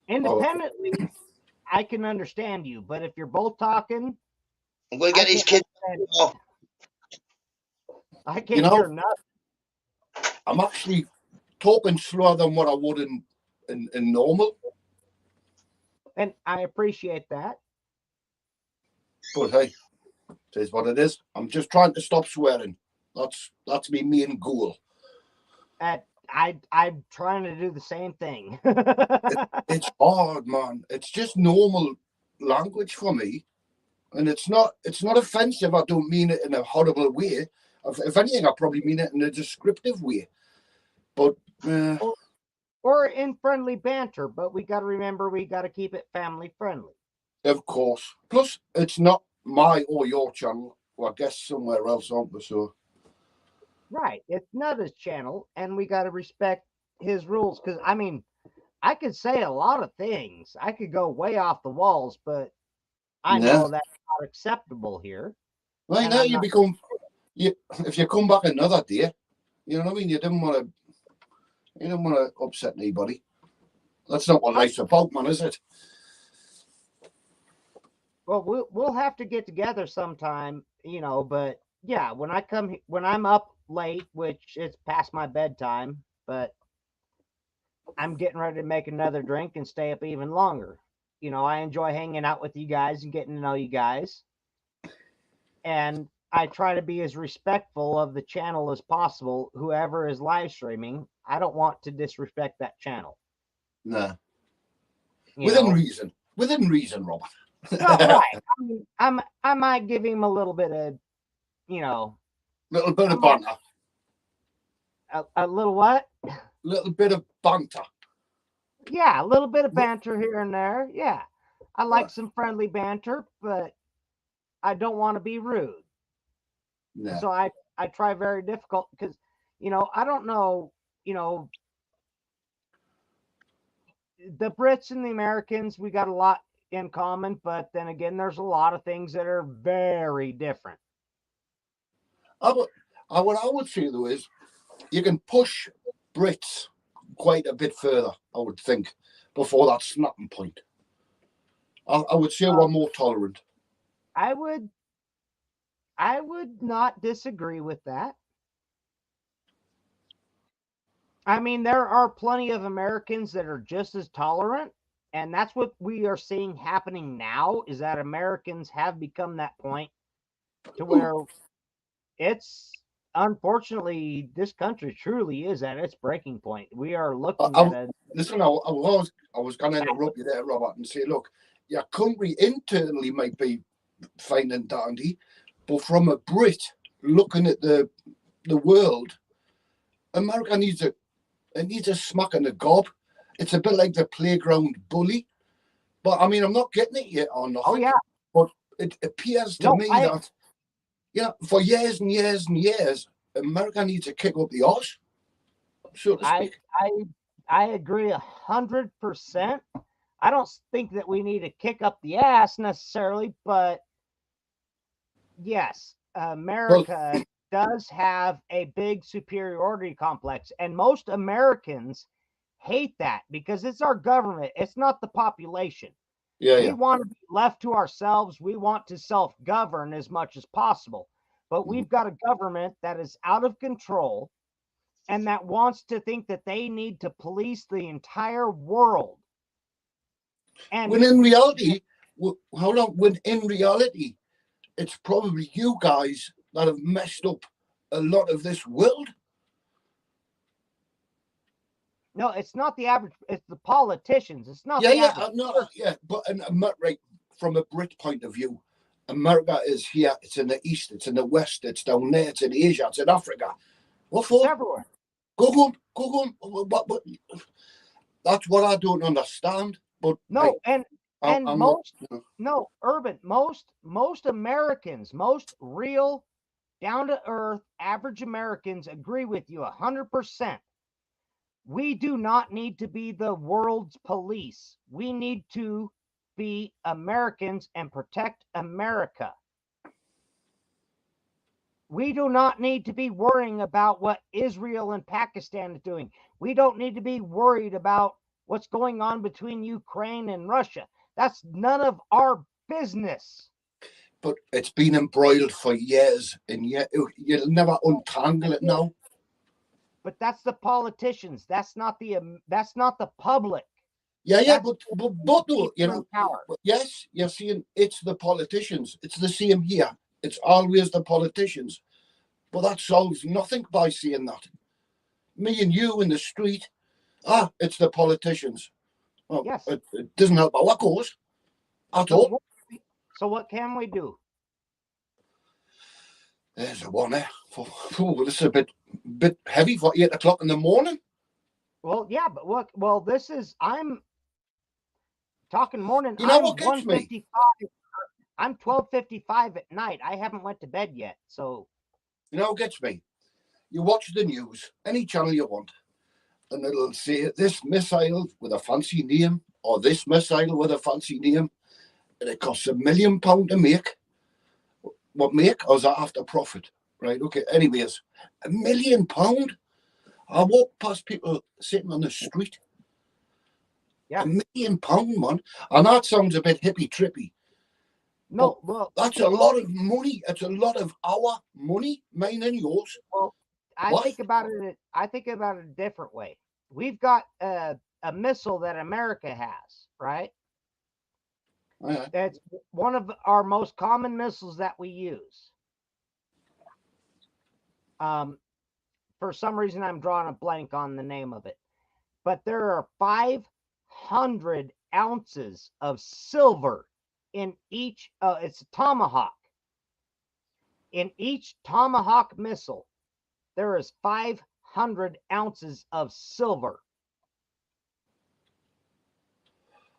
S4: Independently, I can understand you, but if you're both talking,
S1: I'm going to get these kids.
S4: I can't hear nothing.
S6: I'm actually talking slower than what I would in normal.
S4: And I appreciate that.
S6: But hey, it is what it is. I'm just trying to stop swearing. That's me main goal.
S4: I'm trying to do the same thing.
S6: It's hard, man. It's just normal language for me. And it's not offensive. I don't mean it in a horrible way. If anything, I probably mean it in a descriptive way. But
S4: or in friendly banter, but we got to remember we got to keep it family friendly.
S6: Of course. Plus, it's not my or your channel. Well, I guess somewhere else, aren't we? So.
S4: Right. It's not his channel, and we got to respect his rules. Because, I mean, I could say a lot of things. I could go way off the walls, but I know that's not acceptable here.
S6: Well, now if you come back another day, you know what I mean? You don't want to upset anybody. That's not what life's about, man, is it?
S4: Well, we'll have to get together sometime, but yeah, when I'm up late, which it's past my bedtime, but I'm getting ready to make another drink and stay up even longer. I enjoy hanging out with you guys and getting to know you guys. And I try to be as respectful of the channel as possible. Whoever is live streaming, I don't want to disrespect that channel.
S6: No. Within reason. Within reason, Robert.
S4: No, right. I mean, I might give him a little bit of,
S6: little bit of banter.
S4: A little what?
S6: Little bit of banter.
S4: Yeah, a little bit of banter here and there. Yeah. I like some friendly banter, but I don't want to be rude. No. So I try very difficult because, I don't know, the Brits and the Americans, we got a lot in common, but then again, there's a lot of things that are very different.
S6: What I would say though is you can push Brits quite a bit further, I would think, before that snapping point. I would say we're more tolerant.
S4: I would not disagree with that. I mean, there are plenty of Americans that are just as tolerant, and that's what we are seeing happening now, is that Americans have become that point to where it's, unfortunately, this country truly is at its breaking point. We are looking at it.
S6: Listen, I was going to interrupt you there, Robert, and say, look, your country internally might be fine and dandy, but from a Brit looking at the world, America needs a smack in the gob. It's a bit like the playground bully. But I mean, I'm not getting it yet or nothing.
S4: Oh yeah.
S6: But it appears to me that for years and years and years, America needs to kick up the arse, so to speak.
S4: I agree 100%. I don't think that we need to kick up the ass necessarily, but yes, America does have a big superiority complex, and most Americans hate that because it's our government. It's not the population. We want to be left to ourselves. We want to self-govern as much as possible, but we've got a government that is out of control and that wants to think that they need to police the entire world.
S6: And when in reality, it's probably you guys that have messed up a lot of this world.
S4: No, it's not the average. It's the politicians. It's not the average.
S6: But right from a Brit point of view, America is here. It's in the east. It's in the west. It's down there. It's in Asia. It's in Africa. What for?
S4: It's everywhere.
S6: Go home. But that's what I don't understand. But
S4: no, Urban. Most Americans, most real, down to earth, average Americans agree with you 100%. We do not need to be the world's police. We need to be Americans and protect America. We do not need to be worrying about what Israel and Pakistan is doing. We don't need to be worried about what's going on between Ukraine and Russia. That's none of our business.
S6: But it's been embroiled for years, and yet you'll never untangle it now.
S4: But that's the politicians. That's not the public.
S6: But yes, you're seeing it's the politicians. It's the same here. It's always the politicians. But that solves nothing by saying that. Me and you in the street, it's the politicians. Well, yes. It doesn't help our cause at all.
S4: So what can we do?
S6: There's a one there. This is a bit heavy for 8 o'clock in the morning.
S4: Well, yeah, but look, I'm talking morning.
S6: You know what gets me?
S4: I'm 12:55 at night. I haven't went to bed yet, so.
S6: You know what gets me? You watch the news, any channel you want, and it'll say this missile with a fancy name or this missile with a fancy name, and it costs £1 million to make. What make? Or is that after profit? Right, okay. Anyways, £1 million. I walk past people sitting on the street.
S4: Yeah.
S6: £1 million, man. And that sounds a bit hippie trippy.
S4: No, well,
S6: that's a lot of money. It's a lot of our money, mine and yours.
S4: Well, I think about it a different way. We've got a missile that America has, right? It's one of our most common missiles that we use. For some reason, I'm drawing a blank on the name of it, but there are 500 ounces of silver in each. It's a Tomahawk. In each Tomahawk missile, there is 500 ounces of silver.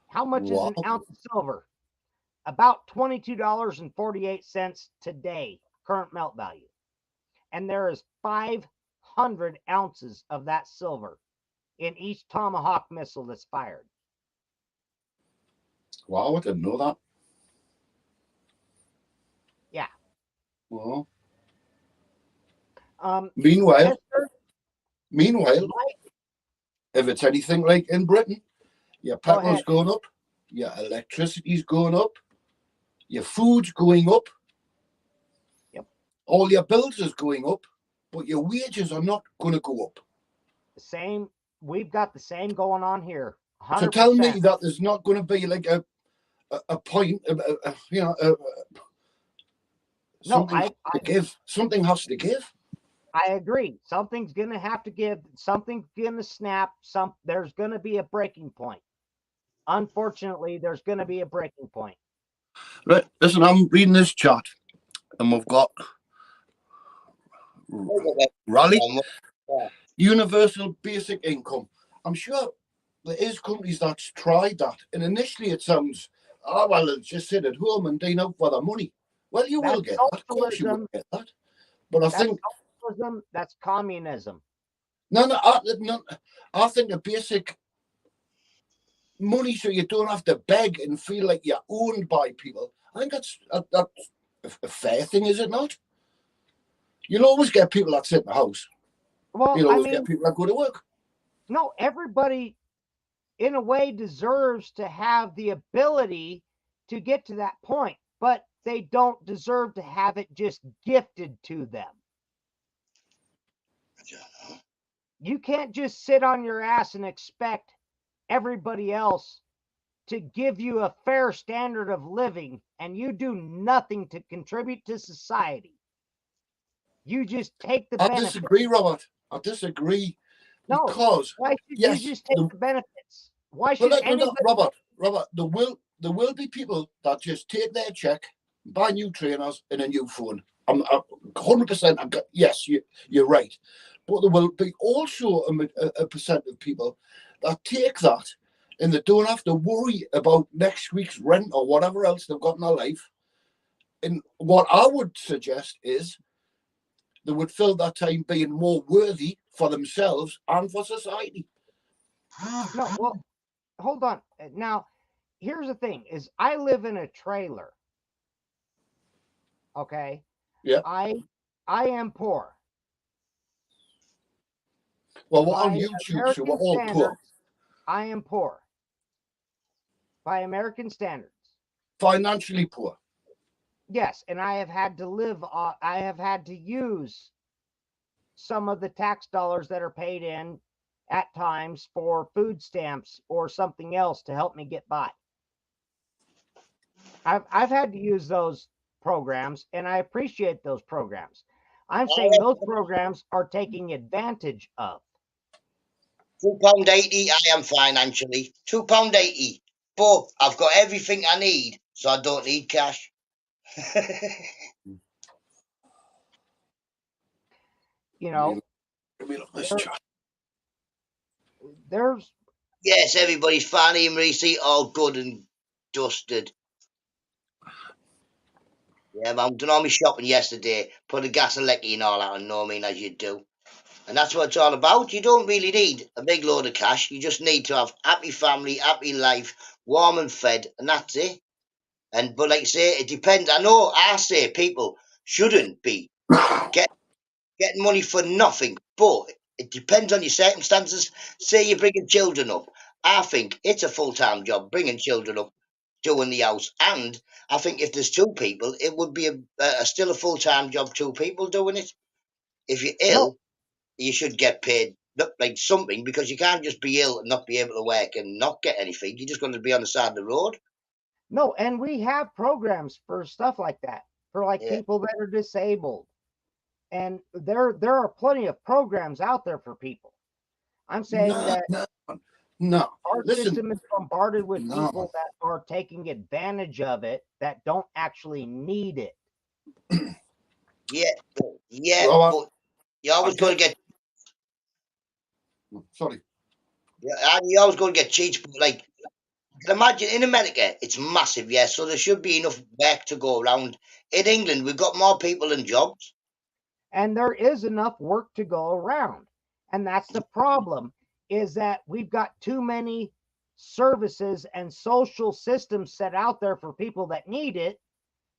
S4: How much is an ounce of silver? About $22.48 today, current melt value. And there is 500 ounces of that silver in each Tomahawk missile that's fired.
S6: Wow, I didn't know that.
S4: Yeah.
S6: Well,
S4: yes,
S6: meanwhile, if it's anything like in Britain, your petrol's going up, your electricity's going up, your food's going up, all your bills is going up, but your wages are not going to go up.
S4: The same. We've got the same going on here. 100%.
S6: So tell me that there's not going to be like a point, something has to give.
S4: I agree. Something's going to have to give. Something's going to snap. There's going to be a breaking point. Unfortunately, there's going to be a breaking point.
S6: Right. Listen, I'm reading this chart, and we've got Rally, universal basic income. I'm sure there is companies that's tried that, and initially it sounds, oh well, let's just sit at home and dine out for the money. Well, you will get that. Of course, you will get that. But I think
S4: socialism, that's communism.
S6: No, I think a basic money so you don't have to beg and feel like you're owned by people. I think that's a fair thing, is it not? You'll always get people that sit in the house.
S4: Well,
S6: you'll always get people that go to work.
S4: No, everybody, in a way, deserves to have the ability to get to that point, but they don't deserve to have it just gifted to them. You can't just sit on your ass and expect everybody else to give you a fair standard of living and you do nothing to contribute to society. You just take the benefits.
S6: I disagree, Robert. I disagree.
S4: No,
S6: because
S4: why should you just take the benefits? Why should anybody...
S6: Robert, there will be people that just take their check, buy new trainers and a new phone. I'm 100%. Yes, you're right. But there will be also a percent of people that take that and they don't have to worry about next week's rent or whatever else they've got in their life. And what I would suggest is they would fill that time being more worthy for themselves and for society.
S4: No, well, hold on. Now, here's the thing: is I live in a trailer. Okay.
S6: Yeah.
S4: I am poor.
S6: Well, we're on YouTube, so we're all poor.
S4: I am poor. By American standards.
S6: Financially poor.
S4: Yes, and I have had to live, I have had to use some of the tax dollars that are paid in at times for food stamps or something else to help me get by. I've had to use those programs, and I appreciate those programs. I'm saying those programs are taking advantage of.
S1: £2.80, I am financially. £2.80. But I've got everything I need, so I don't need cash.
S4: You know, there's...
S1: Yes, everybody's fine. Even receipt, all good and dusted. Yeah, man, I've done all my shopping yesterday. Put the gas and lecky and all out, and no mean as you do. And that's what it's all about. You don't really need a big load of cash. You just need to have happy family, happy life, warm and fed, and that's it. But like I say, it depends. I say people shouldn't be getting money for nothing, but it depends on your circumstances. Say you're bringing children up. I think it's a full-time job, bringing children up, doing the house. And I think if there's two people, it would be still a full-time job, two people doing it. If you're ill, you should get paid like something, because you can't just be ill and not be able to work and not get anything. You're just going to be on the side of the road.
S4: No, and we have programs for stuff like that, for people that are disabled. And there are plenty of programs out there for people. I'm saying
S6: No.
S4: Our
S6: Listen.
S4: system is bombarded with
S6: No.
S4: people that are taking advantage of it that don't actually need it.
S1: Yeah, yeah,
S6: Robert,
S1: but you always got to get.
S6: sorry.
S1: Yeah, you always got to get cheats. But like, imagine in America, it's massive. Yeah, so there should be enough work to go around. In England, we've got more people than jobs.
S4: And there is enough work to go around. And that's the problem, is that we've got too many services and social systems set out there for people that need it,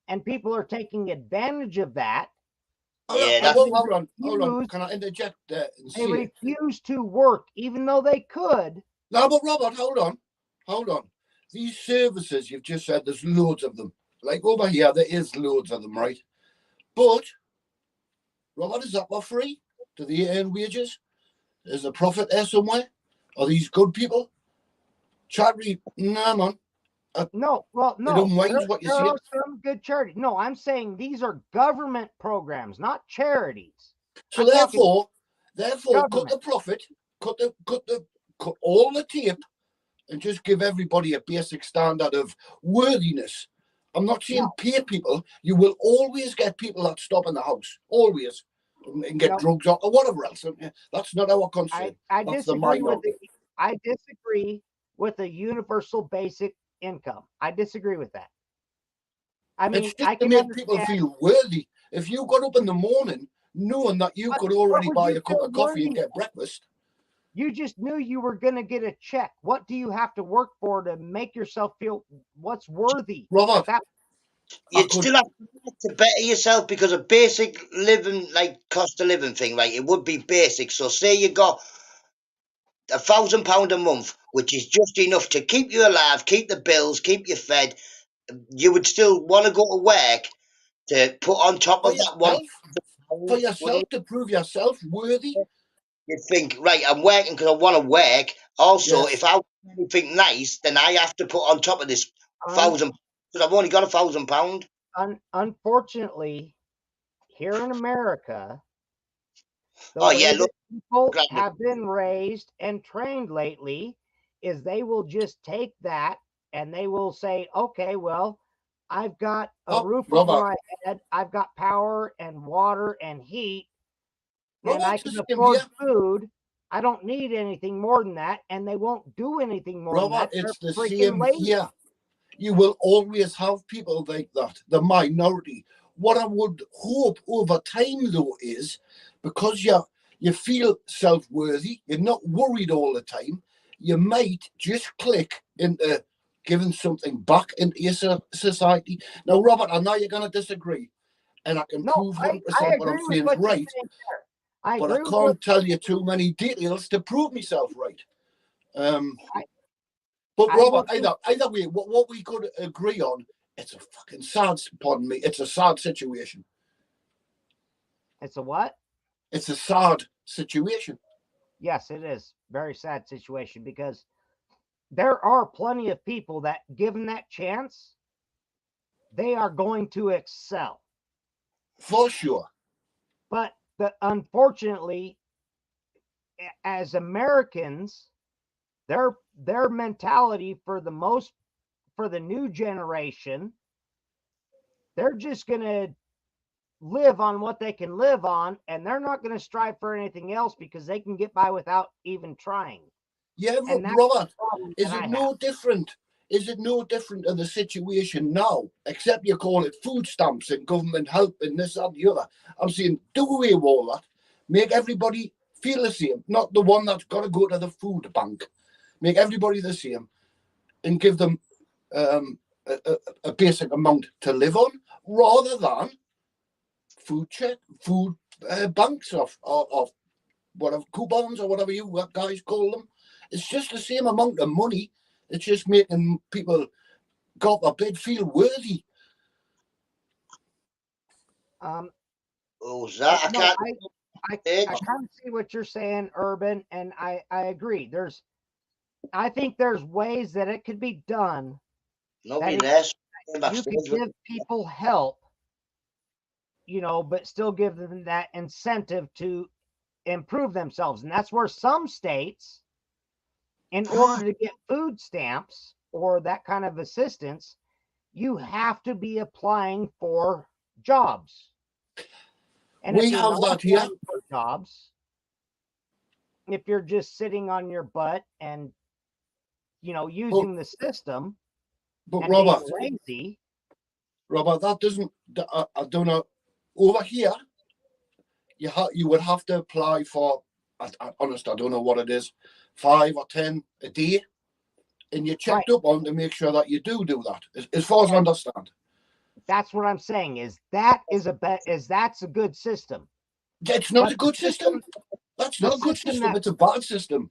S4: and people are taking advantage of that.
S1: Yeah,
S4: And
S1: that's
S6: Hold on. Can I interject and
S4: they
S6: see
S4: refuse to work, even though they could.
S6: No, but Robert, hold on. These services you've just said, there's loads of them. Like over here, there is loads of them, right? But Robert, is that for free? Do they earn wages? Is a profit there somewhere? Are these good people? Charity? Nah, man.
S4: No, well,
S6: They
S4: no.
S6: don't mind what you
S4: There
S6: see.
S4: are some good charities. No, I'm saying these are government programs, not charities.
S6: So
S4: I'm talking
S6: therefore, cut
S4: government.
S6: the profit, cut all the tape, and just give everybody a basic standard of worthiness. I'm not saying pay people. You will always get people that stop in the house, always, and get drugs or whatever else. That's not our concern.
S4: I
S6: That's the
S4: disagree with
S6: minority.
S4: I disagree with the universal basic income. I disagree with that. I mean,
S6: It's just
S4: I
S6: to
S4: can
S6: make people
S4: understand.
S6: feel worthy. If you got up in the morning knowing that you could already buy a cup of coffee and get breakfast,
S4: you just knew you were going to get a check. What do you have to work for to make yourself feel what's worthy?
S6: Robert,
S1: you'd still have to better yourself because a basic living, like cost of living thing, like it would be basic. So say you got £1,000 a month, which is just enough to keep you alive, keep the bills, keep you fed. You would still want to go to work to put on top
S6: for
S1: of that one.
S6: for yourself to prove yourself worthy.
S1: You think, right, I'm working because I want to work. Also,
S6: Yes.
S1: if I want anything nice, then I have to put on top of this £1,000 because I've only got £1,000.
S4: Unfortunately, here in America, the
S1: Oh
S4: way
S1: yeah,
S4: that
S1: look,
S4: people have been raised and trained lately is they will just take that and they will say, okay, well, I've got a roof over my head, I've got power and water and heat, and I can afford food. I don't need anything more than that, and they won't do anything more than that.
S6: It's the
S4: They're
S6: same
S4: freaking lazy.
S6: here. You will always have people like that, the minority. What I would hope over time, though, is because you feel self-worthy, you're not worried all the time, you might just click into giving something back into your society. Now, Robert, I know you're going to disagree, and I can prove 100% what I'm saying is right, but I can't tell you too many details to prove myself right. But Robert, either way, what we could agree on, it's a fucking sad, pardon me, it's a sad situation.
S4: It's a what?
S6: It's a sad situation.
S4: Yes, it is. Very sad situation because there are plenty of people that, given that chance, they are going to excel.
S6: For sure.
S4: But unfortunately, as Americans, their mentality for the new generation, they're just going to live on what they can live on, and they're not going to strive for anything else because they can get by without even trying.
S6: Yeah, Robert, is it no different? Is it no different to the situation now? Except you call it food stamps and government help and this, that, and the other. I'm saying do away with all that. Make everybody feel the same. Not the one that's got to go to the food bank. Make everybody the same and give them a basic amount to live on rather than food banks of whatever, coupons or whatever you guys call them. It's just the same amount of money. It's just making people go up a bit feel worthy.
S1: that?
S4: I kind of see what you're saying, Urban, and I agree. I think there's ways that it could be done.
S1: Nobody there.
S4: You could give people help, but still give them that incentive to improve themselves. And that's where some states in order to get food stamps or that kind of assistance, you have to be applying for jobs. And
S6: We
S4: if you're
S6: have
S4: not
S6: that here.
S4: applying for jobs, if you're just sitting on your butt and using the system
S6: But
S4: and
S6: Robert,
S4: being lazy,
S6: that doesn't. I don't know. Over here, you would have to apply for. Honest, I don't know what it is, 5 or 10 a day, and you're checked up on to make sure that you do that. As far as I understand,
S4: that's what I'm saying. That's a good system.
S6: it's not a good system. That's not a good system. It's a bad system.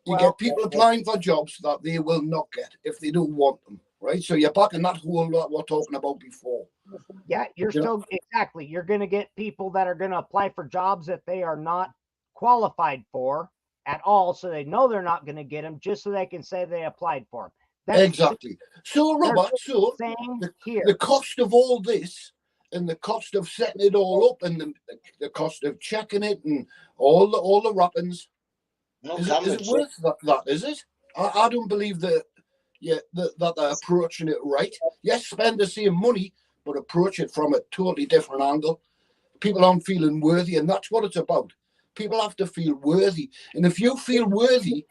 S6: You get people applying for jobs that they will not get if they don't want them, right? So you're back in that hole that we're talking about before.
S4: Yeah, you're going to get people that are going to apply for jobs that they are not qualified for at all, so they know they're not going to get them, just so they can say they applied for them.
S6: Exactly. So, Robert, the cost of all this and the cost of setting it all up and the cost of checking it and all the wrappings, is it worth that, is it? I don't believe that they're approaching it right. Yes, spend the same money, but approach it from a totally different angle. People aren't feeling worthy, and that's what it's about. People have to feel worthy. And if you feel worthy,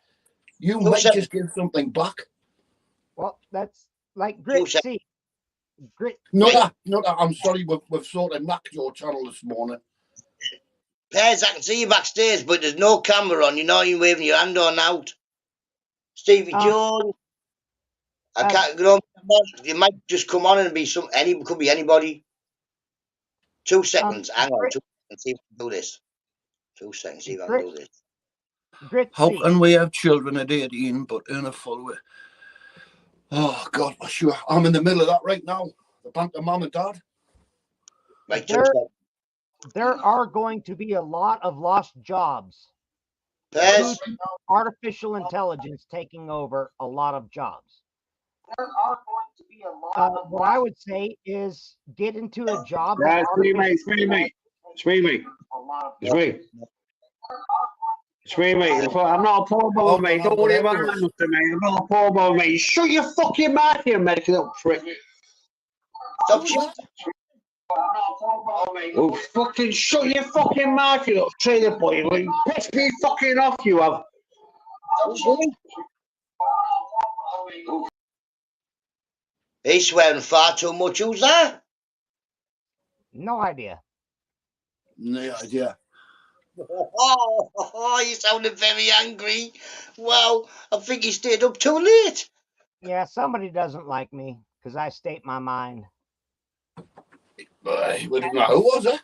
S6: you might just give something back.
S4: Well, that's like Grit C.
S6: NUTTA. I'm sorry, we've sort of knocked your channel this morning.
S1: Pez, I can see you backstage, but there's no camera on. You're not even waving your hand on out. Stevie Jones. I can't go on. You might just come on and be could be anybody. 2 seconds. Hang on. 2 seconds. See if I can do this. 2 seconds. See if I can do this.
S6: How can we have children at 18 but earn a follower? Oh, God, for sure. I'm in the middle of that right now. The bank of mum and dad.
S1: Right,
S4: there are going to be a lot of lost jobs.
S1: Pez.
S4: Artificial intelligence taking over a lot of jobs. There are going to be a lot what I would say is get into a job.
S2: Yeah, it's me, mate. It's me, mate. It's me, mate. It's me. It's me, mate. I'm not a poor boy, mate. Don't worry about nothing, mate. I'm not a poor boy, mate. Shut your fucking mouth, you American little prick.
S1: Stop shooting.
S2: Oh, fucking shut your fucking mouth, you little trailer boy. You piss me fucking off, you have.
S1: He's swearing far too much. Who's that?
S4: No idea.
S6: No idea.
S1: Oh, you sounded very angry. Well, I think he stayed up too late.
S4: Yeah, somebody doesn't like me because I state my mind.
S6: Who was it?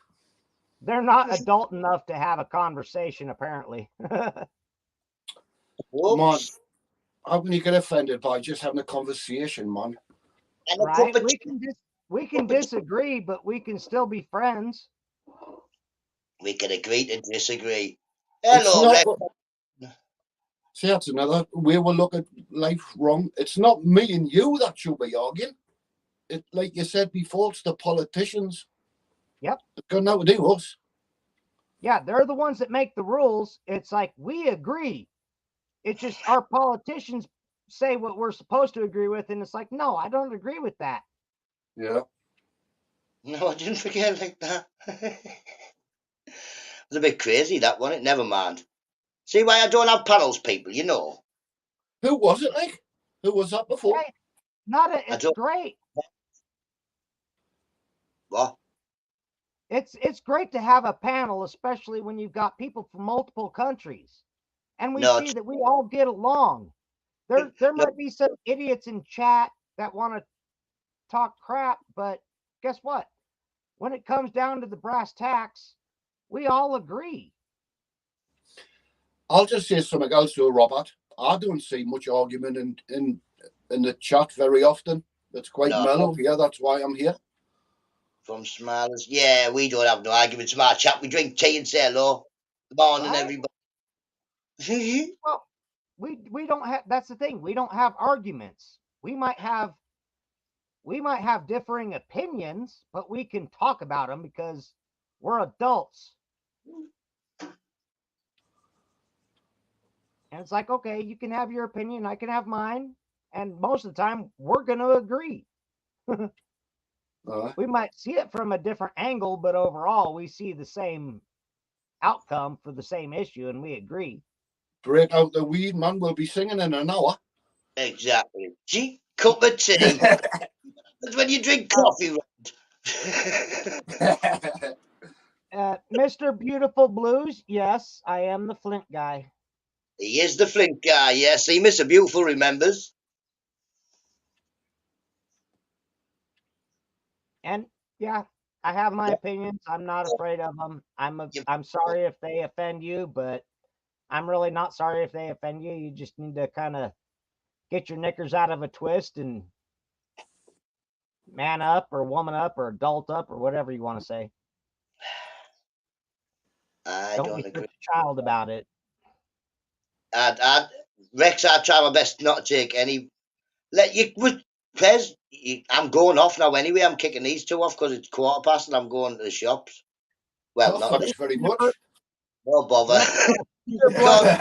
S4: They're not adult enough to have a conversation, apparently.
S6: Come on. How can you get offended by just having a conversation, man?
S4: Right? We can disagree, but we can still be friends.
S1: We can agree to disagree. Hello,
S6: See, that's another way we look at life wrong. It's not me and you that should be arguing. It, like you said before, it's the politicians.
S4: Yep.
S6: It's got nothing to do with us.
S4: Yeah, they're the ones that make the rules. It's like we agree. It's just our politicians say what we're supposed to agree with, and it's like, no, I don't agree with that.
S6: Yeah.
S1: No, I didn't forget like that. It was a bit crazy, that one. It never mind. See why I don't have panels, people, you know.
S6: Who was it, like? Who was that before?
S4: Hey, it's great.
S1: What?
S4: It's great to have a panel, especially when you've got people from multiple countries. And we see that we all get along. There might be some idiots in chat that want to talk crap, but guess what? When it comes down to the brass tacks, we all agree.
S6: I'll just say something else to Robert. I don't see much argument in the chat very often. It's quite mellow here. That's why I'm here.
S1: From Smilers. Yeah, we don't have no arguments in our chat. We drink tea and say hello. Good morning, everybody.
S4: Well, we don't have, that's the thing. We don't have arguments. We might have differing opinions, but we can talk about them because we're adults. And it's like, okay, you can have your opinion, I can have mine, and most of the time we're going to agree. We might see it from a different angle, but overall we see the same outcome for the same issue, and we agree.
S6: Break out the weed, man. We'll be singing in an hour.
S1: Exactly. See, cup of tea. That's when you drink coffee.
S4: Mr. Beautiful Blues, yes, I am the Flint guy.
S1: He is the Flint guy. Yes, he Mr. Beautiful remembers.
S4: And yeah, I have my opinions. I'm not afraid of them. I'm sorry if they offend you, but I'm really not sorry if they offend you. You just need to kind of get your knickers out of a twist and man up or woman up or adult up or whatever you want to say.
S1: I
S4: Don't
S1: don't
S4: be
S1: agree.
S4: such a child about it.
S1: Rex, I try my best not to take any. Let you with Pez. I'm going off now anyway. I'm kicking these two off because it's 1:15 and I'm going to the shops. Well, not
S6: Thanks very much.
S1: no bother.
S4: Pure bloods,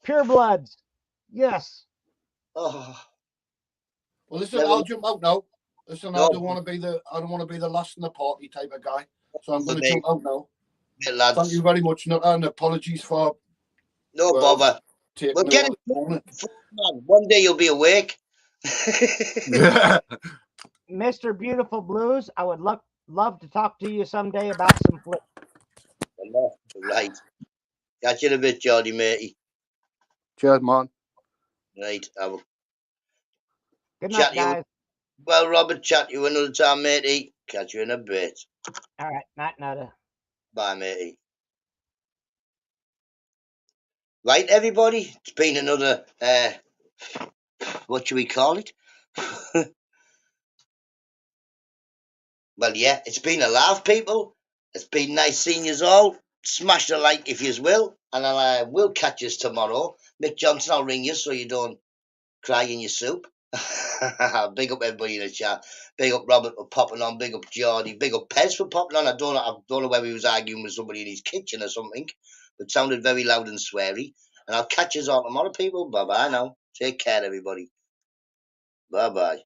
S4: pure bloods. Yes.
S1: Oh,
S6: Well, listen, I'll jump out now. Listen,
S1: No.
S6: I don't want to be the last in the party type of guy. So I'm going to jump out now.
S1: yeah, lads.
S6: Thank you very much, Nutta, and apologies for
S1: No bother.
S6: taking
S1: We'll get
S6: over
S1: it.
S6: the morning.
S1: One day you'll be awake.
S4: Mr. Beautiful Blues, I would love to talk to you someday about some flip.
S1: Right. Catch you in a bit, Geordie, matey.
S6: Cheers, man.
S1: Right. I will
S4: Good
S1: chat
S4: night,
S1: to you.
S4: guys.
S1: Well, Robert, chat to you another time, matey. Catch you in a bit.
S4: All right. Night, Nutta.
S1: Bye, matey. Right, everybody. It's been another, what should we call it? Well, yeah, it's been a laugh, people. It's been nice seeing you all. Smash the like if you will, and I will catch you tomorrow. Mick Johnson, I'll ring you so you don't cry in your soup. Big up everybody in the chat. Big up Robert for popping on. Big up Geordie. Big up Pez for popping on. I don't know whether he was arguing with somebody in his kitchen or something, but sounded very loud and sweary. And I'll catch you all tomorrow, people. Bye bye now. Take care, everybody. Bye bye.